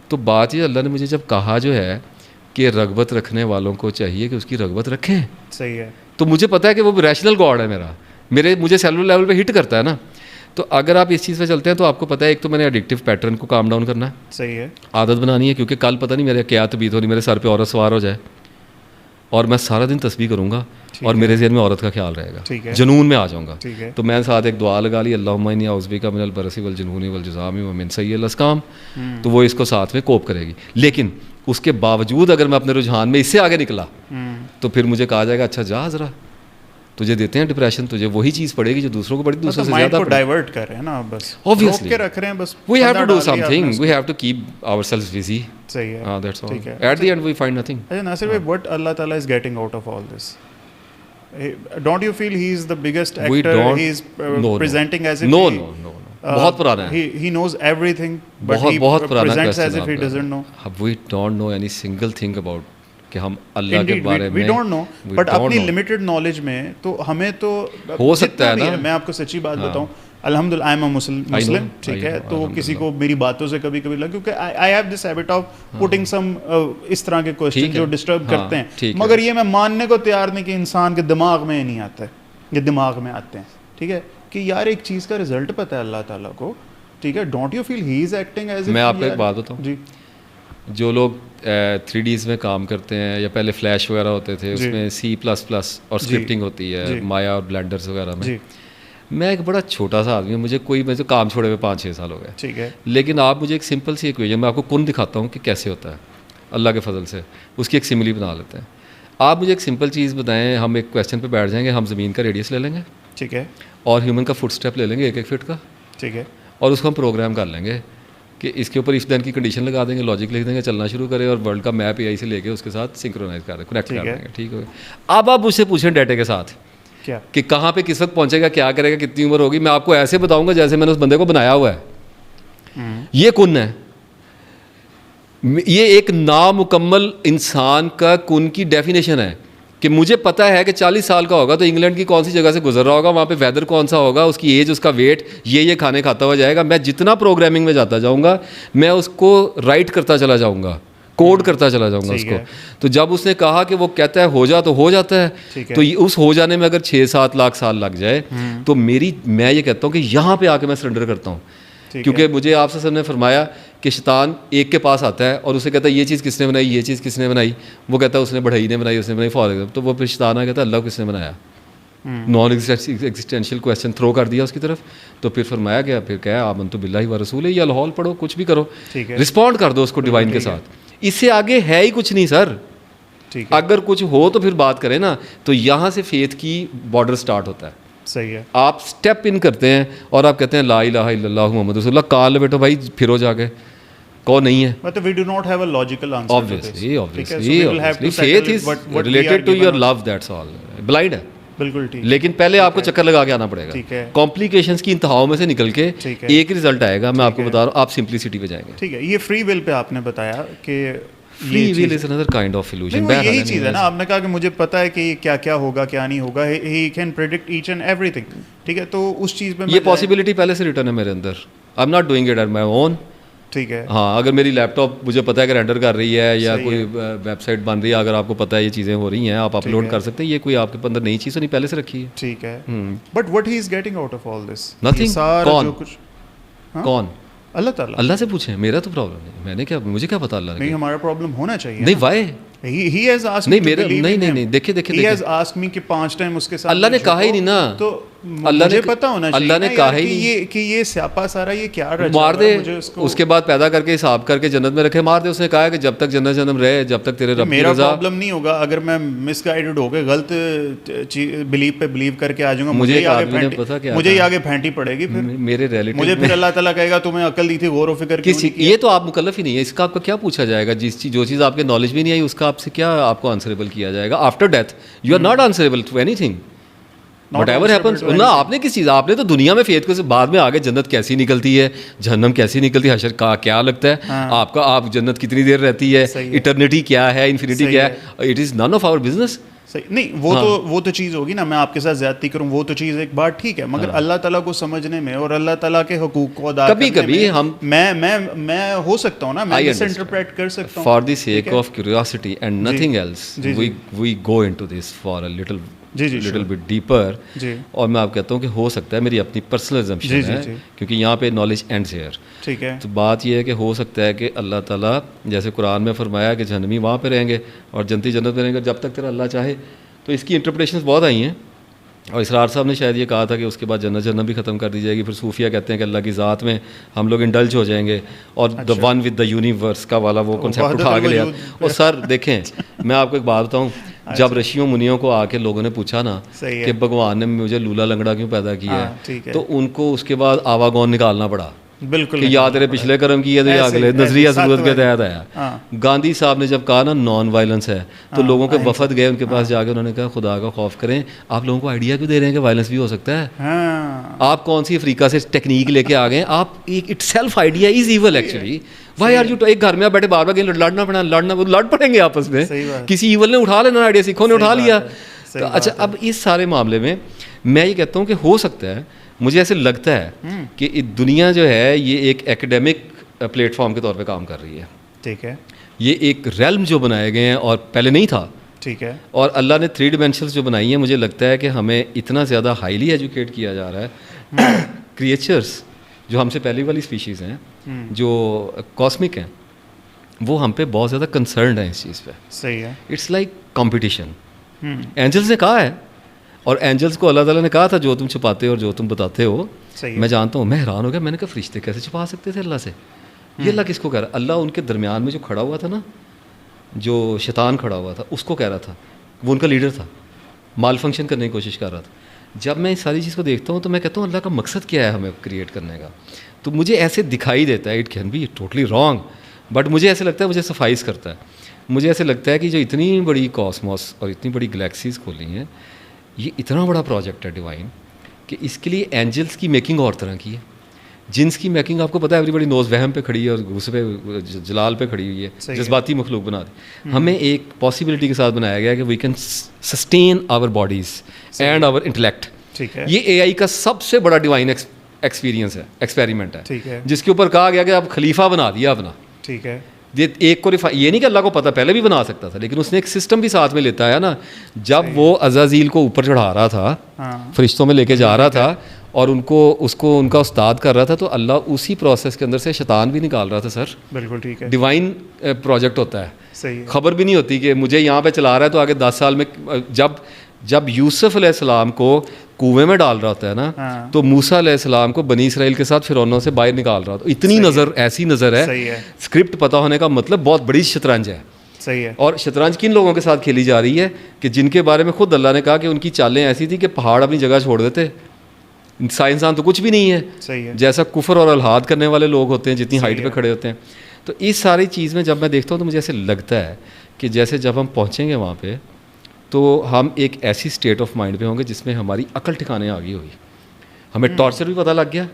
تو بات یہ اللہ نے مجھے جب کہا جو ہے کہ رغبت رکھنے والوں کو چاہیے کہ اس کی رغبت رکھیں. صحیح ہے. تو مجھے پتہ ہے کہ وہ ریشنل گاڈ ہے مجھے سیلولر لیول پہ ہٹ کرتا ہے نا. تو اگر آپ اس چیز پہ چلتے ہیں تو آپ کو پتہ ہے ایک تو میں نے ایڈکٹیو پیٹرن کو کام ڈاؤن کرنا ہے. صحیح ہے. عادت بنانی ہے, کیونکہ کل پتہ نہیں میرے کیا طبیعت ہونی, میرے سر پہ عورت سوار ہو جائے. اور میں سارا دن تسبیح کروں گا اور میرے ذہن میں عورت کا خیال رہے گا, جنون میں آ جاؤں گا. تو میں ساتھ ایک دعا لگا لی, اللہم انی اعوذ بک من البرص والجنون والجذام ومن سیء الاسقام, تو وہ اس کو ساتھ میں کوپ کرے گی. لیکن اس کے باوجود اگر میں اپنے رجحان میں اس سے آگے نکلا تو پھر مجھے کہا جائے گا اچھا جا ذرا, تجھے دیتے ہیں ڈپریشن, تجھے وہی چیز پڑے گی جو دوسروں کو پڑی, دوسروں سے زیادہ ڈائیورٹ کر رہے ہیں نا, بس obviously کے رکھ رہے ہیں بس. we have to do something, we have to keep ourselves busy. صحیح ہے, that's all. At the end we find nothing. اچھا ناصر بھائی, what Allah Ta'ala is getting out of all this? Don't you feel he is the biggest actor? He is presenting as if no. بہت پرانا ہے. He knows everything, but he presents as if he doesn't know. We don't know any single thing about کہ ہم اللہ کے بارے میں we don't know, but اپنی limited knowledge میں تو ہمیں تو ہو سکتا ہے نا. میں آپ کو سچی بات بتاؤں, الحمدللہ آئی ایم اے مسلم, ٹھیک ہے, تو کسی کو میری باتوں سے کبھی کبھی لگا, کیونکہ I have this habit of putting some اس طرح کے کوسچن جو ڈسٹرب کرتے ہیں, مگر یہ میں ماننے کو تیار نہیں کہ انسان کے دماغ میں نہیں آتا ہے, یہ دماغ میں آتے ہیں, ٹھیک ہے, کہ یار ایک چیز کا رزلٹ پتہ ہے اللہ تعالیٰ کو, ٹھیک ہے. Don't you feel he is acting as, میں آپ کو ایک بات بتاؤں, جی, جو لوگ 3Ds میں کام کرتے ہیں یا پہلے فلیش وغیرہ ہوتے تھے, اس میں C++ اور اسکرپٹنگ ہوتی ہے, مایا اور بلینڈرز وغیرہ میں. میں ایک بڑا چھوٹا سا آدمی ہوں, مجھے کام چھوڑے ہوئے 5-6 سال ہو گئے, ٹھیک ہے, لیکن آپ مجھے ایک سمپل سی ایکویژن, میں آپ کو کن دکھاتا ہوں کہ کیسے ہوتا ہے اللہ کے فضل سے, اس کی ایک سملی بنا لیتے ہیں. آپ مجھے ایک سمپل چیز بتائیں, ہم ایک کویسچن پہ بیٹھ جائیں گے, ہم زمین کا ریڈیس لے لیں گے, ٹھیک ہے, اور ہیومن کا فٹ اسٹیپ لے لیں گے 1 فٹ کا, ٹھیک ہے, اور اس کو ہم پروگرام کر لیں گے کہ اس کے اوپر اف دین کی کنڈیشن لگا دیں گے, لاجک لکھ دیں گے, چلنا شروع کرے, اور ورلڈ کا میپ AI سے لے کے اس کے ساتھ سنکرونائز کر دیں, کنیکٹ کر دیں گے, ٹھیک ہے. اب آپ مجھ سے پوچھیں ڈیٹے کے ساتھ کہ کہاں پہ کس وقت پہنچے گا, کیا کرے گا, کتنی عمر ہوگی, میں آپ کو ایسے بتاؤں گا جیسے میں نے اس بندے کو بنایا ہوا ہے. یہ کن ہے, یہ ایک نامکمل انسان کا کن کی ڈیفینیشن ہے کہ مجھے پتہ ہے کہ 40 سال کا ہوگا تو انگلینڈ کی کون سی جگہ سے گزر رہا ہوگا, وہاں پہ ویدر کون سا ہوگا, اس کی ایج, اس کا ویٹ, یہ کھانے کھاتا ہوا جائے گا. میں جتنا پروگرامنگ میں جاتا جاؤں گا, میں اس کو رائٹ کرتا چلا جاؤں گا, کوڈ کرتا چلا جاؤں گا اس کو. تو جب اس نے کہا کہ وہ کہتا ہے ہو جا تو ہو جاتا ہے, تو اس ہو جانے میں اگر 6-7 لاکھ سال لگ جائے تو میں یہ کہتا ہوں کہ یہاں پہ آ کے میں سرنڈر کرتا ہوں, کیونکہ مجھے آپ سے سب نے فرمایا کہ شیطان ایک کے پاس آتا ہے اور اسے کہتا ہے یہ چیز کس نے بنائی, یہ چیز کس نے بنائی, وہ کہتا ہے اس نے بڑھئی نے بنائی, اس نے بنائی, فار ایگزامپل, تو وہ پھر شیطان آ کہتا ہے اللہ کس نے بنایا, نان ایگزسٹینشیل کویسچن تھرو کر دیا اس کی طرف. تو پھر فرمایا گیا, پھر کہا آمنت باللہ و رسولہ, یا الحول پڑھو, کچھ بھی کرو, رسپونڈ کر دو اس کو ڈیوائن کے ساتھ. اس سے آگے ہے ہی کچھ نہیں سر. اگر کچھ ہو تو پھر بات کریں نا, تو یہاں سے فیتھ کی بارڈر سٹارٹ ہوتا ہے. صحیح ہے, آپ اسٹیپ ان کرتے ہیں اور آپ کہتے ہیں لا الہ الا اللہ محمد رسول اللہ, کال بیٹو بھائی پھرو جا کے کو نہیں ہے. But we do not have a logical answer. Obviously faith is related to your love, that's all. Blind ہے بالکل, ٹھیک, لیکن پہلے آپ کو چکر لگا کے آنا پڑے گا, کمپلیکیشنز کی انتہاؤں میں سے نکل کے ایک رزلٹ آئے گا. میں آپ کو بتا رہا ہوں, آپ سمپلسٹی پہ جائیں گے. ٹھیک ہے, یہ فری ول پہ آپ نے بتایا کہ free will is another kind of illusion. یہی چیز ہے نا, آپ نے کہا کہ مجھے پتا ہے کہ کیا کیا ہوگا کیا نہیں ہوگا, he can predict each and everything, ٹھیک ہے. تو اس چیز پہ یہ پاسبلٹی پہلے سے ریٹرن ہے میرے اندر, I'm not doing it at my own. ٹھیک ہے, ہاں, اگر میری لیپ ٹاپ مجھے پتا ہے کہ رینڈر کر رہی ہے یا کوئی ویب سائٹ بن رہی ہے, اگر آپ کو پتا ہے یہ چیزیں ہو رہی ہیں, آپ اپلوڈ کر سکتے ہیں, یہ کوئی آپ کے اندر نئی چیز تو نہیں, پہلے سے رکھی ہے. ٹھیک ہے, but what he is getting out of all this? Nothing. کون؟ اللہ تعالیٰ. اللہ سے پوچھیں, میرا تو پرابلم نہیں, میں نے کیا, مجھے کیا پتا اللہ نے. نہیں, ہمارا پرابلم ہونا چاہیے. نہیں, Y he has asked me, نہیں دیکھیں he has asked me کہ 5 ٹائم اس کے ساتھ اللہ نے کہا ہی نہیں نا, تو مجھے پتا ہونا چاہیے اللہ نے کہا ہی نہیں کہ یہ سیاپا سارا یہ کیا رچا, مار دے, اس کے بعد پیدا کر کے حساب کر کے جنت میں رکھے, مار دے. اس نے کہا کہ جب تک جنت جنم رہے, جب تک تیرے رب کی میرا رضا. پرابلم نہیں ہوگا اگر میں مس گائیڈڈ ہو کے غلط بلیو پہ بلیو کر کے آ جاؤں گا, مجھے آگے پھینٹی پڑے گی, پھر میرے ریلیٹیو مجھے پھر اللہ تعالیٰ کہے گا تمہیں عقل دی تھی, غور و فکر کی. یہ تو آپ مکلف ہی نہیں ہے, اس کا آپ کو کیا پوچھا جائے گا, جو چیز آپ کے نالج میں نہیں آئی اس کا آپ سے کیا آپ کو آنسریبل کیا جائے گا. After death you are not answerable to anything, whatever happens. نہ آپ نے کس چیز, آپ نے تو دنیا میں فیتھ کو بعد میں آگے جنت کیسی نکلتی ہے, جہنم کیسی نکلتی ہے, حشر کا کیا لگتا ہے آپ کا, آپ جنت کتنی دیر رہتی ہے, ایٹرنیٹی کیا ہے, انفینٹی کیا ہے, it is none of our business. نہیں, وہ تو چیز ہوگی نا, میں آپ کے ساتھ زیادتی کروں, وہ تو چیز ایک بات ٹھیک ہے, مگر اللہ تعالیٰ کو سمجھنے میں اور اللہ تعالیٰ کے حقوق کو ادا کرنے میں کبھی ہم میں ہو سکتا ہوں نا, میں مس انٹرپریٹ کر سکتا ہوں for the sake of curiosity and nothing else. We go into this for a little جی جی لٹل بٹ ڈیپر, جی, اور میں آپ کہتا ہوں کہ ہو سکتا ہے, میری اپنی پرسنل ایگزمپشن ہے کیونکہ یہاں پہ نالج اینڈز ہیئر. ٹھیک ہے. تو بات یہ ہے کہ ہو سکتا ہے کہ اللہ تعالیٰ جیسے قرآن میں فرمایا کہ جہنمی وہاں پہ رہیں گے اور جنتی جنت میں رہیں گے جب تک تیرا اللہ چاہے. تو اس کی انٹرپریٹیشنز بہت آئی ہیں, اور اسرار صاحب نے شاید یہ کہا تھا کہ اس کے بعد جنت جنت بھی ختم کر دی جائے گی. پھر صوفیہ کہتے ہیں کہ اللہ کی ذات میں ہم لوگ انڈلج ہو جائیں گے, اور the one with the universe کا والا وہ کنسیپٹ اٹھا کے لیا. اور سر دیکھیں میں آپ کو ایک بات بتاؤں, جب رشیوں منیوں کو آ کے لوگوں نے پوچھا نا کہ بھگوان نے مجھے لولا لنگڑا کیوں پیدا کیا ہے, تو ان کو اس کے بعد آواگون نکالنا پڑا. بالکل, کہ یا تیرے پچھلے کرم کی ہے, اگلے نظریہ ضرورت کے تحت آیا. گاندھی صاحب نے جب کہا نا نان وائلنس ہے, تو لوگوں کے وفد گئے ان کے پاس جا کے, انہوں نے کہا خدا کا خوف کریں, آپ لوگوں کو آئیڈیا کیوں دے رہے ہیں کہ وائلنس بھی ہو سکتا ہے؟ آپ کون سی افریقہ سے ٹیکنیک لے کے آ گئے؟ آپ itself idea is evil actually. Why are you, ایک گھر میں آپ بیٹھے بار بار لڑنا پڑنا, لڑ پڑیں گے آپس میں, کسی ایول نے اٹھا لینا آئیڈیا, سکھوں نے اٹھا لیا. اچھا اب اس سارے معاملے میں میں یہ کہتا ہوں کہ ہو سکتا ہے, مجھے ایسے لگتا ہے کہ دنیا جو ہے یہ ایک ایکڈیمک پلیٹ فارم کے طور پہ کام کر رہی ہے. ٹھیک ہے. یہ ایک ریلم جو بنائے گئے ہیں اور پہلے نہیں تھا. ٹھیک ہے. اور اللہ نے 3 ڈیمینشنز جو بنائی ہیں, مجھے لگتا ہے کہ ہمیں اتنا زیادہ ہائیلی ایجوکیٹ کیا جا رہا ہے. کریچرس جو ہم سے پہلی والی اسپیشیز ہیں, جو کاسمک ہیں, وہ ہم پہ بہت زیادہ کنسرنڈ ہیں اس چیز پہ. صحیح ہے. It's like competition. اینجلس نے کہا ہے, اور اینجلس کو اللہ تعالیٰ نے کہا تھا جو تم چھپاتے ہو اور جو تم بتاتے ہو. میں جانتا ہوں, میں حیران ہو گیا, میں نے کہا فرشتے کیسے چھپا سکتے تھے اللہ سے؟ یہ اللہ کس کو کہہ رہا؟ اللہ ان کے درمیان میں جو کھڑا ہوا تھا نا, جو شیطان کھڑا ہوا تھا, اس کو کہہ رہا تھا, وہ ان کا لیڈر تھا, مال فنکشن کرنے کی کوشش کر رہا تھا. جب میں اس ساری چیز کو دیکھتا ہوں تو میں کہتا ہوں اللہ کا مقصد کیا ہے ہمیں کریٹ کرنے کا. تو مجھے ایسے دکھائی دیتا ہے, it can be totally wrong, but مجھے ایسے لگتا ہے, مجھے سفائز کرتا ہے. مجھے ایسے لگتا ہے کہ جو اتنی بڑی کاسموس اور اتنی بڑی گلیکسیز کھولی ہیں, یہ اتنا بڑا پروجیکٹ ہے ڈیوائن, کہ اس کے لیے اینجلس کی میکنگ اور طرح کی ہے, جنس کی میکنگ آپ کو پتہ ہے ایوری بڑی نوز وہم پہ کھڑی ہے اور غصے پہ جلال پہ کھڑی ہوئی ہے, جذباتی مخلوق بنا دی. ہمیں ایک پاسبلٹی کے ساتھ بنایا گیا کہ we can sustain our bodies and our intellect. یہ اے آئی کا سب سے بڑا ڈیوائن ایکسپیرینس ہے, ایکسپیریمنٹ ہے, جس کے اوپر کہا گیا کہ اب خلیفہ بنا دیا اپنا. ٹھیک ہے. ایک کو یہ نہیں کہ اللہ کو پتہ, پہلے بھی بنا سکتا تھا, لیکن اس نے ایک سسٹم بھی ساتھ میں لیتا ہے نا. جب وہ عزازیل کو اوپر چڑھا رہا تھا, فرشتوں میں لے کے جا رہا تھا, اور اس کو ان کا استاد کر رہا تھا, تو اللہ اسی پروسیس کے اندر سے شیطان بھی نکال رہا تھا. سر بالکل ٹھیک ہے. ڈیوائن پروجیکٹ ہوتا ہے. صحیح. خبر بھی نہیں ہوتی کہ مجھے یہاں پہ چلا رہا ہے, تو آگے 10 سال میں جب یوسف علیہ السلام کو کنویں میں ڈال رہا ہوتا ہے نا, تو موسیٰ علیہ السلام کو بنی اسرائیل کے ساتھ فرعونوں سے باہر نکال رہا ہوتا ہے. اتنی نظر, ایسی نظر ہے. اسکرپٹ پتہ ہونے کا مطلب بہت بڑی شطرنج ہے. صحیح ہے. اور شطرنج کن لوگوں کے ساتھ کھیلی جا رہی ہے کہ جن کے بارے میں خود اللہ نے کہا کہ ان کی چالیں ایسی تھی کہ پہاڑ اپنی جگہ چھوڑ دیتے, سائنسدان تو کچھ بھی نہیں ہے. صحیح ہے. جیسا کفر اور الحاد کرنے والے لوگ ہوتے ہیں جتنی ہائٹ پہ کھڑے ہوتے ہیں. تو اس ساری چیز میں جب میں دیکھتا ہوں تو مجھے ایسے لگتا ہے کہ جیسے جب ہم پہنچیں گے وہاں پہ, تو ہم ایک ایسی اسٹیٹ آف مائنڈ پہ ہوں گے جس میں ہماری عقل ٹھکانے آ گئی ہوگی. ہمیں ٹارچر بھی پتہ لگ گیا,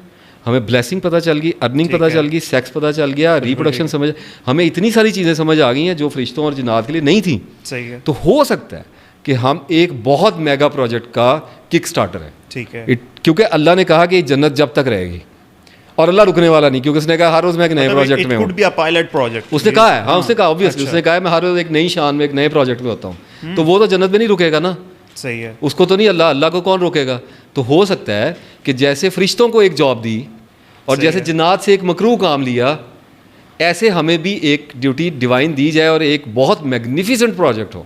ہمیں بلیسنگ پتہ چل گئی, ارننگ پتہ چل گئی, سیکس پتہ چل گیا, ریپروڈکشن سمجھ, ہمیں اتنی ساری چیزیں سمجھ آ گئی ہیں جو فرشتوں اور جنات کے لیے نہیں تھیں. صحیح ہے. تو ہو سکتا ہے کہ ہم ایک بہت میگا پروجیکٹ کا کک سٹارٹر ہیں. ٹھیک ہے. کیونکہ اللہ نے کہا کہ جنت جب تک رہے گی, اور اللہ رکنے والا نہیں, کیونکہ اس نے کہا ہر روز میں ایک نئے پروجیکٹ میں ہوں. اس نے کہا ہے, ہاں اس نے کہا obviously, اس نے کہا ہے میں ہر روز ایک نئی شان میں ایک نئے پروجیکٹ میں ہوتا ہوں. تو وہ تو جنت میں نہیں رکے گا نا. صحیح ہے. اس کو تو نہیں, اللہ کو کون روکے گا. تو ہو سکتا ہے کہ جیسے فرشتوں کو ایک جاب دی اور جیسے جنات سے ایک مکروہ کام لیا, ایسے ہمیں بھی ایک ڈیوٹی ڈیوائن دی جائے اور ایک بہت میگنیفیسنٹ پروجیکٹ ہو,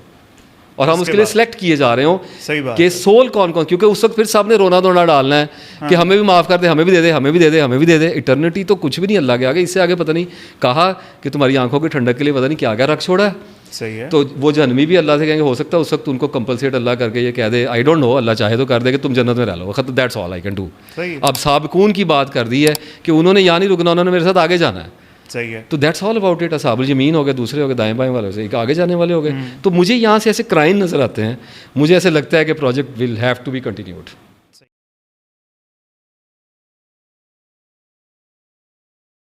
اور ہم اس کے لیے سلیکٹ کیے جا رہے ہوں کہ سول کون کون, کیونکہ اس وقت پھر سب نے رونا دھونا ڈالنا ہے کہ ہمیں بھی معاف کر دے, ہمیں بھی دے دے, ہمیں بھی دے دے, ہمیں بھی دے دے. ایٹرنیٹی تو کچھ بھی نہیں اللہ کے آگے. اس سے آگے پتہ نہیں, کہا کہ تمہاری آنکھوں کی ٹھنڈک کے لیے پتہ نہیں کیا رکھ چھوڑا ہے. صحیح ہے. تو وہ جہنمی بھی اللہ سے کہیں گے, ہو سکتا ہے اس وقت ان کو کمپلسیٹ اللہ کر کے یہ کہہ دے, آئی ڈونٹ نو, اللہ چاہے تو کر دے کہ تم جنت میں رہ لو, that's all I can do. اب سابقون کی بات کر دی ہے کہ انہوں نے یہاں نہیں رکنا, انہوں نے میرے ساتھ آگے جانا ہے. صحیح ہے. تو دیٹس آل اباؤٹ اٹ. اصحاب الیمین ہو گئے, دوسرے ہو گئے دائیں بائیں والے, ایک آگے جانے والے ہو گئے. تو مجھے یہاں سے ایسے کرائم نظر آتے ہیں, مجھے ایسے لگتا ہے کہ project will have to be continued.